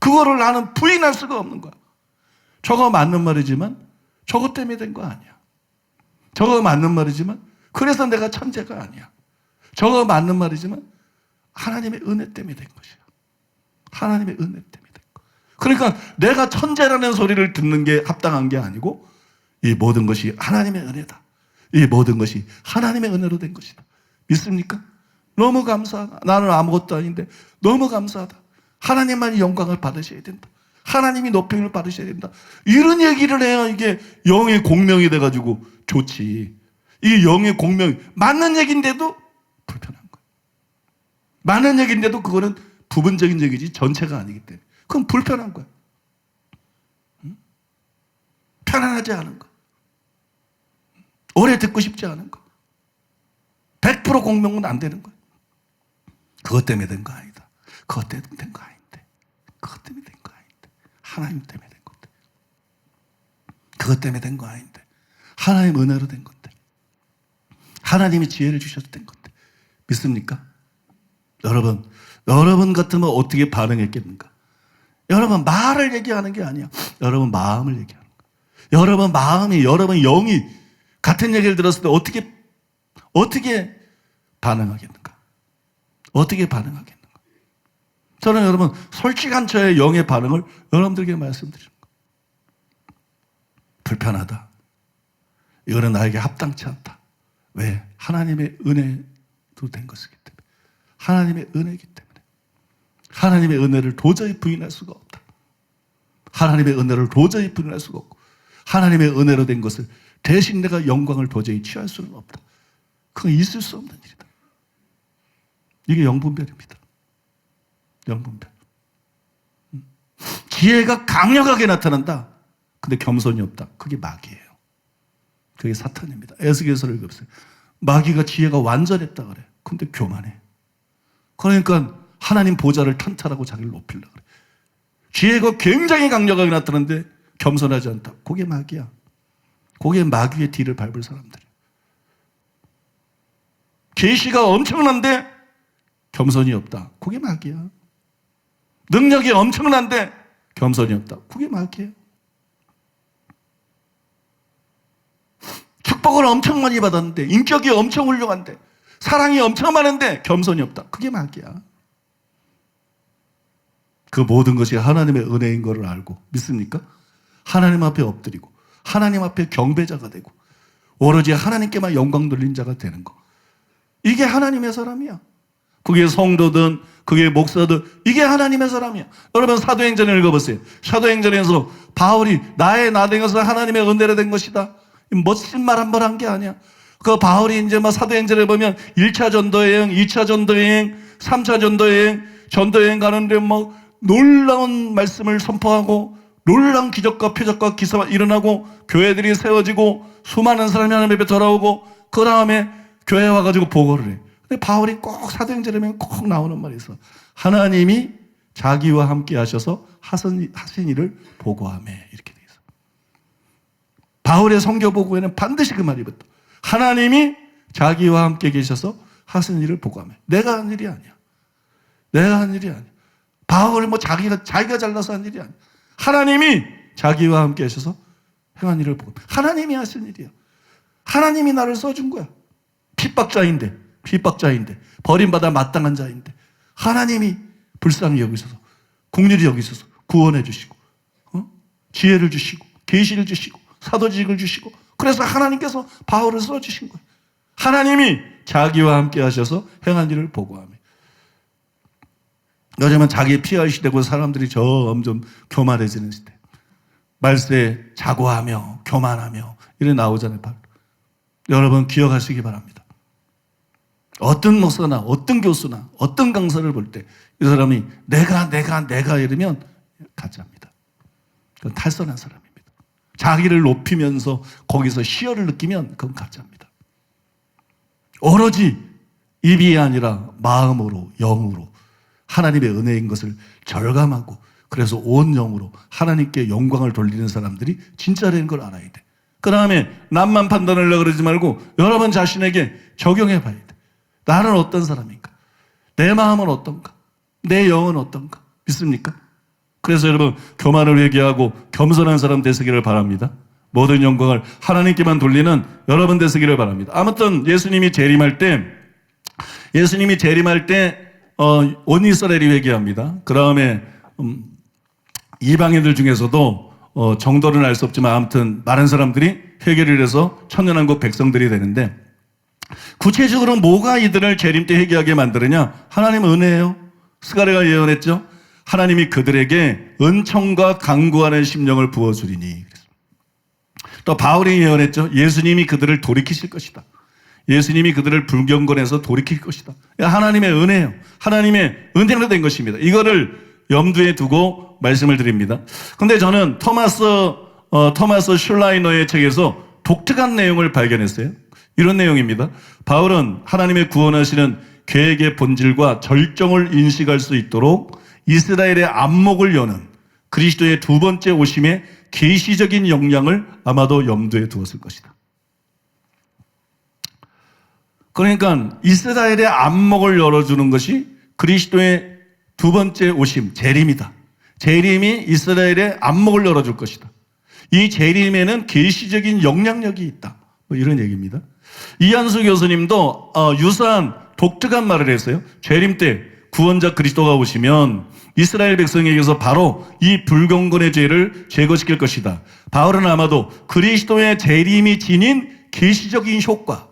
B: 그거를 나는 부인할 수가 없는 거야. 저거 맞는 말이지만 저것 때문에 된 거 아니야. 저거 맞는 말이지만 그래서 내가 천재가 아니야. 저거 맞는 말이지만 하나님의 은혜 때문에 된 것이야. 하나님의 은혜 때문에 된 거. 그러니까 내가 천재라는 소리를 듣는 게 합당한 게 아니고 이 모든 것이 하나님의 은혜다. 이 모든 것이 하나님의 은혜로 된 것이다. 믿습니까? 너무 감사하다. 나는 아무것도 아닌데 너무 감사하다. 하나님만이 영광을 받으셔야 된다. 하나님이 높임을 받으셔야 된다. 이런 얘기를 해야 이게 영의 공명이 돼가지고 좋지. 이 영의 공명이 맞는 얘기인데도 불편한 거야. 맞는 얘기인데도 그거는 부분적인 얘기지 전체가 아니기 때문에 그건 불편한 거야. 편안하지 않은 거. 오래 듣고 싶지 않은 거. 100% 공명은 안 되는 거야. 그것 때문에 된 거 아니다. 그것 때문에 된 거 아닌데. 그것 때문에 된 거 아닌데. 하나님 때문에 된 건데. 그것 때문에 된 거 아닌데. 하나님 은혜로 된 건데. 하나님이 지혜를 주셔서 된 건데. 믿습니까? 여러분 같으면 어떻게 반응했겠는가? 여러분 말을 얘기하는 게 아니야. 여러분 마음을 얘기하는 거야. 여러분 마음이, 여러분 영이 같은 얘기를 들었을 때 어떻게 반응하겠는가? 어떻게 반응하겠는가? 저는 여러분 솔직한 저의 영의 반응을 여러분들에게 말씀드리는 거예요. 불편하다. 이거는 나에게 합당치 않다. 왜? 하나님의 은혜도 된 것이기 때문에. 하나님의 은혜이기 때문에. 하나님의 은혜를 도저히 부인할 수가 없다. 하나님의 은혜를 도저히 부인할 수가 없고 하나님의 은혜로 된 것을 대신 내가 영광을 도저히 취할 수는 없다. 그건 있을 수 없는 일이다. 이게 영분별입니다. 영분별. 지혜가 강력하게 나타난다. 근데 겸손이 없다. 그게 마귀예요. 그게 사탄입니다. 에스겔서를 읽어보세요. 마귀가 지혜가 완전했다 그래. 근데 교만해. 그러니까 하나님 보좌를 탄탈하고 자기를 높이려고 그래. 지혜가 굉장히 강력하게 나타나는데 겸손하지 않다. 그게 마귀야. 그게 마귀의 뒤를 밟을 사람들이야. 계시가 엄청난데 겸손이 없다. 그게 마귀야. 능력이 엄청난데 겸손이 없다. 그게 마귀예요. 축복을 엄청 많이 받았는데 인격이 엄청 훌륭한데 사랑이 엄청 많은데 겸손이 없다. 그게 마귀야. 그 모든 것이 하나님의 은혜인 것을 알고 믿습니까? 하나님 앞에 엎드리고 하나님 앞에 경배자가 되고 오로지 하나님께만 영광 돌린 자가 되는 거. 이게 하나님의 사람이야. 그게 성도든 그게 목사든 이게 하나님의 사람이야. 여러분 사도행전을 읽어보세요. 사도행전에서 바울이 나의 나된 것은 하나님의 은혜로 된 것이다. 멋진 말 한 번 한 게 아니야. 그 바울이 이제 막 사도행전에 보면 1차 전도여행, 2차 전도여행, 3차 전도여행, 전도여행 가는데 막 놀라운 말씀을 선포하고 놀라운 기적과 표적과 기사가 일어나고 교회들이 세워지고 수많은 사람이 하나님 앞에 돌아오고 그 다음에 교회 와가지고 보고를 해. 근데 바울이 꼭 사도행전에 보면 꼭 나오는 말이 있어. 하나님이 자기와 함께 하셔서 하신 일을 보고하며 이렇게 돼 있어. 바울의 선교 보고에는 반드시 그 말이 붙어. 하나님이 자기와 함께 계셔서 하신 일을 보고하며. 내가 한 일이 아니야. 내가 한 일이 아니야. 바울이 뭐 자기가 잘나서 한 일이 아니야. 하나님이 자기와 함께 하셔서 행한 일을 보고. 하나님이 하신 일이야. 하나님이 나를 써준 거야. 핍박자인데 버림받아 마땅한 자인데 하나님이 불쌍히 여기셔서 긍휼히 여기셔서 구원해 주시고 지혜를 주시고 계시를 주시고 사도직을 주시고 그래서 하나님께서 바울을 써주신 거예요. 하나님이 자기와 함께 하셔서 행한 일을 보고하며. 요즘은 자기 PR 시대고 사람들이 점점 교만해지는 시대. 말세에 자고하며 교만하며 이래 나오잖아요. 여러분 기억하시기 바랍니다. 어떤 목사나 어떤 교수나 어떤 강사를 볼 때 이 사람이 내가 이러면 가짜입니다. 그건 탈선한 사람입니다. 자기를 높이면서 거기서 희열을 느끼면 그건 가짜입니다. 오로지 입이 아니라 마음으로 영으로 하나님의 은혜인 것을 절감하고 그래서 온 영으로 하나님께 영광을 돌리는 사람들이 진짜라는 걸 알아야 돼. 그 다음에 남만 판단하려고 그러지 말고 여러분 자신에게 적용해 봐야 돼. 나는 어떤 사람인가? 내 마음은 어떤가? 내 영은 어떤가? 믿습니까? 그래서 여러분 교만을 회개하고 겸손한 사람 되시기를 바랍니다. 모든 영광을 하나님께만 돌리는 여러분 되시기를 바랍니다. 아무튼 예수님이 재림할 때 온 이스라엘이 회개합니다. 그 다음에 이방인들 중에서도 정도는 알 수 없지만 아무튼 많은 사람들이 회개를 해서 천년왕국 백성들이 되는데 구체적으로 뭐가 이들을 재림 때 회개하게 만드느냐? 하나님의 은혜예요. 스가랴가 예언했죠. 하나님이 그들에게 은총과 간구하는 심령을 부어주리니. 또 바울이 예언했죠. 예수님이 그들을 돌이키실 것이다. 예수님이 그들을 불경건해서 돌이킬 것이다. 하나님의 은혜예요. 하나님의 은혜로 된 것입니다. 이거를 염두에 두고 말씀을 드립니다. 근데 저는 토마스 슐라이너의 책에서 독특한 내용을 발견했어요. 이런 내용입니다. 바울은 하나님의 구원하시는 계획의 본질과 절정을 인식할 수 있도록 이스라엘의 안목을 여는 그리스도의 두 번째 오심의 계시적인 역량을 아마도 염두에 두었을 것이다. 그러니까 이스라엘의 안목을 열어주는 것이 그리스도의 두 번째 오심, 재림이다. 재림이 이스라엘의 안목을 열어줄 것이다. 이 재림에는 계시적인 영향력이 있다. 뭐 이런 얘기입니다. 이한수 교수님도 유사한 독특한 말을 했어요. 재림 때 구원자 그리스도가 오시면 이스라엘 백성에게서 바로 이 불경건의 죄를 제거시킬 것이다. 바울은 아마도 그리스도의 재림이 지닌 계시적인 효과,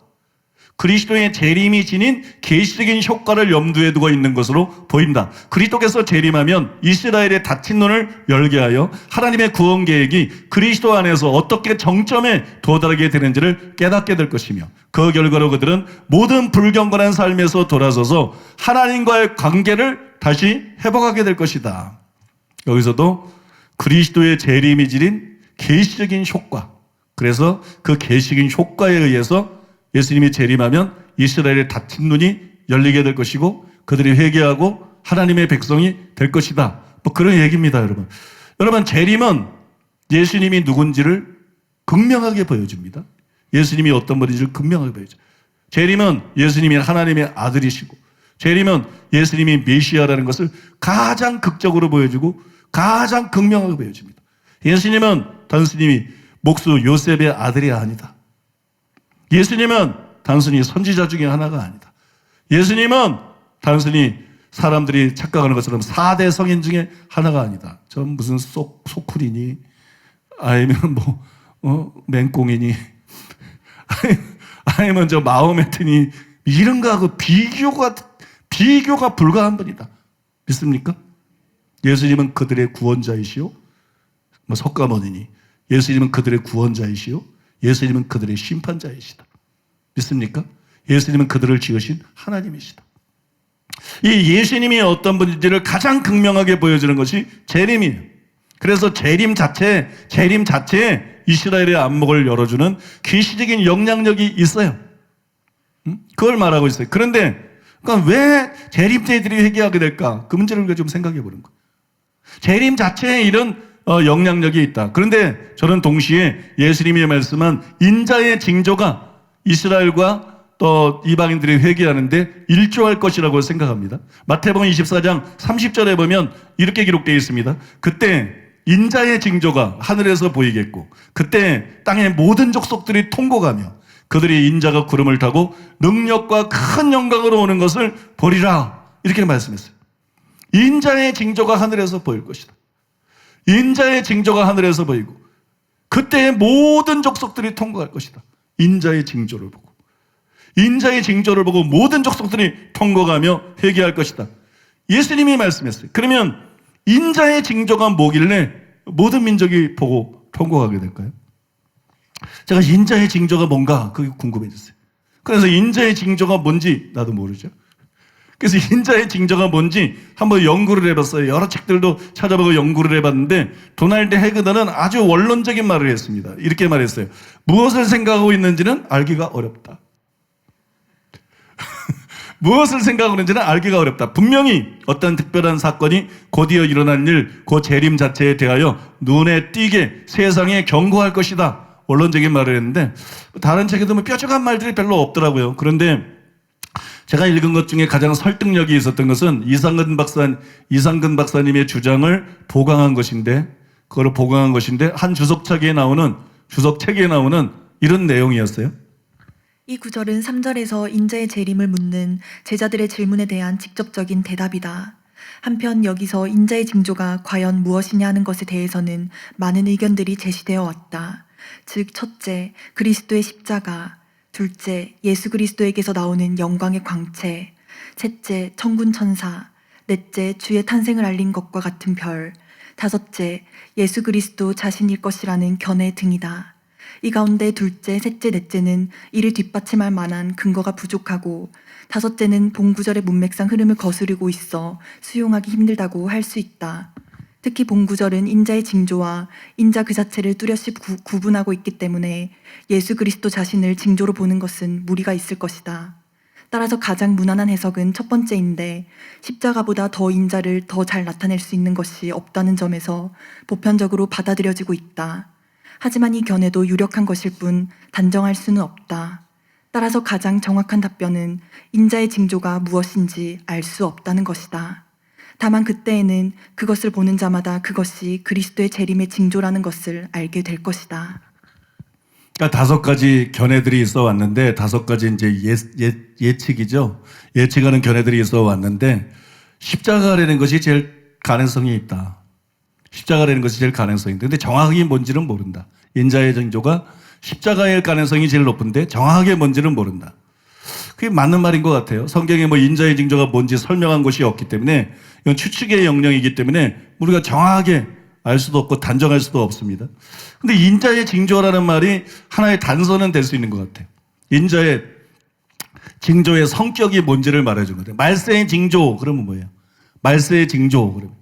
B: 그리스도의 재림이 지닌 계시적인 효과를 염두에 두고 있는 것으로 보인다. 그리스도께서 재림하면 이스라엘의 닫힌 눈을 열게 하여 하나님의 구원 계획이 그리스도 안에서 어떻게 정점에 도달하게 되는지를 깨닫게 될 것이며, 그 결과로 그들은 모든 불경건한 삶에서 돌아서서 하나님과의 관계를 다시 회복하게 될 것이다. 여기서도 그리스도의 재림이 지닌 계시적인 효과, 그래서 그 계시적인 효과에 의해서 예수님이 재림하면 이스라엘의 닫힌 눈이 열리게 될 것이고 그들이 회개하고 하나님의 백성이 될 것이다. 뭐 그런 얘기입니다, 여러분. 여러분, 재림은 예수님이 누군지를 극명하게 보여줍니다. 예수님이 어떤 분인지를 극명하게 보여줘요. 재림은 예수님이 하나님의 아들이시고, 재림은 예수님이 메시아라는 것을 가장 극적으로 보여주고 가장 극명하게 보여줍니다. 예수님은 단순히 목수 요셉의 아들이 아니다. 예수님은 단순히 선지자 중에 하나가 아니다. 예수님은 단순히 사람들이 착각하는 것처럼 4대 성인 중에 하나가 아니다. 전 무슨 소쿨이니, 아니면 맹꽁이니, 아니면 저 마호메트니, 이런 거하고 비교가 불가한 분이다. 믿습니까? 예수님은 그들의 구원자이시오. 석가모니니, 예수님은 그들의 구원자이시오. 예수님은 그들의 심판자이시다. 믿습니까? 예수님은 그들을 지으신 하나님이시다. 이 예수님이 어떤 분인지를 가장 극명하게 보여주는 것이 재림이에요. 그래서 재림 자체에 이스라엘의 안목을 열어주는 계시적인 영향력이 있어요. 그걸 말하고 있어요. 그런데 그러니까 왜 재림 때 이들이 회개하게 될까? 그 문제를 좀 생각해 보는 거예요. 재림 자체에 이런 영향력이 있다. 그런데 저는 동시에 예수님이 말씀한 인자의 징조가 이스라엘과 또 이방인들이 회개하는데 일조할 것이라고 생각합니다. 마태복음 24장 30절에 보면 이렇게 기록되어 있습니다. 그때 인자의 징조가 하늘에서 보이겠고 그때 땅의 모든 족속들이 통곡하며 그들이 인자가 구름을 타고 능력과 큰 영광으로 오는 것을 보리라. 이렇게 말씀했어요. 인자의 징조가 하늘에서 보일 것이다. 인자의 징조가 하늘에서 보이고 그때 모든 족속들이 통곡할 것이다. 인자의 징조를 보고, 인자의 징조를 보고 모든 족속들이 통곡하며 회개할 것이다. 예수님이 말씀했어요. 그러면 인자의 징조가 뭐길래 모든 민족이 보고 통곡하게 될까요? 제가 인자의 징조가 뭔가 그게 궁금해졌어요. 그래서 인자의 징조가 뭔지 나도 모르죠. 그래서 인자의 징조가 뭔지 한번 연구를 해봤어요. 여러 책들도 찾아보고 연구를 해봤는데 도널드 헤그너는 아주 원론적인 말을 했습니다. 이렇게 말했어요. 무엇을 생각하고 있는지는 알기가 어렵다. 무엇을 생각하고 있는지는 알기가 어렵다. 분명히 어떤 특별한 사건이 곧이어 일어날 일, 그 재림 자체에 대하여 눈에 띄게 세상에 경고할 것이다. 원론적인 말을 했는데 다른 책에도 뾰족한 말들이 별로 없더라고요. 그런데 제가 읽은 것 중에 가장 설득력이 있었던 것은 이상근 박사님의 주장을 보강한 것인데, 그걸 보강한 것인데 한 주석책에 나오는 이런 내용이었어요.
C: 이 구절은 3절에서 인자의 재림을 묻는 제자들의 질문에 대한 직접적인 대답이다. 한편 여기서 인자의 징조가 과연 무엇이냐 하는 것에 대해서는 많은 의견들이 제시되어 왔다. 즉, 첫째, 그리스도의 십자가; 둘째, 예수 그리스도에게서 나오는 영광의 광채; 셋째, 천군 천사; 넷째, 주의 탄생을 알린 것과 같은 별; 다섯째, 예수 그리스도 자신일 것이라는 견해 등이다. 이 가운데 둘째, 셋째, 넷째는 이를 뒷받침할 만한 근거가 부족하고, 다섯째는 본구절의 문맥상 흐름을 거스르고 있어 수용하기 힘들다고 할 수 있다. 특히 본구절은 인자의 징조와 인자 그 자체를 뚜렷이 구분하고 있기 때문에 예수 그리스도 자신을 징조로 보는 것은 무리가 있을 것이다. 따라서 가장 무난한 해석은 첫 번째인데, 십자가보다 더 인자를 더 잘 나타낼 수 있는 것이 없다는 점에서 보편적으로 받아들여지고 있다. 하지만 이 견해도 유력한 것일 뿐 단정할 수는 없다. 따라서 가장 정확한 답변은 인자의 징조가 무엇인지 알 수 없다는 것이다. 다만 그때에는 그것을 보는 자마다 그것이 그리스도의 재림의 징조라는 것을 알게 될 것이다.
B: 그러니까 5가지 견해들이 있어 왔는데 5가지 이제 예측이죠. 예측하는 견해들이 있어 왔는데 십자가라는 것이 제일 가능성이 있다. 십자가라는 것이 제일 가능성이 있다. 근데 정확하게 뭔지는 모른다. 인자의 징조가 십자가일 가능성이 제일 높은데 정확하게 뭔지는 모른다. 그게 맞는 말인 것 같아요. 성경에 뭐 인자의 징조가 뭔지 설명한 것이 없기 때문에 이건 추측의 영역이기 때문에 우리가 정확하게 알 수도 없고 단정할 수도 없습니다. 근데 인자의 징조라는 말이 하나의 단서는 될 수 있는 것 같아요. 인자의 징조의 성격이 뭔지를 말해주는 거예요. 말세의 징조 그러면 뭐예요? 말세의 징조 그러면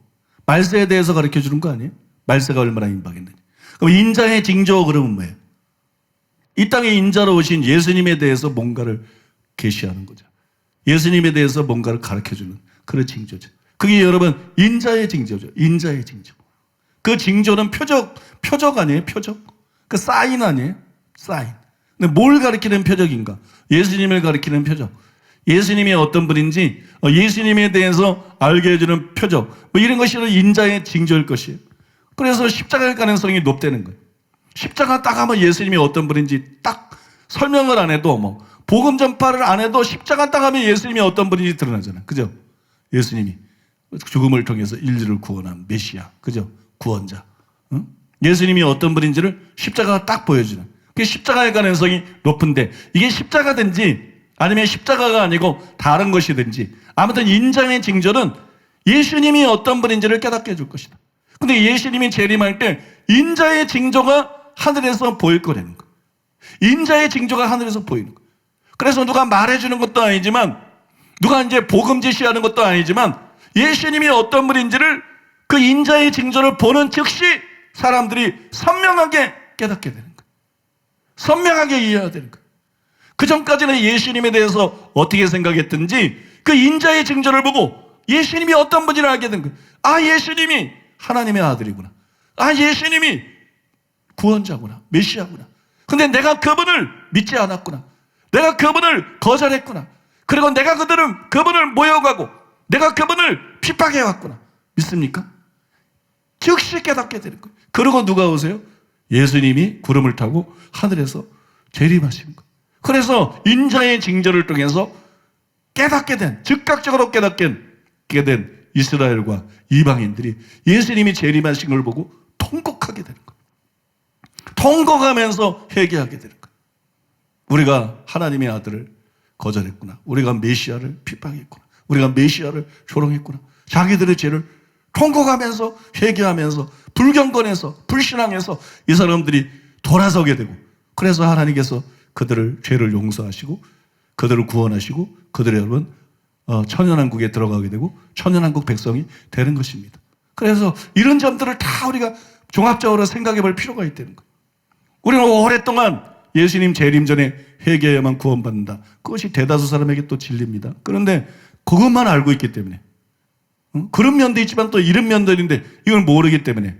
B: 말세에 대해서 가르쳐 주는 거 아니에요? 말세가 얼마나 임박했는지. 그럼 인자의 징조 그러면 뭐예요? 이 땅에 인자로 오신 예수님에 대해서 뭔가를 계시하는 거죠. 예수님에 대해서 뭔가를 가르쳐주는 그런 징조죠. 그게 여러분 인자의 징조죠. 인자의 징조. 그 징조는 표적 아니에요? 표적. 그 사인 아니에요? 사인. 근데 뭘 가리키는 표적인가? 예수님을 가리키는 표적. 예수님이 어떤 분인지 예수님에 대해서 알게 해주는 표적. 뭐 이런 것이 인자의 징조일 것이에요. 그래서 십자가일 가능성이 높다는 거예요. 십자가 딱 하면 예수님이 어떤 분인지 딱 설명을 안 해도 뭐 복음 전파를 안 해도 십자가 딱 하면 예수님이 어떤 분인지 드러나잖아요. 그죠? 예수님이 죽음을 통해서 인류를 구원한 메시아. 그죠? 구원자. 응? 예수님이 어떤 분인지를 십자가가 딱 보여주는. 그게 십자가의 가능성이 높은데 이게 십자가든지 아니면 십자가가 아니고 다른 것이든지 아무튼 인자의 징조는 예수님이 어떤 분인지를 깨닫게 해줄 것이다. 근데 예수님이 재림할 때 인자의 징조가 하늘에서 보일 거라는 거. 인자의 징조가 하늘에서 보이는 거. 그래서 누가 말해주는 것도 아니지만 누가 이제 복음 제시하는 것도 아니지만 예수님이 어떤 분인지를 그 인자의 징조를 보는 즉시 사람들이 선명하게 깨닫게 되는 거예요. 선명하게 이해해야 되는 거예요. 그 전까지는 예수님에 대해서 어떻게 생각했든지 그 인자의 징조를 보고 예수님이 어떤 분인지를 알게 된 거예요. 아, 예수님이 하나님의 아들이구나. 아, 예수님이 구원자구나. 메시아구나. 근데 내가 그분을 믿지 않았구나. 내가 그분을 거절했구나. 그리고 내가 그분을 모여가고 내가 그분을 핍박해왔구나. 믿습니까? 즉시 깨닫게 되는 거예요. 그리고 누가 오세요? 예수님이 구름을 타고 하늘에서 재림하시는 거예요. 그래서 인자의 징조를 통해서 깨닫게 된, 즉각적으로 깨닫게 된 이스라엘과 이방인들이 예수님이 재림하신 걸 보고 통곡하게 되는 거예요. 통곡하면서 회개하게 되는 거예요. 우리가 하나님의 아들을 거절했구나. 우리가 메시아를 핍박했구나. 우리가 메시아를 조롱했구나. 자기들의 죄를 통곡하면서 회개하면서 불경건해서 불신앙해서 이 사람들이 돌아서게 되고 그래서 하나님께서 그들을 죄를 용서하시고 그들을 구원하시고 그들의 여러분 천연왕국에 들어가게 되고 천연왕국 백성이 되는 것입니다. 그래서 이런 점들을 다 우리가 종합적으로 생각해 볼 필요가 있다는 거예요. 우리는 오랫동안 예수님 재림 전에 회개해야만 구원받는다. 그것이 대다수 사람에게 또 진리입니다. 그런데 그것만 알고 있기 때문에 그런 면도 있지만 또 이런 면도 있는데 이걸 모르기 때문에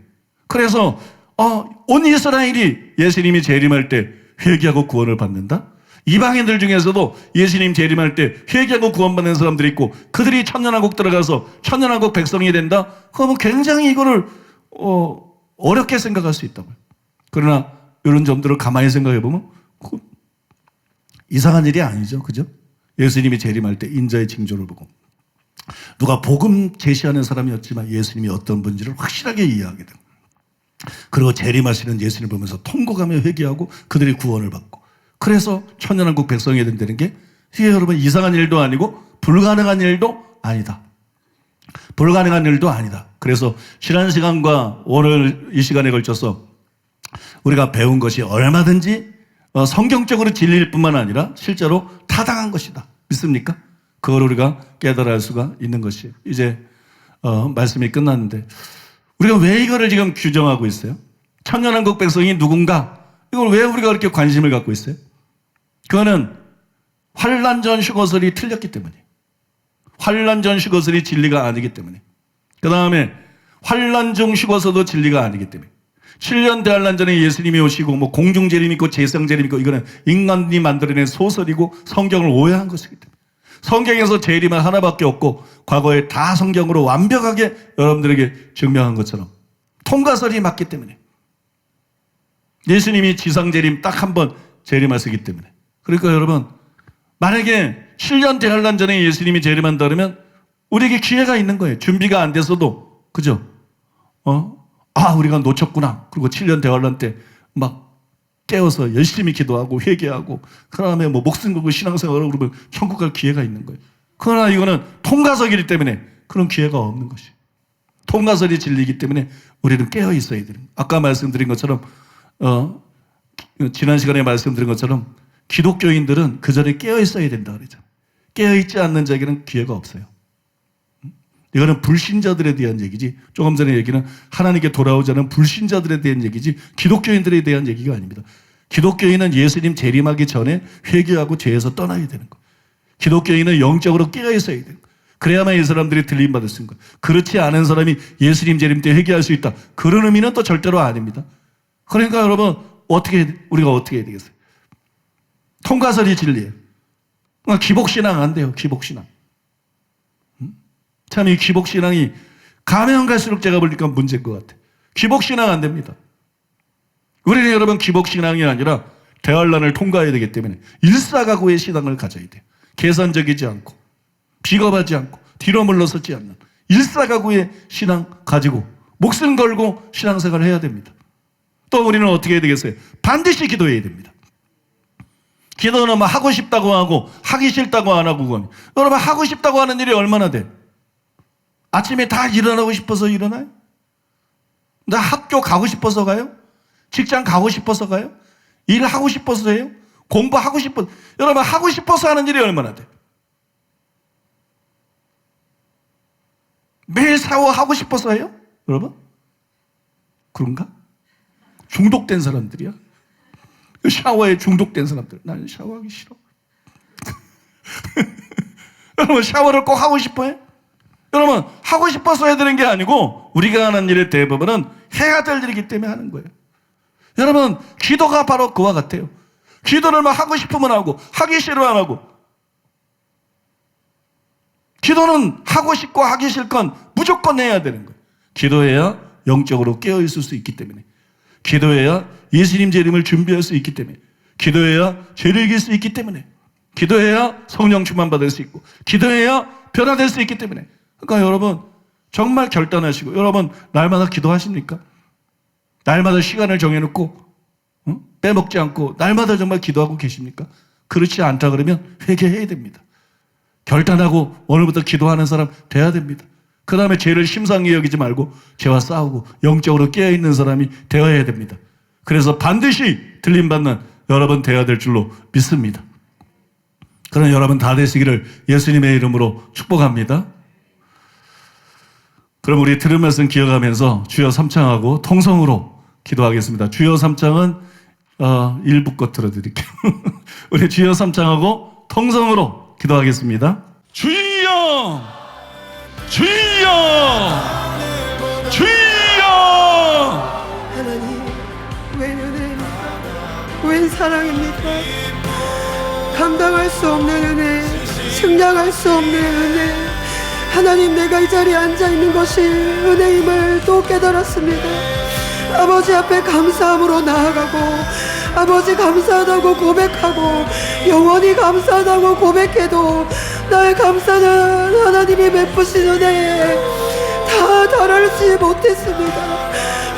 B: 그래서 온 이스라엘이 예수님이 재림할 때 회개하고 구원을 받는다? 이방인들 중에서도 예수님 재림할 때 회개하고 구원받는 사람들이 있고 그들이 천년왕국 들어가서 천년왕국 백성이 된다? 그러면 굉장히 이거를 어렵게 생각할 수 있다고요. 그러나 이런 점들을 가만히 생각해 보면 이상한 일이 아니죠. 그죠? 예수님이 재림할 때 인자의 징조를 보고 누가 복음 제시하는 사람이었지만 예수님이 어떤 분인지를 확실하게 이해하게 됩니다. 그리고 재림하시는 예수님을 보면서 통곡하며 회개하고 그들이 구원을 받고 그래서 천년왕국 백성이 된다는 게 이게 여러분 이상한 일도 아니고 불가능한 일도 아니다. 불가능한 일도 아니다. 그래서 지난 시간과 오늘 이 시간에 걸쳐서 우리가 배운 것이 얼마든지 성경적으로 진리일 뿐만 아니라 실제로 타당한 것이다. 믿습니까? 그걸 우리가 깨달을 수가 있는 것이에요. 이제 말씀이 끝났는데 우리가 왜 이거를 지금 규정하고 있어요? 천년왕국 백성이 누군가? 이걸 왜 우리가 그렇게 관심을 갖고 있어요? 그거는 환란전 휴거설이 틀렸기 때문이에요. 환란전 휴거설이 진리가 아니기 때문에. 그 다음에 환란중 휴거설도 진리가 아니기 때문에. 7년 대환란전에 예수님이 오시고 뭐 공중재림 있고 재성재림 있고 이거는 인간이 만들어낸 소설이고 성경을 오해한 것이기 때문에. 성경에서 재림은 하나밖에 없고 과거에 다 성경으로 완벽하게 여러분들에게 증명한 것처럼 통과설이 맞기 때문에 예수님이 지상재림 딱 한 번 재림하시기 때문에. 그러니까 여러분, 만약에 7년 대환란 전에 예수님이 재림한다 그러면 우리에게 기회가 있는 거예요. 준비가 안 돼서도. 그죠? 우리가 놓쳤구나. 그리고 7년 대환란 때 막 깨워서 열심히 기도하고 회개하고 그 다음에 뭐 목숨 걸고 신앙생활을 그러면 천국 갈 기회가 있는 거예요. 그러나 이거는 통과설이기 때문에 그런 기회가 없는 것이. 통과설이 진리이기 때문에 우리는 깨어 있어야 돼요. 아까 말씀드린 것처럼 지난 시간에 말씀드린 것처럼 기독교인들은 그 전에 깨어 있어야 된다 그러죠. 깨어 있지 않는 자에게는 기회가 없어요. 이거는 불신자들에 대한 얘기지, 조금 전에 얘기는 하나님께 돌아오지 않은 불신자들에 대한 얘기지 기독교인들에 대한 얘기가 아닙니다. 기독교인은 예수님 재림하기 전에 회개하고 죄에서 떠나야 되는 거예요. 기독교인은 영적으로 깨어 있어야 되는 거예요. 그래야만 이 사람들이 들림 받을 수 있는 거예요. 그렇지 않은 사람이 예수님 재림 때 회개할 수 있다, 그런 의미는 또 절대로 아닙니다. 그러니까 여러분, 우리가 어떻게 해야 되겠어요? 통과설이 진리예요. 그러니까 기복신앙 안 돼요. 기복신앙. 참 이 기복신앙이 가면 갈수록 제가 보니까 문제인 것 같아요. 기복신앙 안 됩니다. 우리는 여러분 기복신앙이 아니라 대환란을 통과해야 되기 때문에 일사각오의 신앙을 가져야 돼요. 계산적이지 않고 비겁하지 않고 뒤로 물러서지 않는 일사각오의 신앙 가지고 목숨 걸고 신앙생활을 해야 됩니다. 또 우리는 어떻게 해야 되겠어요? 반드시 기도해야 됩니다. 기도는 뭐 하고 싶다고 하고 하기 싫다고 안 하고 그건. 여러분, 하고 싶다고 하는 일이 얼마나 돼? 아침에 다 일어나고 싶어서 일어나요? 나 학교 가고 싶어서 가요? 직장 가고 싶어서 가요? 일하고 싶어서 해요? 공부하고 싶어서. 여러분, 하고 싶어서 하는 일이 얼마나 돼? 매일 샤워하고 싶어서 해요? 여러분? 그런가? 중독된 사람들이야. 샤워에 중독된 사람들. 나는 샤워하기 싫어. 여러분, 샤워를 꼭 하고 싶어요? 여러분, 하고 싶어서 해야 되는 게 아니고 우리가 하는 일의 대부분은 해야 될 일이기 때문에 하는 거예요. 여러분, 기도가 바로 그와 같아요. 기도를 막 하고 싶으면 하고 하기 싫으면 안 하고. 기도는 하고 싶고 하기 싫건 무조건 해야 되는 거예요. 기도해야 영적으로 깨어 있을 수 있기 때문에, 기도해야 예수님 재림을 준비할 수 있기 때문에, 기도해야 죄를 이길 수 있기 때문에, 기도해야 성령 충만 받을 수 있고, 기도해야 변화될 수 있기 때문에. 그러니까 여러분, 정말 결단하시고, 여러분 날마다 기도하십니까? 날마다 시간을 정해놓고 빼먹지 않고 날마다 정말 기도하고 계십니까? 그렇지 않다 그러면 회개해야 됩니다. 결단하고 오늘부터 기도하는 사람 돼야 됩니다. 그 다음에 죄를 심상히 여기지 말고 죄와 싸우고 영적으로 깨어있는 사람이 되어야 됩니다. 그래서 반드시 들림받는 여러분 되어야 될 줄로 믿습니다. 그런 여러분 다 되시기를 예수님의 이름으로 축복합니다. 그럼 우리 들은 말씀 기억하면서 주여 삼창하고 통성으로 기도하겠습니다. 주여 삼창은 일부 것 들어드릴게요. 우리 주여 삼창하고 통성으로 기도하겠습니다. 주여, 주여, 주여.
D: 하나님, 웬 은혜입니까? 웬 사랑입니까? 감당할 수 없는 은혜, 승량할 수 없는 은혜. 하나님, 내가 이 자리에 앉아있는 것이 은혜임을 또 깨달았습니다. 아버지 앞에 감사함으로 나아가고, 아버지 감사하다고 고백하고, 영원히 감사하다고 고백해도 나의 감사는 하나님이 베푸신 은혜에 다 달하지 못했습니다.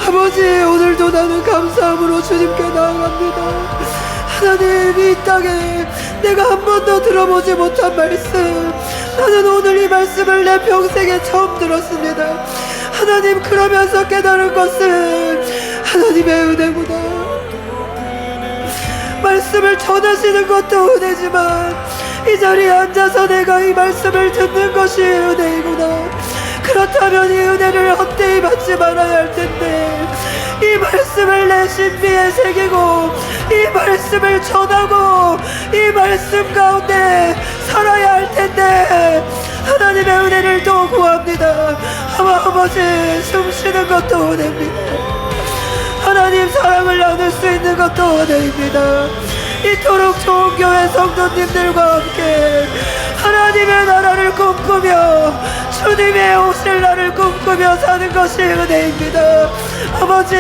D: 아버지, 오늘도 나는 감사함으로 주님께 나아갑니다. 하나님, 이 땅에 내가 한 번도 들어보지 못한 말씀, 나는 오늘 이 말씀을 내 평생에 처음 들었습니다. 하나님, 그러면서 깨달은 것은 하나님의 은혜구나. 말씀을 전하시는 것도 은혜지만 이 자리에 앉아서 내가 이 말씀을 듣는 것이 은혜이구나. 그렇다면 이 은혜를 헛되이 받지 말아야 할 텐데, 이 말씀을 내 신비에 새기고 이 말씀을 전하고 이 말씀 가운데 살아야 할 텐데, 하나님의 은혜를 또 구합니다. 아버지, 숨 쉬는 것도 은혜입니다. 하나님, 사랑을 나눌 수 있는 것도 은혜입니다. 이토록 좋은 교회 성도님들과 함께 하나님의 나라를 꿈꾸며 주 주님의 오실 날을 꿈꾸며 사는 것이 은혜입니다. 아버지,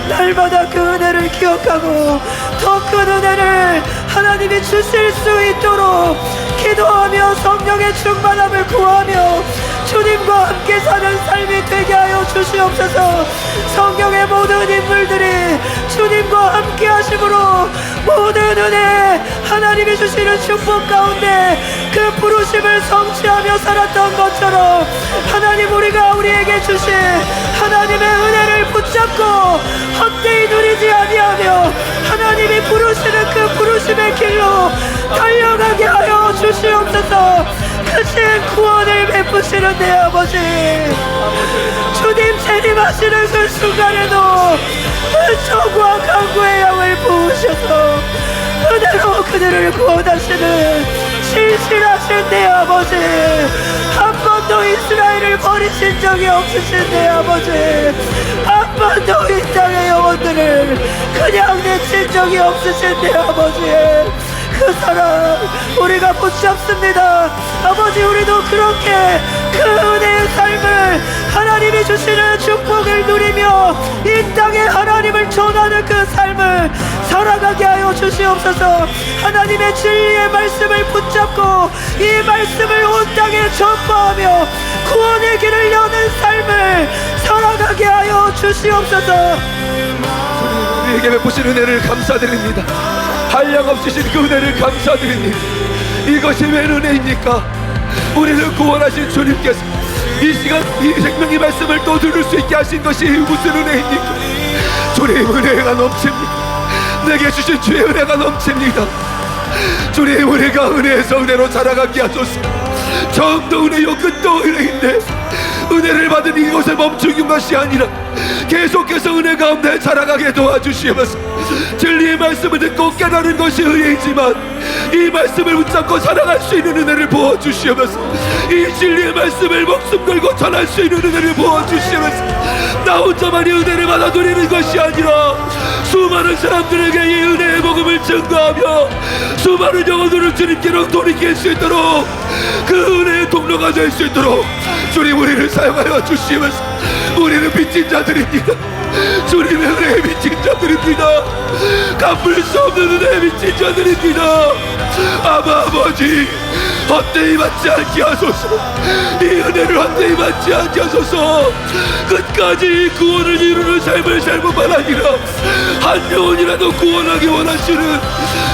D: 날마다 그 은혜를 기억하고 더 큰 은혜를 하나님이 주실 수 있도록 기도하며 성령의 충만함을 구하며 주님과 함께 사는 삶이 되게 하여 주시옵소서. 성경의 모든 인물들이 주님과 함께 하심으로 모든 은혜, 하나님이 주시는 축복 가운데 그 부르심을 성취하며 살았던 것처럼 하나님, 우리가 우리에게 주신 하나님의 은혜를 붙잡고 헛되이 누리지 아니하며 하나님이 부르시는 그 부르심의 길로 달려가게 하여 주시옵소서. 크신 구원을 베푸시는 내 아버지, 주님 재림하시는 그 순간에도 은총과 강구의 양을 부으셔서 은혜로 그들을 구원하시는 신실하신 내 아버지, 한 번도 이스라엘을 버리신 적이 없으신 내 아버지, 한 번도 이 땅의 영혼들을 그냥 내친 적이 없으신 내 아버지, 그 사랑 우리가 붙잡습니다. 아버지, 우리도 그렇게 그 은혜의 삶을, 하나님이 주시는 축복을 누리며 이 땅에 하나님을 전하는 그 삶을 살아가게 하여 주시옵소서. 하나님의 진리의 말씀을 붙잡고 이 말씀을 온 땅에 전파하며 구원의 길을 여는 삶을 살아가게 하여 주시옵소서.
E: 우리에게 베푸신 은혜를 감사드립니다. 한량없으신 그 은혜를 감사드립니다. 이것이 왜 은혜입니까? 우리를 구원하신 주님께서 이 시간 이 생명의 말씀을 또 들을 수 있게 하신 것이 무슨 은혜입니까? 주님 은혜가 넘칩니다. 내게 주신 주의 은혜가 넘칩니다. 주님, 우리가 은혜에서 은혜로 자라가게 하소서. 처음도 은혜요 끝도 은혜인데 은혜를 받은 이곳에 멈추는 것이 아니라 계속해서 은혜 가운데 자라가게 도와주시면서 진리의 말씀을 듣고 깨달은 것이 은혜이지만 이 말씀을 붙잡고 살아갈 수 있는 은혜를 부어주시면서 이 진리의 말씀을 목숨 걸고 전할 수 있는 은혜를 부어주시면서 나 혼자만이 은혜를 받아 누리는 것이 아니라 수많은 사람들에게 이 은혜의 복음을 증거하며 수많은 영혼들을 주님께로 돌이킬 수 있도록 그 은혜의 통로가 될 수 있도록 주님, 우리를 사용하여 주시면서 우리는 빚진 자들입니다. 주님의 은혜에 빚진 자들입니다. 갚을 수 없는 은혜에 빚진 자들입니다. 아버지, 헛되이 받지 않게 하소서. 이 은혜를 헛되이 받지 않게 하소서. 끝까지 구원을 이루는 삶을 살 뿐만 아니라 한 영혼이라도 구원하기 원하시는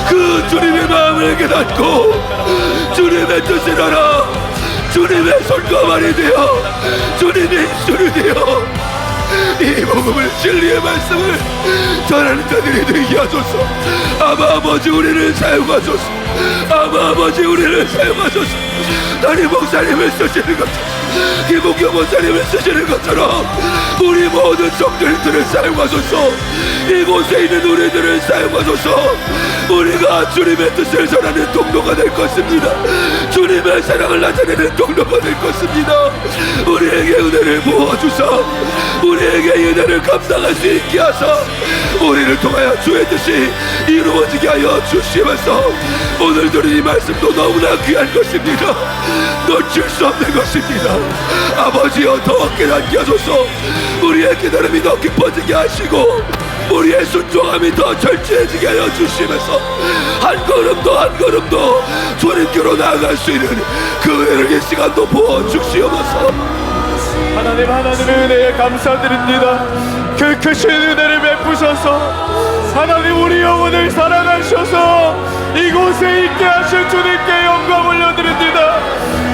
E: 그 주님의 마음을 깨닫고 주님의 뜻을 알아 주님의 손과 발이 되어 주님의 입술이 되어 이 복음을, 진리의 말씀을 전하는 자들이 되게 하소서. 아버지, 우리를 사용하소서. 아버지, 우리를 사용하소서. 담임 목사님을 쓰시는 것처럼, 김옥경 목사님을 쓰시는 것처럼 우리 모든 성도들을 사용하소서. 이곳에 있는 우리들을 사용하소서. 우리가 주님의 뜻을 전하는 통로가 될 것입니다. 주님의 사랑을 나타내는 통로가 될 것입니다. 우리에게 은혜를 부어주사 우리에게 이 은혜를 감당할 수 있게 하사 우리를 통하여 주의 뜻이 이루어지게 하여 주시면서 오늘 들은 이 말씀도 너무나 귀한 것입니다. 놓칠 수 없는 것입니다. 아버지여, 더 깨닫게 하소서. 우리의 깨달음이 더 깊어지게 하시고 우리의 순종함이 더 절제해지게 하여 주시면서 한 걸음도 한 걸음도 주님께로 나아갈 수 있는 그 은혜를 이 시간도 부어주시옵소서.
F: 하나님의 은혜에 감사드립니다. 그 크신 은혜를 베푸셔서 하나님, 우리 영혼을 사랑하셔서 이곳에 있게 하신 주님께 영광 올려드립니다.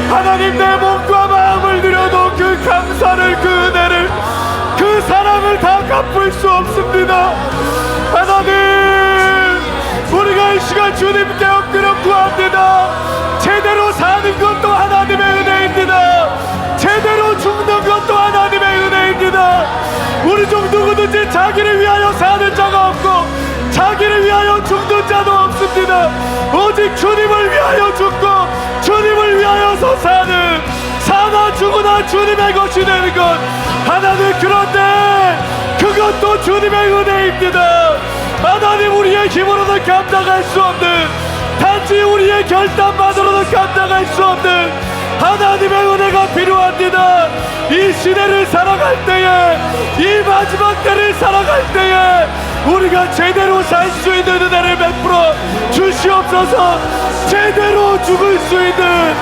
F: 하나님, 내 몸과 마음을 드려도 그 감사를, 그 은혜를, 그 사랑을 다 갚을 수 없습니다. 하나님, 우리가 이 시간 주님께 엎드려 구합니다. 제대로 사는 것도 하나님의 은혜입니다. 제대로 죽는 것도 하나님의 은혜입니다. 우리 중 누구든지 자기를 위하여 사는 자가 없고 자기를 위하여 죽는 자도 없습니다. 오직 주님을 위하여 죽고 주님을 위하여서 사는, 사나 죽으나 주님의 것이 되는 것, 하나님, 그런데 그것도 주님의 은혜입니다. 하나님, 우리의 힘으로는 감당할 수 없는, 단지 우리의 결단만으로는 감당할 수 없는 하나님의 은혜가 필요합니다. 이 시대를 살아갈 때에, 이 마지막 때를 살아갈 때에 우리가 제대로 살 수 있는 은혜를 베풀어 주시옵소서. 제대로 죽을 수 있는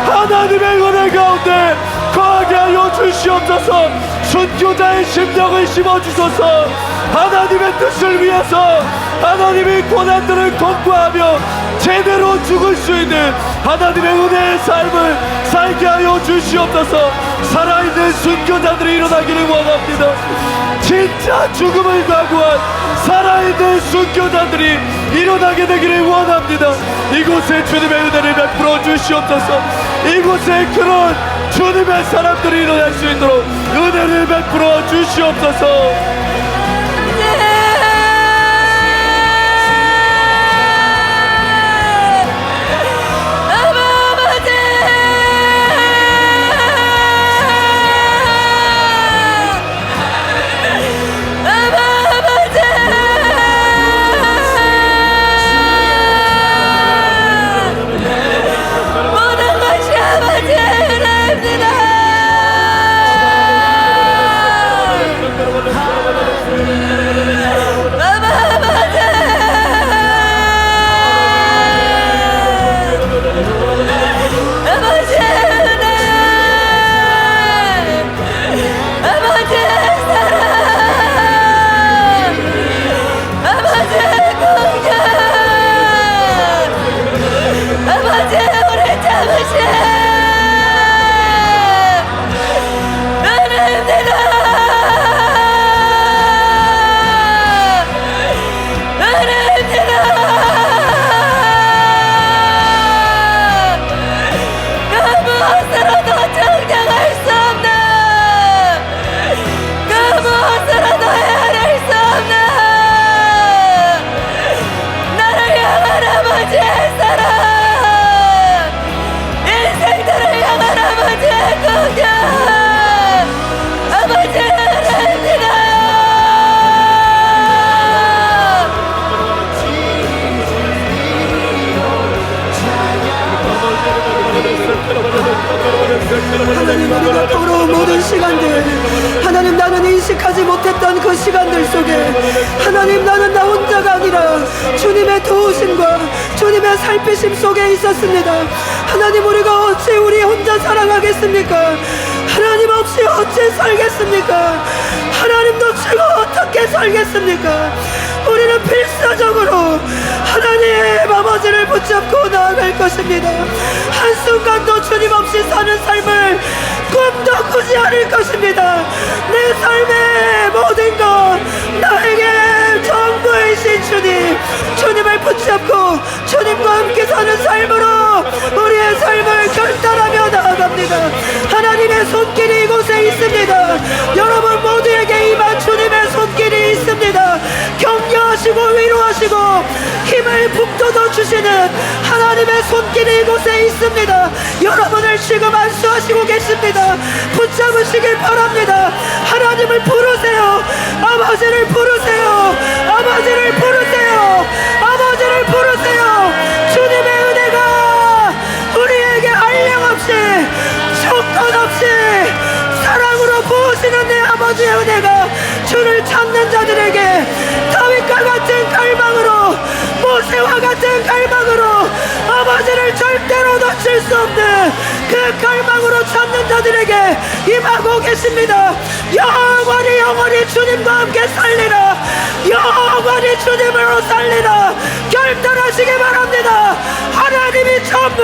F: 하나님의 은혜 가운데 거하게 하여 주시옵소서. 순교자의 심령을 심어주소서. 하나님의 뜻을 위해서 하나님의 고난들을 통과하며 제대로 죽을 수 있는 하나님의 은혜의 삶을 살게 하여 주시옵소서. 살아있는 순교자들이 일어나기를 원합니다. 진짜 죽음을 각오한 살아있는 순교자들이 일어나게 되기를 원합니다. 이곳에 주님의 은혜를 베풀어 주시옵소서. 이곳에 그런 주님의 사람들이 일어날 수 있도록 은혜를 베풀어 주시옵소서.
D: 하나님, 우리가 돌아온 모든 시간들, 하나님, 나는 인식하지 못했던 그 시간들 속에 하나님, 나는 나 혼자가 아니라 주님의 도우심과 주님의 살피심 속에 있었습니다. 하나님, 우리가 어찌 우리 혼자 살아가겠습니까? 하나님 없이 어찌 살겠습니까? 하나님도 주고 어떻게 살겠습니까? 우리는 필사적으로 하나님 아버지를 붙잡고 나아갈 것입니다. 한순간도 주님 없이 사는 삶을 꿈도 꾸지 않을 것입니다. 내 삶의 모든 것, 나에게 전부이신 주님, 주님을 붙잡고 주님과 함께 사는 삶으로 우리의 삶을 결단하며 나아갑니다. 하나님의 손길이 이곳에 있습니다. 여러분 모두에게 임한 주님의 손길이 있습니다. 격려하시고 위로하시고 힘을 북돋워 주시는 하나님의 손길이 이곳에 있습니다. 여러분을 지금 안수하시고 계십니다. 붙잡으시길 바랍니다. 하나님을 부르세요. 아버지를 부르세요. 아버지를 부르세요. 아버지를 부르세요. 주님의 은혜가 우리에게 한량 없이 조건 없이 사랑으로 부으시는 내 아버지의 은혜가 주를 찾는 자들에게 다윗과 같은 갈망으로, 모세와 같은 갈망으로, 아버지를 절대로 놓칠 수 없는 그 갈망으로 찾는 자들에게 임하고 계십니다. 영원히 주님과 함께 살리라. 영원히 주님으로 살리라. 결단하시기 바랍니다. 하나님이 전부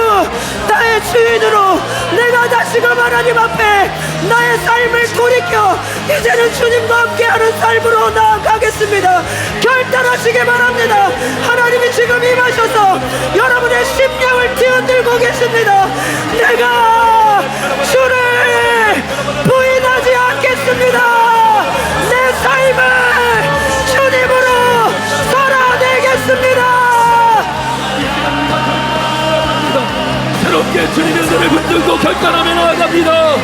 D: 나의 주인으로, 내가 다시금 하나님 앞에 나의 삶을 돌이켜 이제는 주님과 함께하는 삶으로 나아가겠습니다. 결단하시기 바랍니다. 하나님이 지금 임하셔서 여러분의 심령을 뒤흔들고 계십니다. 내가 주를 부인하지 않겠습니다. 내 삶을 주님으로 살아내겠습니다.
E: 새롭게 주님의 은혜를 붙들고 결단하며 나아갑니다.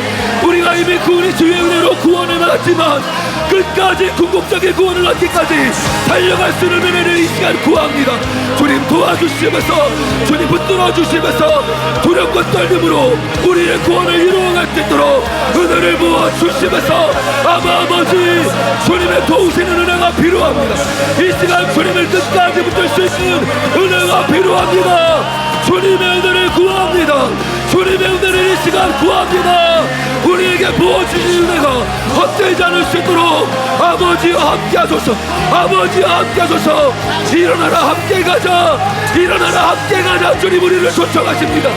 E: 우리가 이미 우리 주의 은혜로 구원을 받았지만 끝까지 궁극적인 구원을 얻기까지 달려갈 수 있는 은혜를 이 시간 구합니다. 주님 도와주시면서 주님 붙들어 주시면서 두렵고 떨림으로 우리의 구원을 이루어갈 수 있도록 은혜를 부어 주시면서 아버지 주님의 도우시는 은혜가 필요합니다. 이 시간 주님을 끝까지 붙들 수 있는 은혜가 필요합니다. 주님의 은혜를 구합니다. 주님의 은혜를 이 시간 구합니다. 우리에게 부어주신 은혜가 헛되지 않을 수 있도록 아버지와 함께 하소서. 아버지와 함께 하소서. 일어나라 함께 가자. 일어나라 함께 가자. 주님 우리를 초청하십니다.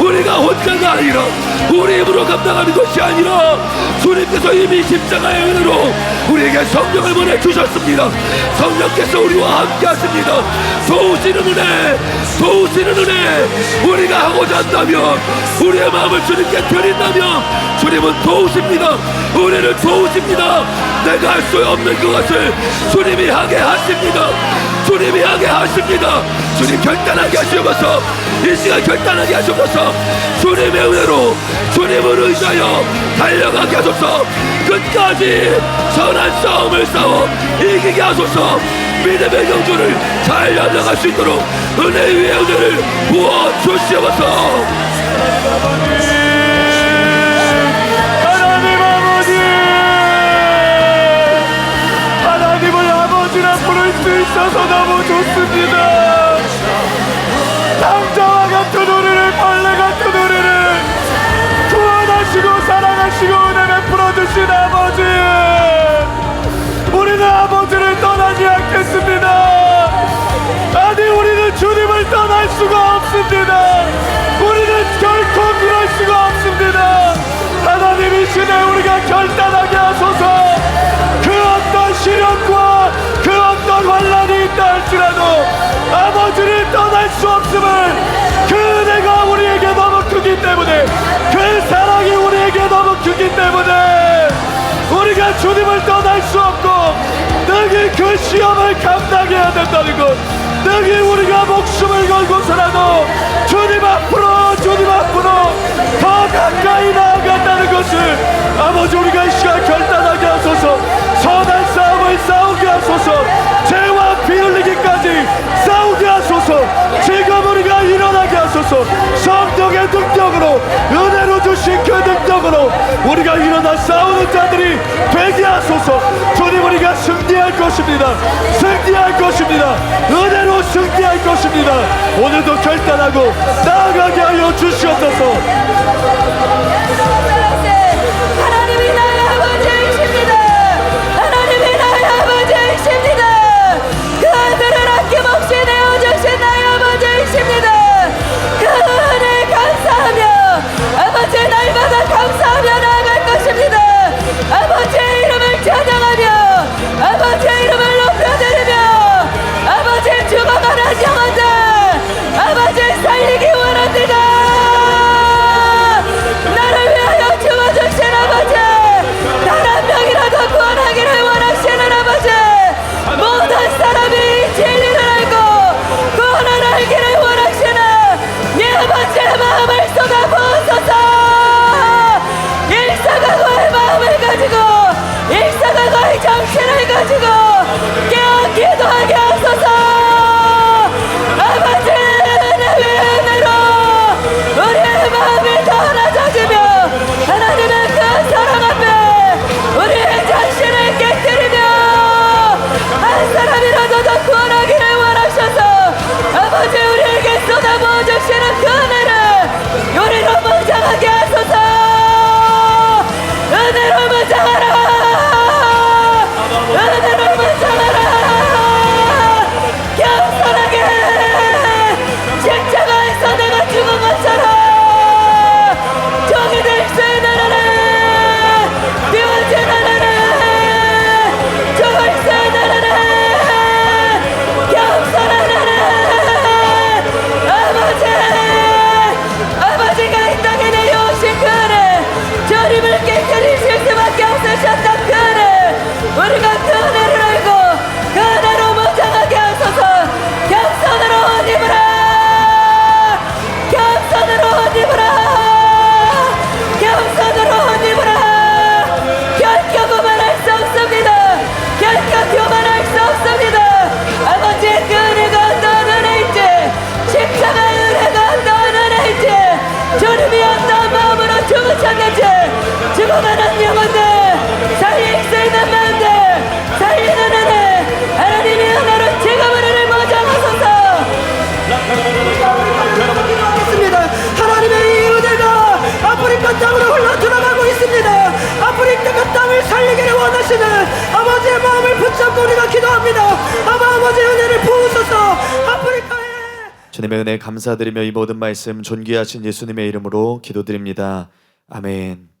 E: 우리가 혼자가 아니라 우리 힘으로 감당하는 것이 아니라 주님께서 이미 십자가의 은혜로 우리에게 성령을 보내주셨습니다. 성령께서 우리와 함께 하십니다. 도우시는 은혜, 도우시는 은혜. 우리가 하고자 한다면, 우리의 마음을 주님께 드린다면 주님은 도우십니다. 우리를 도우십니다. 내가 할 수 없는 그것을 주님이 하게 하십니다. 주님이 하게 하십니다. 주님 결단하게 하시면서 이 시간 결단하게 하시면서 주님의 은혜로 주님을 의지하여 달려가게 하소서. 끝까지 선한 싸움을 싸워 이기게 하소서. 믿음의 경주를 잘 나아갈 수 있도록 은혜 위에 은혜를 부어 주시옵소서.
F: 하나님 아버지, 하나님을 아버지라 부를 수 있어서 너무 좋습니다. 당자와 같은 우리를, 벌레 같은 우리를 구원하시고 사랑하시고 은혜 베풀어 주신 아버지, 우리는 아버지를 떠나지 않겠습니다. 아니 우리는 주님을 떠날 수가 없습니다. 우리는 결코 그럴 수가 없습니다. 하나님 이 시대 우리가 결단하게 하소서. 그 어떤 시련과 그 어떤 환란이 있다 할지라도 아버지를 떠날 수 없음을, 그 은혜가 우리에게 너무 크기 때문에, 그 사랑이 우리에게 너무 크기 때문에 우리가 주님을 떠날 수 없고 능히 그 시험을 감당해야 된다는 것, 능히 우리가 목숨을 걸고서라도 주님 앞으로 더 가까이 나아간다는 것을 아버지 우리가 이 시간 결단하게 하소서. 선한 싸움을 싸우게 하소서. 죄와 피 흘리기까지 싸우게 하소서. 지금 우리가 일어나게 하소서. 성령의 능력으로, 은혜로 주신 그 능력으로 우리가 일어나 싸우는 자들이 되게 하소서. 주님 우리가 승리할 것입니다. 승리할 것입니다. 은혜로 승리할 것입니다. 오늘도 결단하고 나아가게 하여 주시옵소서.
G: 하나님이 나의 아버지이십니다. 하나님이 나의 아버지이십니다. 그 아들을 아낌없이 내어주신 나의 아버지이십니다. 그 은혜에 감사하며 아버지의 날마다 감사하며 나아갈 것입니다. 아버지의 이름을 찬양하며 아버지의 이름을 높여드리며 아버지의 죽어가는 영혼들 아버지를 살리기 원합니다. 나를 위하여 죽어주신 아버지, 단 한 명이라도 구원하기를 원하시는 아버지, 모든 사람이 이 진리를 알고 구원을 알기를 원하시는 이 아버지의 마음을 쏟아부어소서. 일사각오의 마음을 가지고 일사각오의 정신을 가지고 깨어 기도하게 하소서. 아버지 은혜의 은혜로 우리의 마음이 더 낮아지며 하나님의 그 사랑 앞에 우리의 자신을 깨뜨리며 한 사람이라도 더 구원하기를 원하셔서 아버지 우리에게 쏟아부어 주시는 그 은혜를 우리로 무장하게 하소서. 은혜로 무장하라. 은혜로 무장하라. 겸손하게 십자가에서 내가 죽은 것처럼 종이 될 수 있는 은혜, 비워진 은혜, 죽을 수 있는 은혜, 겸손한 은혜. 아버지가 이 땅에 내려오신 그 은혜, 주님을 깨뜨리실 수밖에 없으셨던 그 은혜, 우리가 그 은혜를 알고 그 은혜로 무장하게 하소서. 겸손으로 옷 입으라. 겸손으로 옷 입으라. 겸손으로 옷 입으라. 결코 그만할 수 없습니다. 수많은 영혼들 살릴 수 있는 마음들 살리는 은혜 하나님의 은혜로 지금은 은혜를 모자라소서.
D: 있습니다. 하나님의 이 은혜가 아프리카 땅으로 흘러 들어가고 있습니다. 아프리카 땅을 살리기를 원하시는 아버지의 마음을 붙잡고 우리가 기도합니다. 아버지의 은혜를 부으소서. 아프리카에
A: 주님의 은혜 감사드리며 이 모든 말씀 존귀하신 예수님의 이름으로 기도드립니다. 아멘.